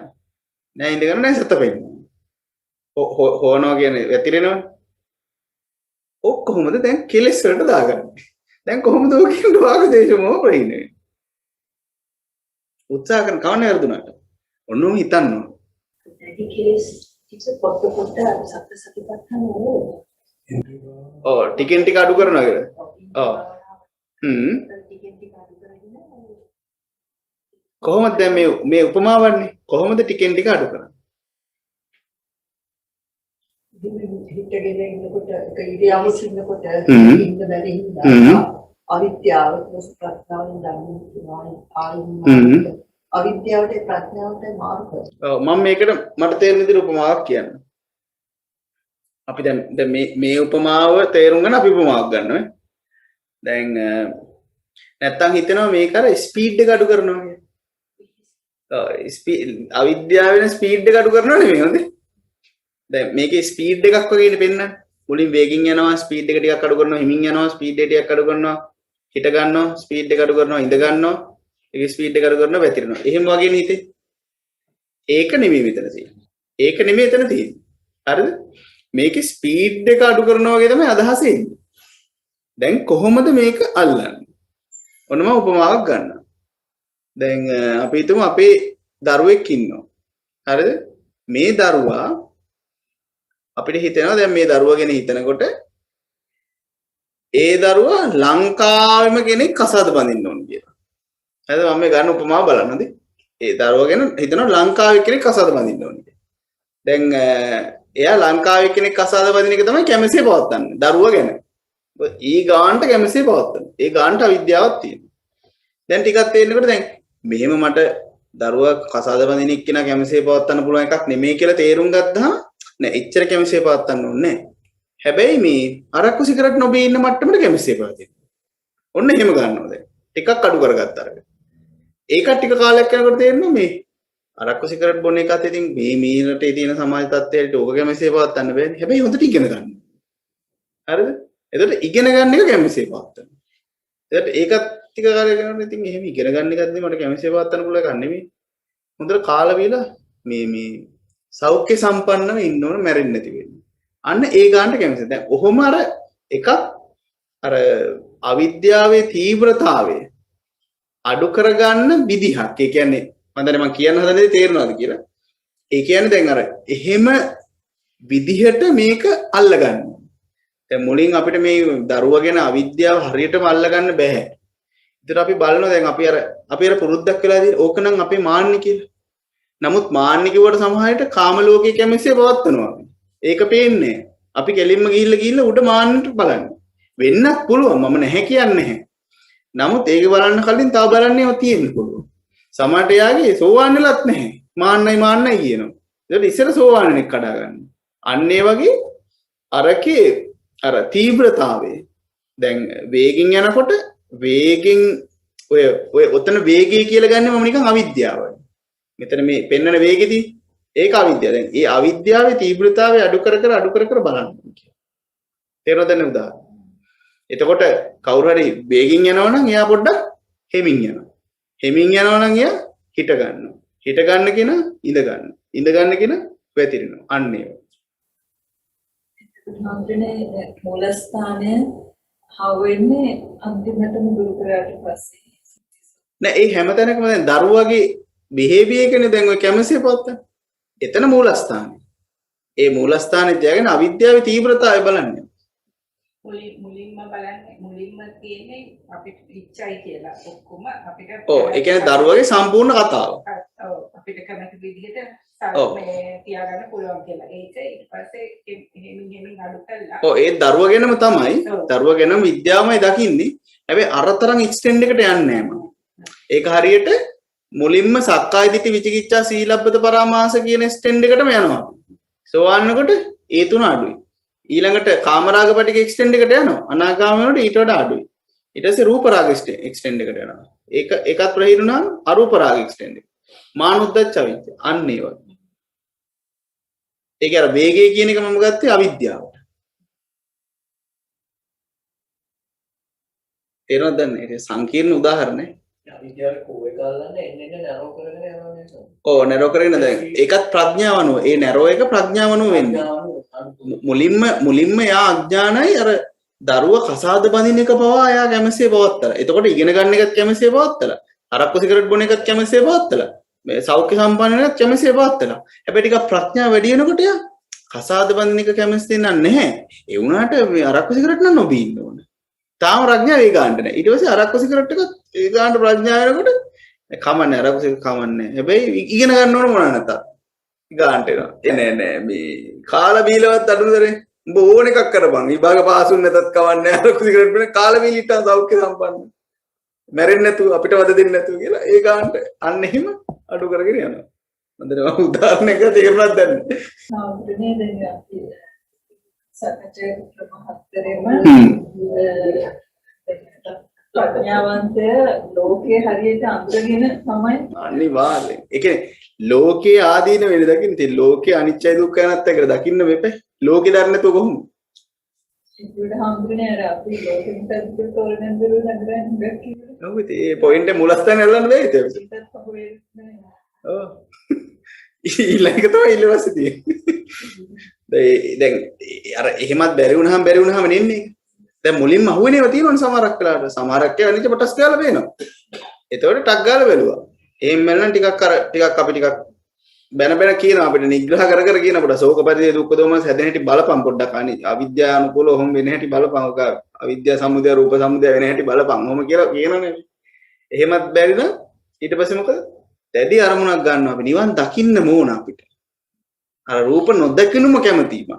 නෑ ඉඳ ගන්න නෑ සත පෙන්නනවා. හොනවා කියන්නේ වැතිරෙනවනේ. කොහොමද දැන් කෙලස් වලට දාගන්නේ? දැන් කොහොමද ඔකින් රාග දේශ මොහ ප්‍රහීනේ? උත්සාහ කරන කවන්නේ වර්ධුණාට. ඔන්නෝම හිතන්න ඕන. Jadi keris itu foto-foto satu satibatkan dulu. ටිකෙන් ටික අඩු කරනවා කියලා. ඔව්. කොහොමද දැන් මේ උපමාවන්නේ? කොහොමද ටිකෙන් ටික අඩු කරන්නේ? හිටගෙන ඉන්නකොට ඉරියව්ව සින්නකොට ඉන්න බැරි හින්දා අවිද්‍යාව ප්‍රඥාවෙන් දන්නේ අවිද්‍යාවට ප්‍රඥාවට මාරු කරනවා. ඔව් මම මේකට මට තේරෙන විදිහට උපමාවක් කියන්න. අපි දැන් මේ උපමාව තේරුම් ගන්න අපි උපමාවක් ගන්නවා. දැන් නැත්තම් හිතෙනවා මේක අර ස්පීඩ් එක අඩු කරනවා කියන්නේ. අවිද්‍යාවෙන් ස්පීඩ් එක අඩු කරනවා නෙමෙයි හොඳේ. දැන් මේකේ ස්පීඩ් එකක් වගේනේ පෙන්නන්නේ. මුලින් වේගින් යනවා ස්පීඩ් එක ටිකක් අඩු කරනවා හිමින් යනවා ස්පීඩ් එක ටිකක් අඩු කරනවා හිට ගන්නවා ස්පීඩ් එක අඩු කරනවා ඉඳ ගන්නවා ඒක ස්පීඩ් එක අඩු කරනවා වැතිරෙනවා. එහෙම වගේ නීතේ. ඒක නෙමෙයි මෙතන තියෙන්නේ. ඒක නෙමෙයි එතන තියෙන්නේ. හරිද? මේකේ ස්පීඩ් එක අඩු කරනවා වගේ තමයි අදහස එන්නේ. දැන් කොහොමද මේක අල්ලන්නේ? ඔන්න මම උපමාවක් ගන්නවා. දැන් අපි හිතමු අපේ දරුවෙක් ඉන්නවා. හරිද? මේ දරුවා අපිට හිතෙනවා දැන් මේ දරුවා ගැන හිතනකොට ඒ දරුවා ලංකාවෙම කෙනෙක් කසාද බඳින්න ඕන කියලා. හරිද? මම මේ ගන්න උපමාව බලන්නද? ඒ දරුවා ගැන හිතනවා ලංකාවේ කෙනෙක් කසාද බඳින්න ඕන කියලා. දැන් එයා ලංකාවේ කෙනෙක් කසාද බඳින එක තමයි කැමැසේ පවත්න්නේ. දරුවා ගැන. ඊ ගානට කැමැසේ පවත්වන. ඒ ගානට අවිද්‍යාවක් තියෙනවා. දැන් ටිකක් තේරෙනකොට දැන් මෙහෙම මට දරුවා කසාද බඳින එක්කිනා කැමැසේ පවත්වන්න පුළුවන් එකක් නෙමෙයි කියලා තේරුම් ගත්තාම නෑ එච්චර කැමැසේ පවත්වන්න ඕනේ නෑ. හැබැයි මේ අරක්කු සිගරට් නොබී ඉන්න මට්ටමට කැමැසේ පවතින. ඔන්න එහෙම ගන්නවා දැන්. ටිකක් අඩු කරගත්තා අරගෙන. ඒකත් ටික කාලයක් යනකොට තේරෙනවා මේ අරක්කු සිගරට් බොන එකත් ඉතින් මේ රටේ තියෙන සමාජ තත්ත්වයට ඕක කැමැසේ පවත්වන්න බෑනේ. හැබැයි හොඳට ඉගෙන ගන්න. හරිද? එතකොට ඉගෙන ගන්න එක කැමැසේ පවත්වන්න. එතකොට ඒකත් ටික කාලයක් යනකොට ඉතින් එහෙම ඉගෙන ගන්න එකත් මට කැමැසේ පවත්වන්න පුළුවන් එකක් නෙමෙයි. හොඳට කාලා වේලා මේ සෞඛ්‍ය සම්පන්නව ඉන්න ඕන මැරෙන්නේ නැති වෙන්න. අන්න ඒ ගානට කැමති. දැන් ඔහොම අර එකක් අර අවිද්‍යාවේ තීව්‍රතාවය අඩු කරගන්න විදිහක්. ඒ කියන්නේ මම දැන් මම කියන්න හදන දේ තේරෙනවද කියලා. ඒ කියන්නේ දැන් අර එහෙම විදිහට මේක අල්ලගන්න. දැන් මුලින් අපිට මේ දරුවා ගැන අවිද්‍යාව හරියටම අල්ලගන්න බෑ. ඒතර අපි බලනවා දැන් අපි අර පුරුද්දක් වෙලා තියෙන ඕකනම් අපේ මාන්නේ කියලා. නමුත් මාන්නේ කිව්වට සමහරවිට කාම ලෝකයේ කැමැස්සේ පවත්වනවා. ඒක පේන්නේ. අපි කෙලින්ම ගිහිල්ලා උඩ මාන්නට බලන්නේ. වෙන්නත් පුළුවන්. මම නැහැ කියන්නේ නැහැ. නමුත් ඒක බලන්න කලින් තව බලන්නේව තියෙන්න පුළුවන්. සමහරට යාගේ සෝවාන් වෙලත් නැහැ. මාන්නයි කියනවා. ඒකට ඉස්සර සෝවාන්ෙක් කඩා ගන්න. අන්න ඒ වගේ අරකේ අර තීව්‍රතාවය දැන් වේගින් යනකොට වේගෙන් ඔය ඔතන වේගය කියලා ගන්නේ මම නිකන් අවිද්‍යාවයි. මෙතන මේ පෙන්වන වේගෙදී ඒක අවිද්‍යාව. දැන් මේ අවිද්‍යාවේ තීව්‍රතාවය අඩු කර බලන්න. තේරෙනවද නේ උදාහරණ? එතකොට කවුරු හරි වේගින් යනවා නම් එයා පොඩ්ඩක් හෙමින් යනවා. හෙමින් යනවා නම් එයා හිට ගන්නවා. හිට ගන්න කෙනා ඉඳ ගන්නවා. ඉඳ ගන්න කෙනා වැතිරෙනවා. අන්න ඒක. හම්බුනේ මූලස්ථානය හවෙන්නේ අන්තිමටම දුරු කරාට පස්සේ. නෑ ඒ හැමතැනකම දැන් දරුවගේ behavior එකනේ දැන් ඔය කැමැසිය පවත්තන. එතන මූලස්ථානය. ඒ මූලස්ථානේ තියාගෙන අවිද්‍යාවේ තීව්‍රතාවය බලන්නේ. මුලින්ම බලන්නේ මුලින්ම තියෙන්නේ අපිට ඉච්ඡයි කියලා ඔක්කොම අපිට ඔව් ඒ කියන්නේ දරුවගේ සම්පූර්ණ කතාව. ඔව් අපිට කැමති විදිහට ඔව්. මේ තියාගන්න පුළුවන් කියලා. ඒක ඊට පස්සේ එහෙමින් අඩු කළා. ඔව් ඒ දරුවගෙනම තමයි ඔව්. දරුවගෙනම විද්‍යාවමයි දකින්නේ. හැබැයි අරතරන් එක්ස්ටෙන්ඩ් එකට යන්නේ නෑ මම. ඒක හරියට මුලින්ම සක්කාය දිට්ඨි විචිකිච්ඡා සීලබ්බත පරාමාස කියන එක්ස්ටෙන්ඩ් එකටම යනවා. සෝවාන්නකොට ඒ තුන අඩුයි. ඊළඟට කාමරාග පිටික එක්ස්ටෙන්ඩ් එකට යනවා. අනාගාමී වෙනකොට ඊට වඩා අඩුයි. ඊට පස්සේ රූප රාග එක්ස්ටෙන්ඩ් එකට යනවා. ඒකත් ප්‍රහීනුනාම අරූප රාග එක්ස්ටෙන්ඩ් එක. මානුද්දච්ච අවිද්‍ය. අන්න ඒ වගේ. ඒක අර වේගය කියන එක මම ගත්තේ අවිද්‍යාවට. තේරෙනවද දැන් ඒක සංකීර්ණ උදාහරණයක්. අවිද්‍යාව කෝවේ කාලන්නේ එන්නේ නරෝ කරගෙන යනවා නේද? ඕ නැරෝ කරගෙන දැන් ඒකත් ප්‍රඥාව අනුව. ඒ නැරෝ එක ප්‍රඥාව අනුව වෙන්නේ. මුලින්ම යා අඥානයි අර දරුව කසාද බඳින එක පවා එයා කැමැසිය පවත්තලා. එතකොට ඉගෙන ගන්න එකත් කැමැසිය පවත්තලා. අරක්කු සිගරට් බොන එකත් කැමැසිය පවත්තලා. මේ සෞඛ්‍ය සම්පන්න එකත් කැමැසිය පවත්තලා. හැබැයි ටිකක් ප්‍රඥාව වැඩි වෙනකොට යා කසාද බඳින එක කැමැස්ති නැහැ. ඒ වුණාට මේ අරක්කු සිගරට් නම් නොබී ඉන්න ඕන. තාම ප්‍රඥාව ඒ ගන්නට නැහැ. ඊට පස්සේ අරක්කු සිගරට් එකත් ඒ ගන්නට ප්‍රඥාව වෙනකොට කමන්නේ අරක්කු සිගරට් කමන්නේ. හැබැයි ඉගෙන ගන්න ඕන මොනවා නැතත්. ගන්නට එනවා. නෑ මේ කාලා බීලවත් අඩුදරේ. උඹ ඕන එකක් කරපන්. විභාග පාස් වුන් නැතත් කවන්නේ අරක්කු සිගරට් බින කාලා බීලිට සෞඛ්‍ය සම්පන්න. මැරෙන්නේ නැතුව අපිට වද දෙන්නේ නැතුව කියලා ඒ ගන්නට අන්න එහෙම අඩු කරගෙන යනවා. හොඳට උදාහරණයක් තේරුණාද දැන්? හම්බුනේ දැන් අපි සත්‍යයේ ප්‍රමහත්තරේම ප්‍රඥාවන්තය ලෝකයේ හරියට අඳුරගෙන තමයි අනිවාර්යෙන්. ඒ කියන්නේ ලෝකයේ ආදීන වෙන දකින්න තියෙන ලෝකයේ අනිත්‍යයි දුක්ඛයි නැත්නම් දකින්න මෙපේ. ලෝකේ දන්නේ නැතුව කොහොමද? ඒකට හම්බුනේ අර අපි ලෝකෙට දුක තෝරන දේ නගරන්නේ කියලා. ඔව් ඉතින් ඒ පොයින්ට් එක මුලස්තන එල්ලන්න බැයිද? ඔව්. ඊළඟ තමයි ඊළඟට තියෙන්නේ. දැන් අර එහෙමත් බැරි වුණාම නෙන්නේ. දැන් මුලින්ම අහුවෙනේව තියෙනවනේ සමහරක් වෙලාවට. සමහරක් ඒවා අනිත් කොටස් ගාලා පේනවා. එතකොට ටක් ගාලා බැලුවා. එහෙම මැලන ටිකක් අපි ටිකක් බැන කියනවා අපිට නිග්‍රහ කර කියනකොට ශෝක පරිදේ දුක්ඛ දෝමනස් හැදෙන හැටි බලපං පොඩ්ඩක් අනි අවිද්‍යානුකූලව ඔහොම වෙන හැටි බලපං ඔක අවිද්‍යා සමුදය රූප සමුදය වෙන හැටි බලපං ඔහොම කියලා කියනනේ. එහෙමත් බැරි නම් ඊට පස්සේ මොකද? දැඩි අරමුණක් ගන්නවා අපි නිවන් දකින්න ඕන අපිට. අර රූප නොදකිනුම කැමතිම.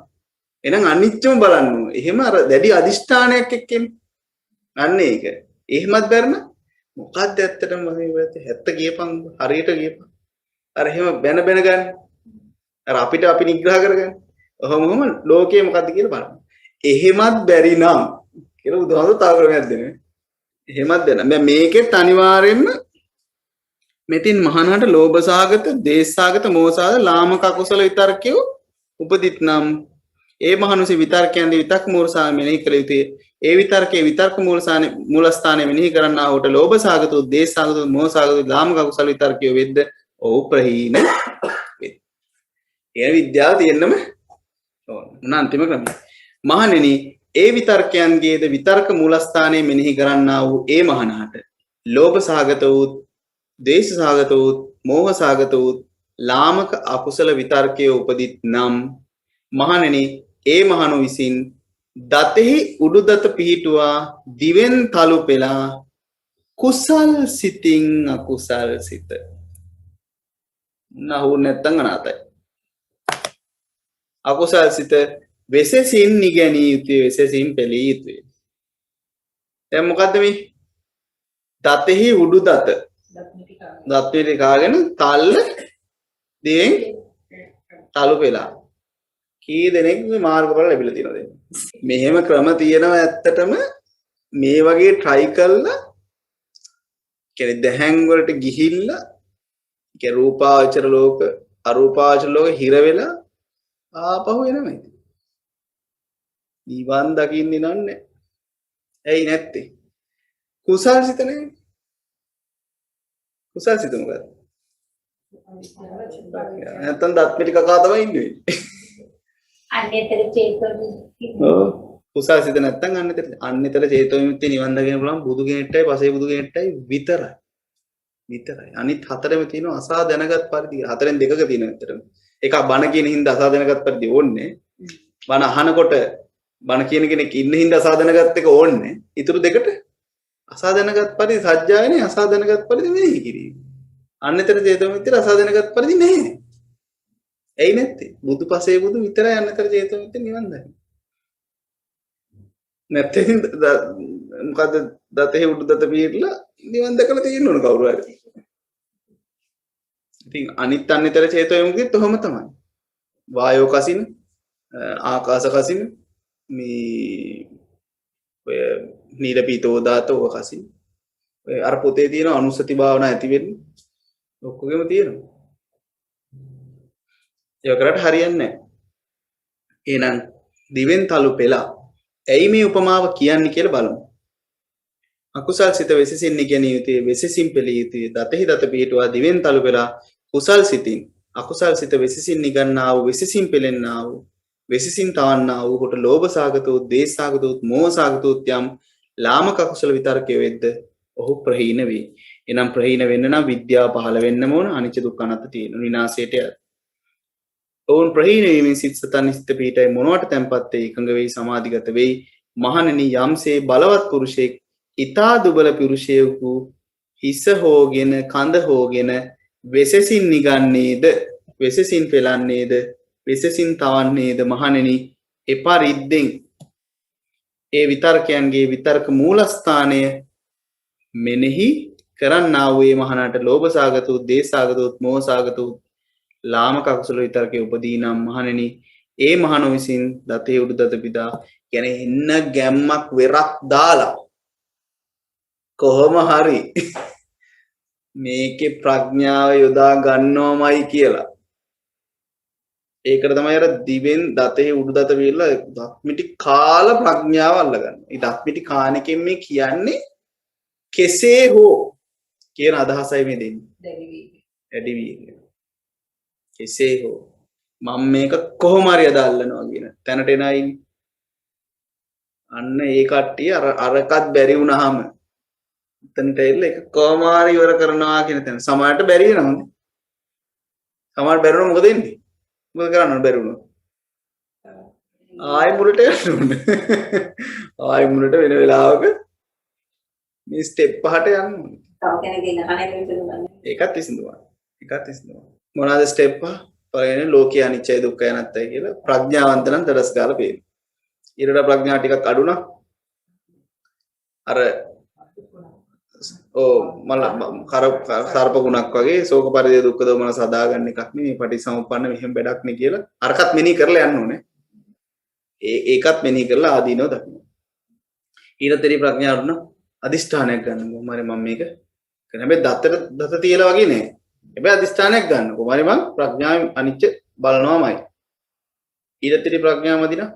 එහෙනම් අනිත්‍යම බලන්න ඕන. එහෙම අර දැඩි අදිෂ්ඨානයක් එක්කෙන්නේ. අන්න ඒක. එහෙමත් බැරි නම් මොකක්ද ඇත්තටම මේ හැත්ත කියපන් හරියට කියපන්. අර එහෙම බැන ගන්න. අර අපිට අපි නිග්‍රහ කරගන්න. ඔහොමම ලෝකේ මොකද්ද කියලා බලන්න. එහෙමත් බැරි නම් කියලා උදාහරණ තව ක්‍රමයක් දෙන්නේ. එහෙමත් දෙන්න. දැන් මේකෙත් අනිවාර්යෙන්ම මෙතින් මහානහට ලෝභ සාගත, දේශ සාගත, මෝහ සාගත, ලාමක අකුසල විතර්කය උපදිත් නම් ඒ මහනුසි විතර්කයන්දී විතක් මූලසාන මෙනෙහි කළ යුතුය. ඒ විතර්කයේ විතර්ක මූලස්ථානයේ මෙනෙහි කරන්නා වූට ලෝභ සාගත, දේශ සාගත, මෝහ සාගත, ලාමක අකුසල විතර්කය වෙද්ද ඔව් ප්‍රහීන වෙයි. ඒ විද්‍යාව තියෙන්නම ඕන. මොන අන්තිම ක්‍රමය. මහණෙනි, ඒ විතර්කයන්ගේද විතර්ක මූලස්ථානයේ මෙනෙහි කරන්නා වූ ඒ මහණහට ලෝභ සාගත වූ, දේශ සාගත වූ, මෝහ සාගත වූ ලාමක අකුසල විතර්කය උපදිත් නම් මහණෙනි, ඒ මහණු විසින් දතෙහි උඩුදත පිහිටුවා දිවෙන් තලු පෙලා කුසල් සිතින් අකුසල් සිත නහු නැත්තං අනාතයි. අකුසල් සිත වෙසසින් නිගැනිය යුතුය, වෙසසින් පෙළී යුතුය. දැන් මොකද්ද මේ? දතෙහි උඩුදත දත්විලි කාගෙන තල්ල දිවෙන් තලු පෙලා. කී දෙනෙක් මේ මාර්ගඵල ලැබිලා තියෙනවද? මෙහෙම ක්‍රම තියෙනවා ඇත්තටම. මේ වගේ try කළා කියන්නේ දැහැන් වලට ගිහිල්ලා ඒ රූපාවචර ලෝක අරූපාවචර ලෝක හිර වෙලා ආපහු එනවා ඉතින්. නිවන් දකින්නේ නන්නේ. ඇයි නැත්තේ? කුසල් සිත නේ. කුසල් සිත මොකද? නැත්තම් දත් පිටි කකා තමයි ඉන්නේ. අන්‍යතර චේතෝ ඔව් කුසල් සිත නැත්තම් අන්‍යතර චේතෝ විමුක්තිය නිවන් දකින්න පුළුවන් බුදු කෙනෙක්ටයි පසේ බුදු කෙනෙක්ටයි විතරයි අනිත් හතරෙම තියෙනවා අසා දැනගත් පරිදි හතරෙන් දෙකක තියෙන විතරම එකක් බණ කියන හින්දා අසා දැනගත් පරිදි ඕන්නේ බණ අහනකොට බණ කියන කෙනෙක් ඉන්න හින්දා අසා දැනගත් එක ඕන්නේ ඊටු දෙකට අසා දැනගත් පරිදි සත්‍යයනේ අසා දැනගත් පරිදි මෙහි කිරීම අන්‍යතර චේතෝ විමුක්තිය අසා දැනගත් පරිදි නැහැ ඇයි නැත්තේ බුදු පසේ බුදු විතරයි අන්‍යතර චේතෝ විමුක්තිය නිවන් දකින්න නැත්නම් මොකද දතේ උඩු දත පිරලා නිවන් දැකලා තියෙන්න ඕන කවුරු හරි. ඉතින් අනිත් අන්‍යතර චේතෝ විමුක්තියත් ඔහොම තමයි. වායෝ කසින, ආකාශ කසින, මේ ඔය නීල පීතෝ දාතෝ කසින. ඔය අර පොතේ තියෙන අනුස්සති භාවනා ඇති වෙන්නේ ඔක්කොගෙම තියෙනවා. ඒක කරට හරියන්නේ නැහැ. එහෙනම් දිවෙන් තලු පෙලා ඇයි මේ උපමාව කියන්නේ කියලා බලමු. අකුසල් සිත වෙසසින් නිගැනිය යුතුය වෙසසින් පෙළිය යුතුය දතෙහි දත පිහිටුවා දිවෙන් තලු පෙලා කුසල් සිතින් අකුසල් සිත වෙසසින් නිගන්නා වූ වෙසසින් පෙළෙන්නා වූ වෙසසින් තවන්නා වූ කොට ලෝභ සාගතෝ දේශ සාගතෝ මෝහ සාගතෝ යම් ලාමක අකුසල විතරකයේ වෙද්ද ඔහු ප්‍රහීන වේ. එනම් ප්‍රහීන වෙන්න නම් විද්‍යාව පහළ වෙන්නම ඕන අනිච්ච දුක්ඛ අනාත්ම තියෙන විනාශයට යයි. ඔවුන් ප්‍රහීන වීමෙන් සිත සතන් සිත පිහිටයි මොනවට තැන්පත් වේ එකඟ වෙයි සමාධිගත වෙයි. මහණෙනි යම්සේ බලවත් පුරුෂයෙක් ඊතා දුබල පුරුෂයෙකු හිස හෝගෙන කඳ හෝගෙන වෙසසින් නිගන්නේද වෙසසින් පෙලන්නේද වෙසසින් තවන්නේද මහණෙනි එපරිද්දෙන් ඒ විතර්කයන්ගේ විතර්ක මූලස්ථානය මෙනෙහි කරන්නා වූ මහණට ලෝභ සාගතෝ දේශ සාගතෝ මෝහ සාගතෝ ලාමක අකුසල විතරකේ උපදී නම් මහණෙනි ඒ මහණ විසින් දතේ උඩු දත පිටා කියන්නේ එන්න ගැම්මක් වෙරක් දාලා කොහොම හරි මේකේ ප්‍රඥාව යොදා ගන්නවමයි කියලා ඒකට තමයි අර දිවෙන් දතේ උඩු දත පිරලා දක්මිටි කාල ප්‍රඥාව අල්ලගන්න. ඒ දක්මිටි කාණ එකෙන් මේ කියන්නේ කෙසේ හෝ කියන අදහසයි මේ දෙන්නේ. වැඩි වී කෙසේ හෝ මම මේක කොහොම හරි අදාල්ලනවා කියන තැනට එනයි අන්න ඒ කට්ටිය අරකත් බැරි වුණාම එතනට එල්ල එක කොහොම හරි ඉවර කරනවා කියන තැන සමහරට බැරි වෙනවා. සමහරට බැරි වුණා මොකද වෙන්නේ? මොකද කරන්න බැරි වුණා? ආයෙ මුලට යන්න ඕනේ. ආයෙ මුලට වෙන වෙලාවක මේ ස්ටෙප් පහට යන්න ඕනේ. තව කෙනෙක්ගේ නහනේ විසඳුමක්. ඒකත් විසඳුමක්. මොනවාද ස්ටෙප් පහ? පළවෙනි ලෝකයේ අනිත්‍යයි දුක්ඛයි අනාත්තයි කියලා ප්‍රඥාවන්ත නම් තරස් ගාලා පේනවා. ඊළඟ ප්‍රඥා ටිකක් අඩු නම් අර මල සර්ප ගුණක් වගේ ශෝක පරිදේ දුක්ඛ දෝමන සදාගන්න එකක් නෙමෙයි පටිසමුප්පන්න මෙහෙම වැඩක් නේ කියලා අරකට මෙනෙහි කරලා යන්න ඕනේ. ඒකත් මෙනෙහි කරලා ආදීනව දකින්න. ඊළඟ ප්‍රඥා වුණා අදිෂ්ඨානයක් ගන්නවා. මම මේක කරන හැබැයි දත තියලා වගේ නෑ. හැබැයි අදිෂ්ඨානයක් ගන්න. කොහොමරි මම ප්‍රඥාවෙන් අනිච්ච බලනවාමයි. ඊළඟ ප්‍රඥාව මදිනා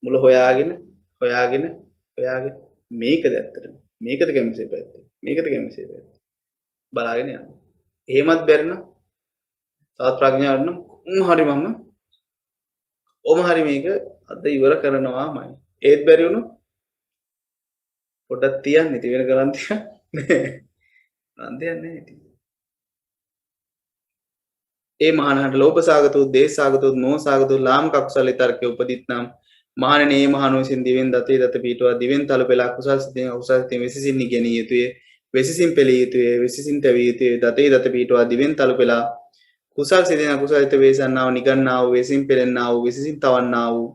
මුල හොයාගෙන මේකද ඇත්තටම මේකද කැමසේ පැත්ත මේකද කැමසේ පැත්ත බලාගෙන යන්න. එහෙමත් බැරි නම් තවත් ප්‍රඥාවක් නම් හරි මම ඔම හරි මේක අද ඉවර කරනවාමයි. ඒත් බැරි වුණොත් පොඩ්ඩක් තියන්න ඉතින් වෙන කරන් තියන්න නෑ ඉතින්. ඒ මහානහට ලෝභ සාගතෝ දේශ සාගතෝ මෝහ සාගතෝ ලාමක අකුසල විතරකේ උපදිත්නම් මහණෙනි මේ මහණ විසින් දිවෙන් දතේ දත පිටුවා දිවෙන් තල පෙලා කුසල් සිතින් අකුසල් සිතින් වෙසසින් නිගැනිය යුතුය වෙසසින් පෙළිය යුතුය වෙසසින් තැවිය යුතුය දතේ දත පිටුවා දිවෙන් තල පෙලා කුසල් සිතින් අකුසල් සිත වේසන්නාව නිගන්නා වූ වෙසින් පෙළෙන්නා වූ වෙසසින් තවන්නා වූ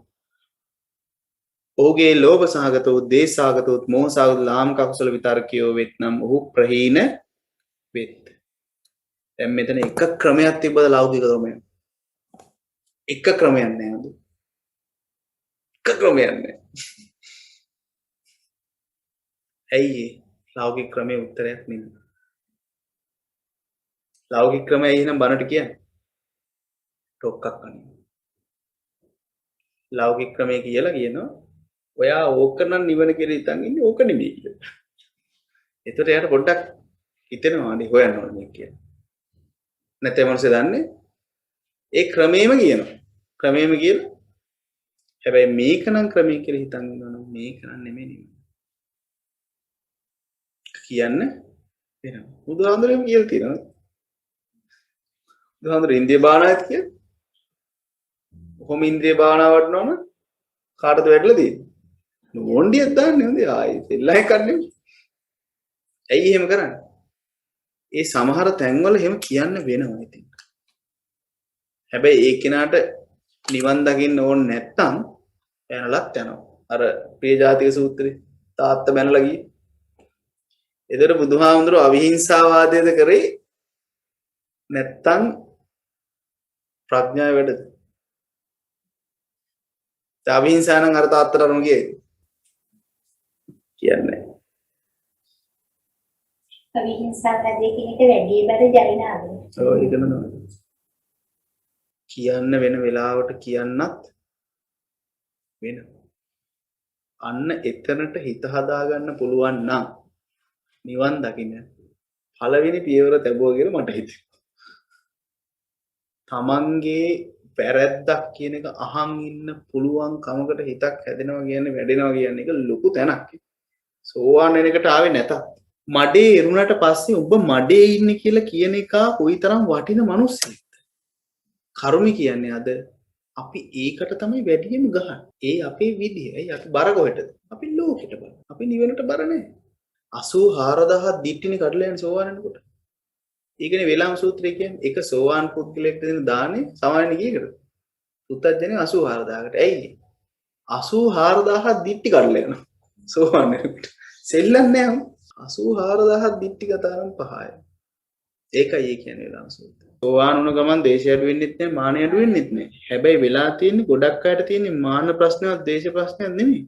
ඔහුගේ ලෝභ සහගතෝ දේශ සහගතෝ මෝහ සහගත ලාමක අකුසල විතරකයෝ වෙත්නම් ඔහු ප්‍රහීන වෙත්. දැන් මෙතන එක ක්‍රමයක් තිබ්බද ලෞකික ක්‍රමයක්? එක ක්‍රමයක් නෑ නේද? එක ක්‍රමයක් නෑ. ඇයි ලෞකික ක්‍රමයේ උත්තරයක් නෙමෙයි. ලෞකික ක්‍රමය එහෙනම් බනට කියන්නේ ටොක්ක්ක් අනේ. ලෞකික ක්‍රමය කියලා කියනවා ඔයා ඕක නම් නිවන කියලා හිතන් ඉන්නේ ඕක නෙමෙයි කියලා. ඒතර එයාට පොඩ්ඩක් හිතෙනවා නේ හොයන්න ඕනේ මේක කියලා. නැත්නම් මොනවද දන්නේ? ඒ ක්‍රමෙම කියනවා. ක්‍රමයේම කියලා. හැබැයි මේක නම් ක්‍රමයේ කියලා හිතන් ඉන්නවා නම් මේක නම් නෙමෙයි නිවන. කියන්න වෙනවා. බුදුහාමුදුරුවෝ කියලා තියෙනවා. බුදුහාමුදුරුවෝ ඉන්ද්‍රිය භාවනාවත් කියලා. කොහොම ඉන්ද්‍රිය භාවනාව වඩනවම කාටද වැටලා තියෙන්නේ? නෝණ්ඩියක් දාන්නේ හොඳයි ආයි දෙල්ලයි කන්නේ. ඇයි එහෙම කරන්නේ? ඒ සමහර තැන්වල එහෙම කියන්න වෙනවා ඉතින්. හැබැයි ඒ කෙනාට නිවන් දකින්න ඕන නැත්තම් යනලත් යනවා. අර ප්‍රිය ජාතික සූත්‍රේ තාත්තා බැනලා ගියේ. ඒතර බුදුහාමුදුරුවෝ අවිහිංසාවාදයද කරේ නැත්තම් ප්‍රඥාව වැඩද? අවිහිංසා නම් අර තාත්තට අරම ගියේ. කියන්නේ. අවිහිංසා වැඩේ කියන එක වැඩි බර ජරිනාද? ඔව් ඒකම තමයි. කියන්න වෙන වෙලාවට කියන්නත් වෙන. අන්න එතනට හිත හදාගන්න පුළුවන් නම් නිවන් දකින්න පළවෙනි පියවර තැබුවා කියලා මට හිතෙනවා. තමන්ගේ වැරැද්දක් කියන එක අහන් ඉන්න පුළුවන් කමකට හිතක් හැදෙනවා කියන්නේ වැඩෙනවා කියන්නේ ඒක ලොකු තැනක්. සෝවාන් වෙන එකට ආවේ නැතත් මඩේ එරුණට පස්සේ ඔබ මඩේ ඉන්නේ කියලා කියන එක කොයිතරම් වටින මිනිස්සෙක්ද? කර්මي කියන්නේ අද අපි ඒකට තමයි වැඩියෙන්ම ගහන්නේ. ඒ අපේ විදිය. ඒ අපි බර කොහෙටද? අපි ලෝකෙට බර. අපි නිවනට බර නැහැ. 84000 දිට්ඨිනේ කඩලා යන සෝවාන් වෙනකොට. ඒකනේ වේලාම සූත්‍රය කියන්නේ. එක සෝවාන් පුද්ගලයෙක්ට දෙන දානේ සමාන කීයකටද? පුත්තජනේ 84000කට. ඇයි? 84000 දිට්ඨි කඩලා යනවා. සෝවාන් වෙනකොට. සෙල්ලන්නේ නැහැ. 84000 දිට්ඨි කතානම් පහයි. ඒකයි ඒ කියන්නේ වේලාම සූත්‍රය. සෝවාන් වුණ ගමන් දේශය අඩු වෙන්නෙත් නැහැ, මානෙ අඩු වෙන්නෙත් නැහැ. හැබැයි වෙලා තියෙන්නේ ගොඩක් අයට තියෙන්නේ මාන ප්‍රශ්නවත් දේශ ප්‍රශ්නයක් නෙමෙයි.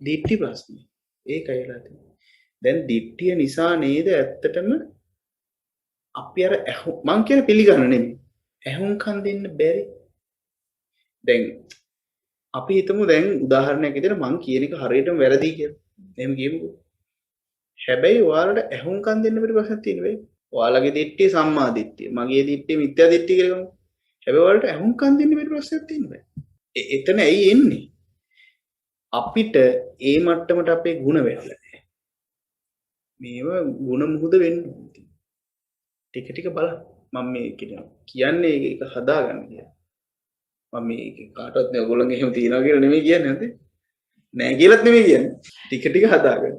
දිට්ඨි ප්‍රශ්නේ. ඒකයි වෙලා තියෙන්නේ. දැන් දිට්ඨිය නිසා නේද ඇත්තටම අපි අර මං කියන පිළිගන්න නෙමෙයි. ඇහුම්කන් දෙන්න බැරි. දැන් අපි හිතමු දැන් උදාහරණයක් විදිහට මං කියන එක හරියටම වැරදි කියලා. එහෙම කියමුකෝ. හැබැයි ඔයාලට ඇහුම්කන් දෙන්න බැරි ප්‍රශ්නක් තියෙනවා වෙයි. ඔයාලගේ දිට්ඨිය සම්මා දිට්ඨිය. මගේ දිට්ඨිය මිත්‍යා දිට්ඨිය කියලා ගමු. හැබැයි ඔයාලට ඇහුම්කන් දෙන්න බැරි ප්‍රශ්නයක් තියෙනවා. එතන ඇයි එන්නේ? අපිට ඒ මට්ටමට අපේ ಗುಣ වෙලා නැහැ. මේව ಗುಣ මුහුද වෙන්න ඕනේ. ටික ටික බලන්න. මම මේ කියන්නේ ඒක හදාගන්න කියලා. මම මේක කාටවත් නෑ ඔයගොල්ලන්ගේ එහෙම තියනවා කියලා නෙමෙයි කියන්නේ නැද්ද? නෑ කියලාත් නෙමෙයි කියන්නේ. ටික ටික හදාගන්න.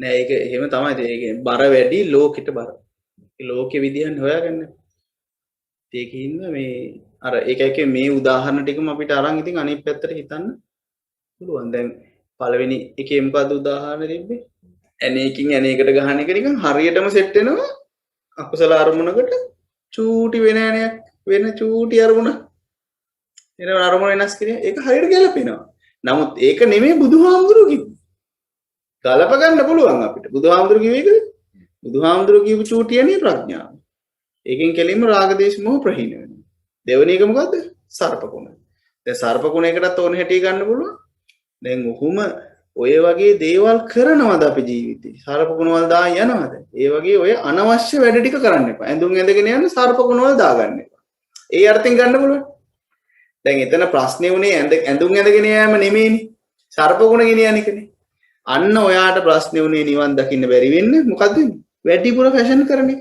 නෑ ඒක එහෙම තමයි. ඒක බර වැඩි ලෝකෙට බර. ඒ ලෝකෙ විදිහන් හොයාගන්න. ඒකින්ද මේ අර ඒක මේ උදාහරණ ටිකම අපිට අරන් ඉතින් අනිත් පැත්තට හිතන්න පුළුවන්. දැන් පළවෙනි එකේ මොකද්ද උදාහරණ තිබ්බේ? ඇනේකින් ඇනේකට ගහන එක නිකන් හරියටම සෙට් වෙනවා. අකුසල අරමුණකට චූටි වෙන ඇණයක් වෙන චූටි අරමුණ එන අරමුණ වෙනස් කිරීම ඒක හරියට ගැලපෙනවා. නමුත් ඒක නෙමෙයි බුදුහාමුදුරුවෝ කිව්වේ. ගලප ගන්න පුළුවන් අපිට. බුදුහාමුදුරුවෝ කිව්වේ ඒකද? බුදුහාමුදුරුවෝ කියපු චූටියනේ ප්‍රඥාව. ඒකෙන් කෙලින්ම රාග දේශ මොහ ප්‍රහීන වෙනවා. දෙවෙනි එක මොකද්ද? සර්පකුණ. දැන් සර්පකුණයකටත් ඕන හැටි ගන්න පුළුවන්. දැන් උහුම ඔය වගේ දේවල් කරනවද අපි ජීවිතේ? සර්පකුණවල දා යනවද? ඒ වගේ ඔය අනවශ්‍ය වැඩ ටික කරන්න එපා. ඇඳුම් ඇඳගෙන යන සර්පකුණවල දාගන්න එපා. ඒ අර්ථයෙන් ගන්න පුළුවන්. දැන් එතන ප්‍රශ්නේ උනේ ඇඳුම් ඇඳගෙන යෑම නෙමෙයිනේ. සර්පකුණ ගෙනියන එකනේ. අන්න ඔයාට ප්‍රශ්නේ උනේ නිවන් දකින්න බැරි වෙන්නේ මොකද්ද? වැඩිපුර ෆැෂන් කරන එක.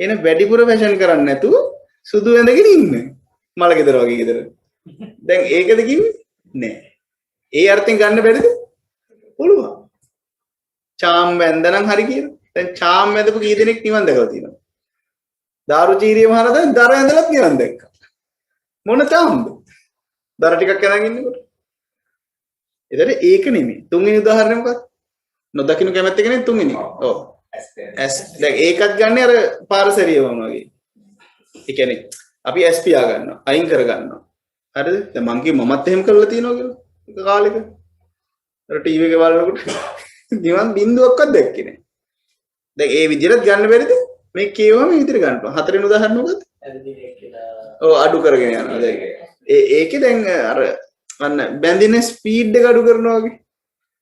එන වැඩිපුර ෆැෂන් කරන්නේ නැතුව සුදු ඇඳගෙන ඉන්න. මල ගෙදර වගේ ගෙදර. දැන් ඒකද කිව්වේ? නෑ. ඒ අර්ථයෙන් ගන්න බැරිද? පුළුවන්. චාම් වැන්දනම් හරි කියලා. දැන් චාම් වැදපු කී දෙනෙක් නිවන් දැකලා තියෙනවද? දාරුචීරිය මහරහතන් දර ඇඳලත් නිවන් දැක්කා. මොන චාම්ද? දර ටිකක් අරන් ඉන්නකොට. ඒතර ඒක නෙමෙයි. තුන්වෙනි උදාහරණය මොකක්ද? නොදකින්න කැමැත්ත කෙනෙක් තුන්වෙනි. ඔව්. දැන් ඒකත් ගන්න අර පාරසරිය වගේ. ඒ කියන්නේ අපි ඇස් පියා ගන්නවා, අයින් කර ගන්නවා. හරිද? දැන් මං කිව්ව මමත් එහෙම කරලා තියෙනවා කියලා. එක කාලෙක. අර ටීවී එක බලනකොට නිවන් බින්දුවක්වත් දැක්කේ නැහැ. දැන් ඒ විදිහට ගන්න බැරිද? මේ කියවම මේ විදිහට ගන්නවා. හතරෙනි උදාහරණ මොකද්ද? ඔව් අඩු කරගෙන යනවා. දැන් ඒකේ දැන් අර අන්න බැඳින ස්පීඩ් එක අඩු කරනවා වගේ.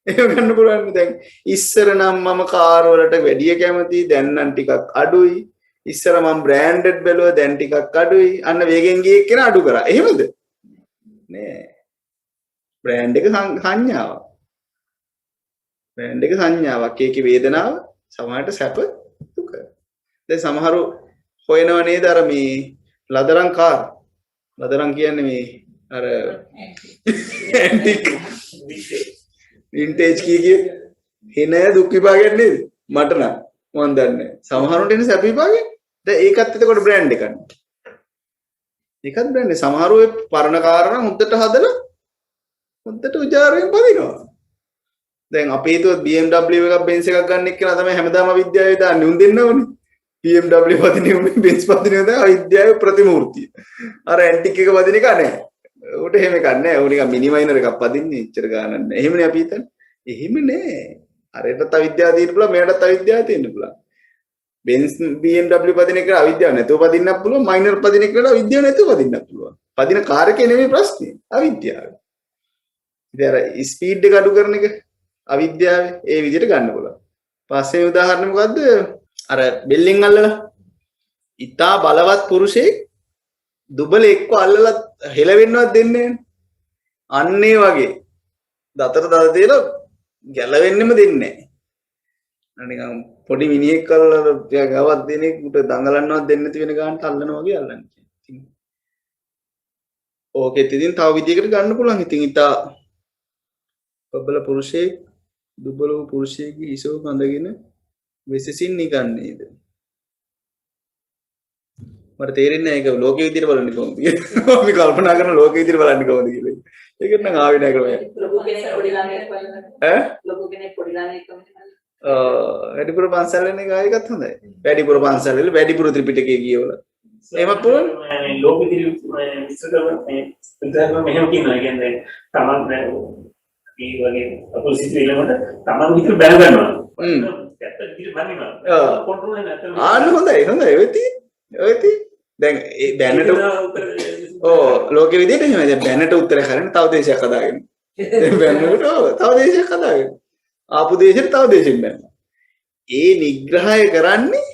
එහෙම ගන්න පුළුවන්. දැන් ඉස්සර නම් මම කාර් වලට වැඩිය කැමතියි, දැන් නම් ටිකක් අඩුයි. ඉස්සර මම බ්‍රෑන්ඩඩ් බැලුවා, දැන් ටිකක් අඩුයි. අන්න වේගෙන් ගියේ කියන අඩු කරා. එහෙමද? නෑ. බ්‍රෑන්ඩ් එක සංඥාවක්. බ්‍රෑන්ඩ් එක සංඥාවක්. ඒකේ වේදනාව සමහරට සැප දුක. දැන් සමහරු හොයනව නේද අර මේ ලදරන් කාර්. ලදරන් කියන්නේ මේ අර ඇන්ටික් වින්ටේජ් කීකේ එන දුක් විපාකයක් නේද? මට නම් මම දන්නේ. සමහරුන්ට එන සැප විපාකයක්. දැන් ඒකත් එතකොට බ්‍රෑන්ඩ් එකක්. ඒකත් බ්‍රෑන්ඩ් එක. සමහරු ඒ පරණ කාර් නම් හොද්දට හදලා හොද්දට උජාරයෙන් පදිනවා. දැන් අපි හිතුවත් BMW එකක් Benz එකක් ගන්න එක්කලා තමයි හැමදාම අවිද්‍යාවේ දාන්නේ. උන් දෙන්නවනේ. BMW පදිනේ Benz පදිනේ දාලා අවිද්‍යාවේ ප්‍රතිමූර්තිය. අර ඇන්ටික් එක පදින එක නෑ. උට එහෙම එකක් නෑ. උන් නිකන් මිනි මයිනර් එකක් පදින්නේ එච්චර ගානක් නෑ. එහෙමනේ අපි හිතන්නේ. එහෙම නෑ. අරයටත් අවිද්‍යාව තියෙන්න පුළුවන්, මෙයාටත් අවිද්‍යාව තියෙන්න පුළුවන්. Benz BMW පදින එකට අවිද්‍යාව නැතුව පදින්නත් පුළුවන්, මයිනර් පදින එකට අවිද්‍යාව නැතුව පදින්නත් පුළුවන්. පදින කාර් එකේ නෙමෙයි ප්‍රශ්නේ. අවිද්‍යාව. ඉතින් අර ස්පීඩ් එක අඩු කරන එක අවිද්‍යාවේ ඒ විදිහට ගන්න පුළුවන්. පස්සේ උදාහරණ මොකද්ද? අර බෙල්ලින් අල්ලලා ඉතා බලවත් පුරුෂයෙක් දුබලෙක්ව අල්ලලා හෙලවෙන්නවත් දෙන්නේ නැහැ. අන්න ඒ වගේ දතර දත තියලා ගැලවෙන්නෙම දෙන්නේ නැහැ. නිකන් පොඩි මිනිහෙක් අල්ලලා ටිකක් ගාවක් දෙනෙක් උට දඟලන්නවත් දෙන්නේ නැති වෙන ගානට අල්ලනවා වගේ අල්ලන්නේ. ඉතින් ඕකෙත් ඉතින් තව විදිහකට ගන්න පුළුවන්. ඉතින් ඉතා ප්‍රබල පුරුෂයෙක් දුබල වූ පුරුෂයෙක්ගේ ඉසව කඳගෙන වෙසසින් නිකන්නේද? මට තේරෙන්නේ නැහැ ඒක ලෝකෙ විදිහට බලන්නේ කොහොමද කියලා. අපි කල්පනා කරන ලෝකෙ විදිහට බලන්නේ කොහොමද කියලා. ඒකට නම් ආවේ නැහැ ක්‍රමයක්. ලොකු කෙනෙක් පොඩි ළමයෙක් වගේ. ඈ? ලොකු කෙනෙක් පොඩි ළමයෙක් වගේ. වැඩිපුර පන්සල් වෙන එක ආයෙකත් හොඳයි. වැඩිපුර පන්සල් වල වැඩිපුර ත්‍රිපිටකය කියවල. එහෙමත් පුළුවන්. ලෝක විදිහට විස්තර කරන මේ උදාහරණ මෙහෙම කියනවා. කියන්නේ තමන් මේ වගේ අපොසිට් වෙලකට තමන් විතර බැල ගන්නවා. ඇත්ත විදිහට බනිනවා. කොන්ට්‍රෝල් එක නැත්නම් ආන්න හොඳයි හොඳයි. ඔය දැන් ඒ බැනට ලෝකෙ විදිහට එහෙමයි. දැන් බැනට උත්තර කරන්නේ තව දේශයක් හදාගෙන. බැනකට තව දේශයක් හදාගෙන. ආපු දේශෙට තව දේශෙක් බැන්නා. ඒ නිග්‍රහය කරන්නේ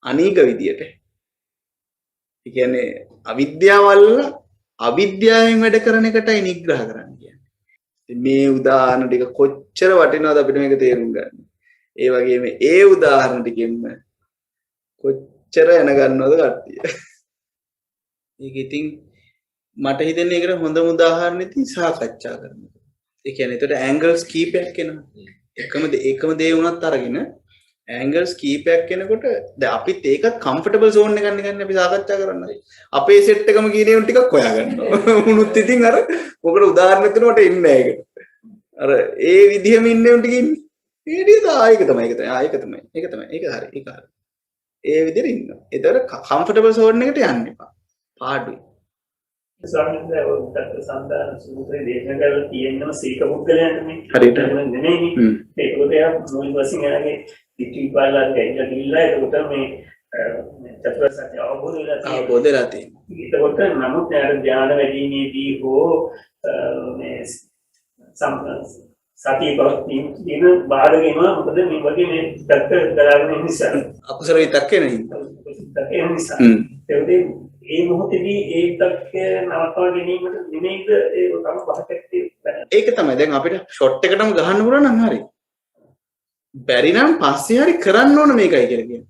අනීක විදියට. ඒ කියන්නේ අවිද්‍යාවල් අවිද්‍යාවෙන් වැඩ කරන එකටයි නිග්‍රහ කරන්න කියන්නේ. මේ උදාහරණ ටික කොච්චර වටිනවද අපිට මේක තේරුම් ගන්න. ඒ වගේම ඒ උදාහරණ ටිකෙන්ම කොච්චර එන ගන්නවද කට්ටිය. ඒක ඉතින් මට හිතෙන්නේ ඒකට හොඳම උදාහරණ ඉතින් සාකච්ඡා කරනවා. ඒ කියන්නේ එතකොට ඇන්ගල්ස් කීපයක් එනවා. එකම දේ වුණත් අරගෙන ඇන්ගල්ස් කීපයක් එනකොට දැන් අපිත් ඒකත් කම්ෆර්ටබල් zone එක ගන්න අපි සාකච්ඡා කරන්නේ. අපේ සෙට් එකම කියන ඒවා ටිකක් හොයා ගන්නවා. උනුත් ඉතින් අර මොකට උදාහරණ තුනට එන්නේ නැහැ ඒකට. අර ඒ විදිහෙම ඉන්නේ උන්ට කියන්නේ. ඒ ටික ඒක තමයි. ඒක හරි. ඒ විදිහට ඉන්නවා. ඒතර කම්ෆර්ටබල් zone එකට යන්න එපා. පාඩුයි. ස්වාමීන් වහන්සේ සම්දාන සූත්‍රයේ දේශනා කරලා තියෙනවා සීක පුද්ගලයන්ට මේ හරියට නෙමෙයි. ඒකෝට යා මොල් වශයෙන් එයාගේ පිටිපාලා ගිහිල්ලා ගිහිල්ලා ඒකට මේ චතුරාර්ය සත්‍ය අවබෝධ වෙලා තියෙනවා. ඒකට නමුත් යාර ධ්‍යාන වැඩිීමේදී හෝ මේ සතිය පවතින දින බාධක වෙනවා. මොකද මේ වගේ මේ පැත්ත දරාගෙන ඉන්න නිසා. අකුසල විතක්කේ නිසා. ඒ මොහොතේදී ඒ තත්ත්වය නවත්වා ගැනීමට නිමේද ඒ තම පහකටේ ඒක තමයි දැන් අපිට ෂොට් එකටම ගහන්න පුළුවන් නම් හරි බැරි නම් පස්සේ හරි කරන්න ඕන මේකයි කියලා කියන්නේ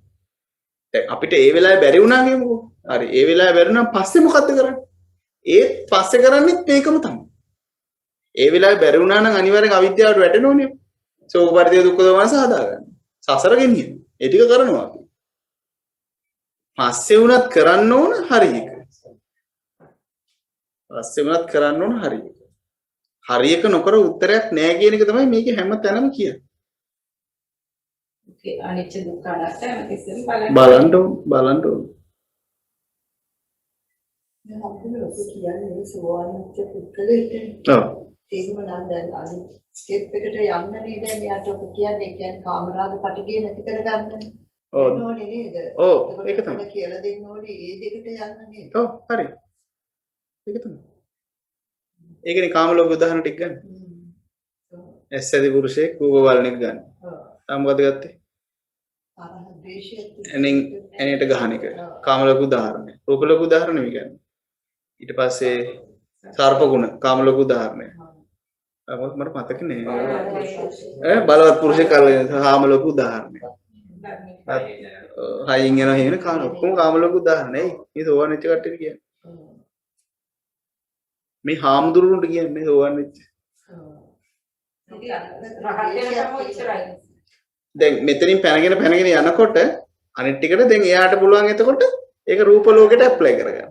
දැන් අපිට ඒ වෙලාවේ බැරි වුණා කියමුකෝ හරි ඒ වෙලාවේ බැරි නම් පස්සේ මොකද්ද කරන්නේ ඒත් පස්සේ කරන්නේත් මේකම තමයි ඒ වෙලාවේ බැරි වුණා නම් අනිවාර්යෙන් අවිද්‍යාවට වැටෙනෝනේ සෝක පරිදේ දුක්ඛ දෝමනස හදාගන්න සසර ගෙනියන ඒ ටික කරනවා අපි පස්සේ වුණත් කරන්න ඕන හරි එක. පස්සේ වුණත් කරන්න ඕන හරි එක. හරි එක නොකර උත්තරයක් නෑ කියන එක තමයි මේකේ හැම තැනම කියන්නේ. ඒ අනිච්ච දුක්ඛ අනාත්ම කිසිම බලන්න ඕන. දැන් අපිට ලොකු කියන්නේ සෝවාන්ච්ච පුද්ගලයෙක්. ඔව්. ඒකම නම් දැන් අනි ස්ටෙප් එකට යන්න නේද මෙයාට ඔක කියන්නේ ඒ කියන්නේ කාමරාග පටිගය නැති කරගන්න. ඔව් ඒක තමයි කියලා දෙන්න ඕනේ ඒ දෙකට යන්න නේද ඔව් හරි ඒක තමයි ඒකනේ කාම ලෝක උදාහරණ ටික ගන්න ඇස්සදි පුරුෂයෙක් රූප බලන එක ගන්න ඔව් මොකද ගත්තේ තරහ ද්වේෂය එනේට ගහන එක කාම ලෝක උදාහරණය රූප ලෝක උදාහරණය ගන්න ඊට පස්සේ සර්ප ගුණ කාම ලෝක උදාහරණය. මට මතක නෑ. බලවත් පුරුෂ කාලේ කාම ලෝක උදාහරණය. හයින් යනවා කියන කාම ඔක්කොම කාම ලෝක උදාහරණයි. මේ සෝවන් වෙච්ච කට්ටිය කියන්නේ. මේ හාමුදුරුවන්ට කියන්නේ සෝවන් වෙච්ච. දැන් මෙතනින් පැනගෙන යනකොට අනිත් ටිකට දැන් එයාට පුළුවන් එතකොට ඒක රූප ලෝකෙට ඇප්ලයි කරගන්න.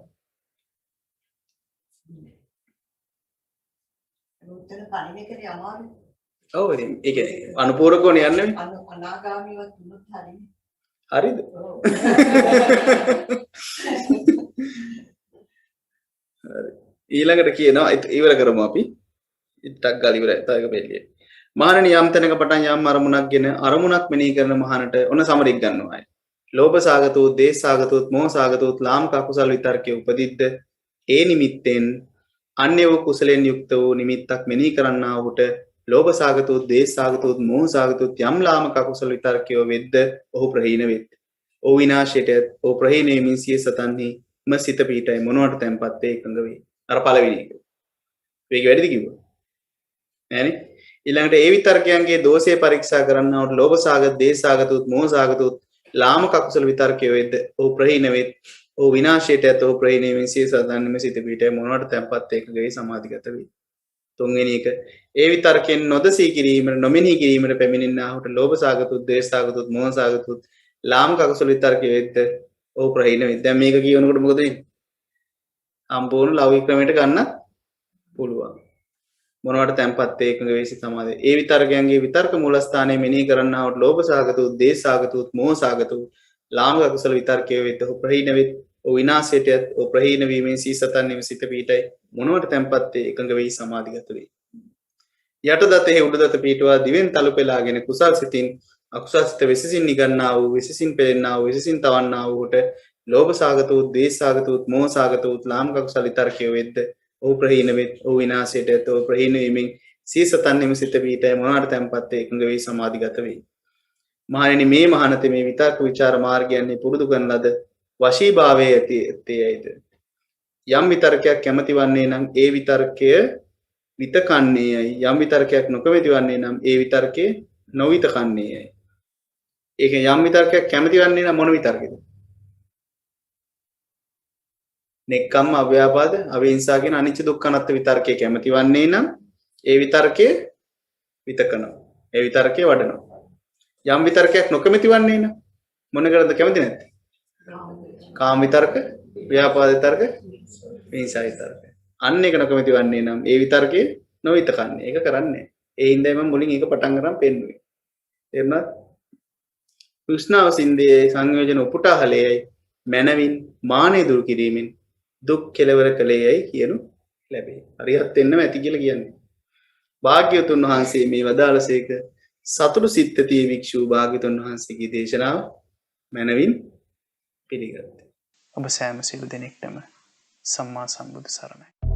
උත්තර කණින එකනේ අමාරු. ඔව් ඉතින් ඒ කියන්නේ අනුපූරකෝනේ යන්නේ. අනාගාමීව තුනත් හරිනේ. හරිද? හරි. ඊළඟට කියනවා ඉවර කරමු අපි. ටක් ගාලා ඉවරයි. තව එක පෙළිය. මහණෙනි යම් තැනක පටන් යම් අරමුණක්ගෙන අරමුණක් මෙනෙහි කරන මහණට ඔන්න සමරික් ගන්නවා. ලෝභ සාගතෝ, දේශ සාගතෝ, මොහ සාගතෝ, ලාමක අකුසල විතර්කයේ උපදිද්ද ඒ නිමිත්තෙන් අන්‍ය වූ කුසලෙන් යුක්ත වූ නිමිත්තක් මෙනෙහි කරන්නා වූට ලෝභ සාගතෝ, දේශ සාගතෝ, මොහ සාගතෝ යම් ලාමක අකුසල විතර්කයෝ වෙද්ද ඔහු ප්‍රහීන වෙත්. ඔහු විනාශයට ඔහු ප්‍රහීන වෙමින් සිය සතන්හි සිත පීඨයි මොනවට තැන්පත් වේ එකඟ වේ. අර පළවෙනි එක. මේක වැඩිද කිව්වා? නෑනේ. ඊළඟට ඒ විතර්කයන්ගේ දෝෂය පරීක්ෂා කරන්නවට ලෝභ සාගත, දේශ සාගතොත්, මොහ සාගතොත් ලාමක අකුසල විතර්කයෝ වෙද්ද ඔහු ප්‍රහීන වෙත්. ඔහු විනාශයට ඔහු ප්‍රහීන වෙමින් සිය සතන්හිම සිත පීඨයි මොනවට තැන්පත් වේ එකඟ වේ සමාධිගත වේ. තුන්වෙනි එක ඒ විතර්කයෙන් නොදසී කිරීමට නොමෙනෙහි කිරීමට පැමිණෙන්නාහුට ලෝභ සාගතොත්, දේශ සාගතොත්, මොහ සාගතොත් ලාමක අකුසල විතර්කයෝ වෙද්ද ඔහු ප්‍රහීන වෙත්. දැන් මේක කියනකොට මොකද වෙන්නේ? සම්පූර්ණ ලෞකික ක්‍රමයට ගන්න පුළුවන්. මොනවට තැන්පත් වේ එකඟ වේ සිත සමාධිය. ඒ විතර්කයන්ගේ විතර්ක මූලස්ථානයේ මෙනෙහි කරන්නාහුට ලෝභ සාගතොත්, දේශ සාගතොත්, මොහ සාගතොත් ලාමක අකුසල විතර්කයෝ වෙද්ද ඔහු ප්‍රහීන වෙත්. ඔහු විනාශයට ඔහු ප්‍රහීන වීමෙන් සිය සතන්හිම සිත පීඨයි මොනවට තැන්පත් වේ එකඟ වේ සමාධිගත වේ. යටදතෙහි උඩදත පීඨවා දිවෙන් තලු පෙලාගෙන කුසල් සිතින් අකුසල් සිත විසසින් නිගන්නා වූ විසසින් පෙළෙන්නා වූ විසසින් තවන්නා වූට ලෝභ සාගතොත්, දේශ සාගතොත්, මොහ සාගතොත් ලාමක අකුසල විතර්කයෝ වෙද්ද ඔහු ප්‍රහීන වෙත්. ඔහු විනාශයට ඔහු ප්‍රහීන වීමෙන් සිය සතන්හිම සිත පීඨයි මොනවට තැන්පත් වේ එකඟ වේ සමාධිගත වේ. මහණෙනි මේ මහානතේ මේ විතර්ක විචාර මාර්ගයන්හි පුරුදු කරන ලද වශීභාවයේ ඇතියයිද යම් විතර්කයක් කැමති වන්නේ නම් ඒ විතර්කය විතකන්නේයයි. යම් විතර්කයක් නොකමැති වන්නේ නම් ඒ විතර්කය නොවිතකන්නේයයි. ඒක යම් විතර්කයක් කැමති වන්නේ නම් මොන විතර්කද? නෙක්ඛම්ම, අව්‍යාපාද, අවිහිංසා කියන අනිච්ච දුක්ඛ අනාත්ම විතර්කයේ කැමති වන්නේ නම් ඒ විතර්කයේ විතකනවා. ඒ විතර්කයේ වඩනවා. යම් විතර්කයක් නොකමැති වන්නේ නම් මොන කරද කැමති නැත්තේ? කාම විතර්ක, ව්‍යාපාද විතර්ක, විහිංසා විතර්ක. අන්න එක නොකමැති වන්නේ නම් ඒ විතර්කයේ නොවිතකන්නේ. ඒක කරන්නේ. ඒ හින්දායි මම මුලින් ඒක පටන් ගන්න පෙන්නුවේ. තේරුණාද? කෘෂ්ණාව සින්දේ සංයෝජන උපුටාහලෙයි මනවින් මානෙ දුරු කිරීමෙන් දුක් කෙලවර කළේයයි කියනු ලැබේ. හරියට වෙන්නම ඇති කියලා කියන්නේ. භාග්‍යවතුන් වහන්සේ මේ වදාළසේක සතුටු සිත්ති වික්ෂූ භාග්‍යවතුන් වහන්සේගේ දේශනාව මනවින් පිළිගත්තා. ඔබ සෑම සියලු දෙනෙක්ටම සම්මා සම්බුදු සරණයි.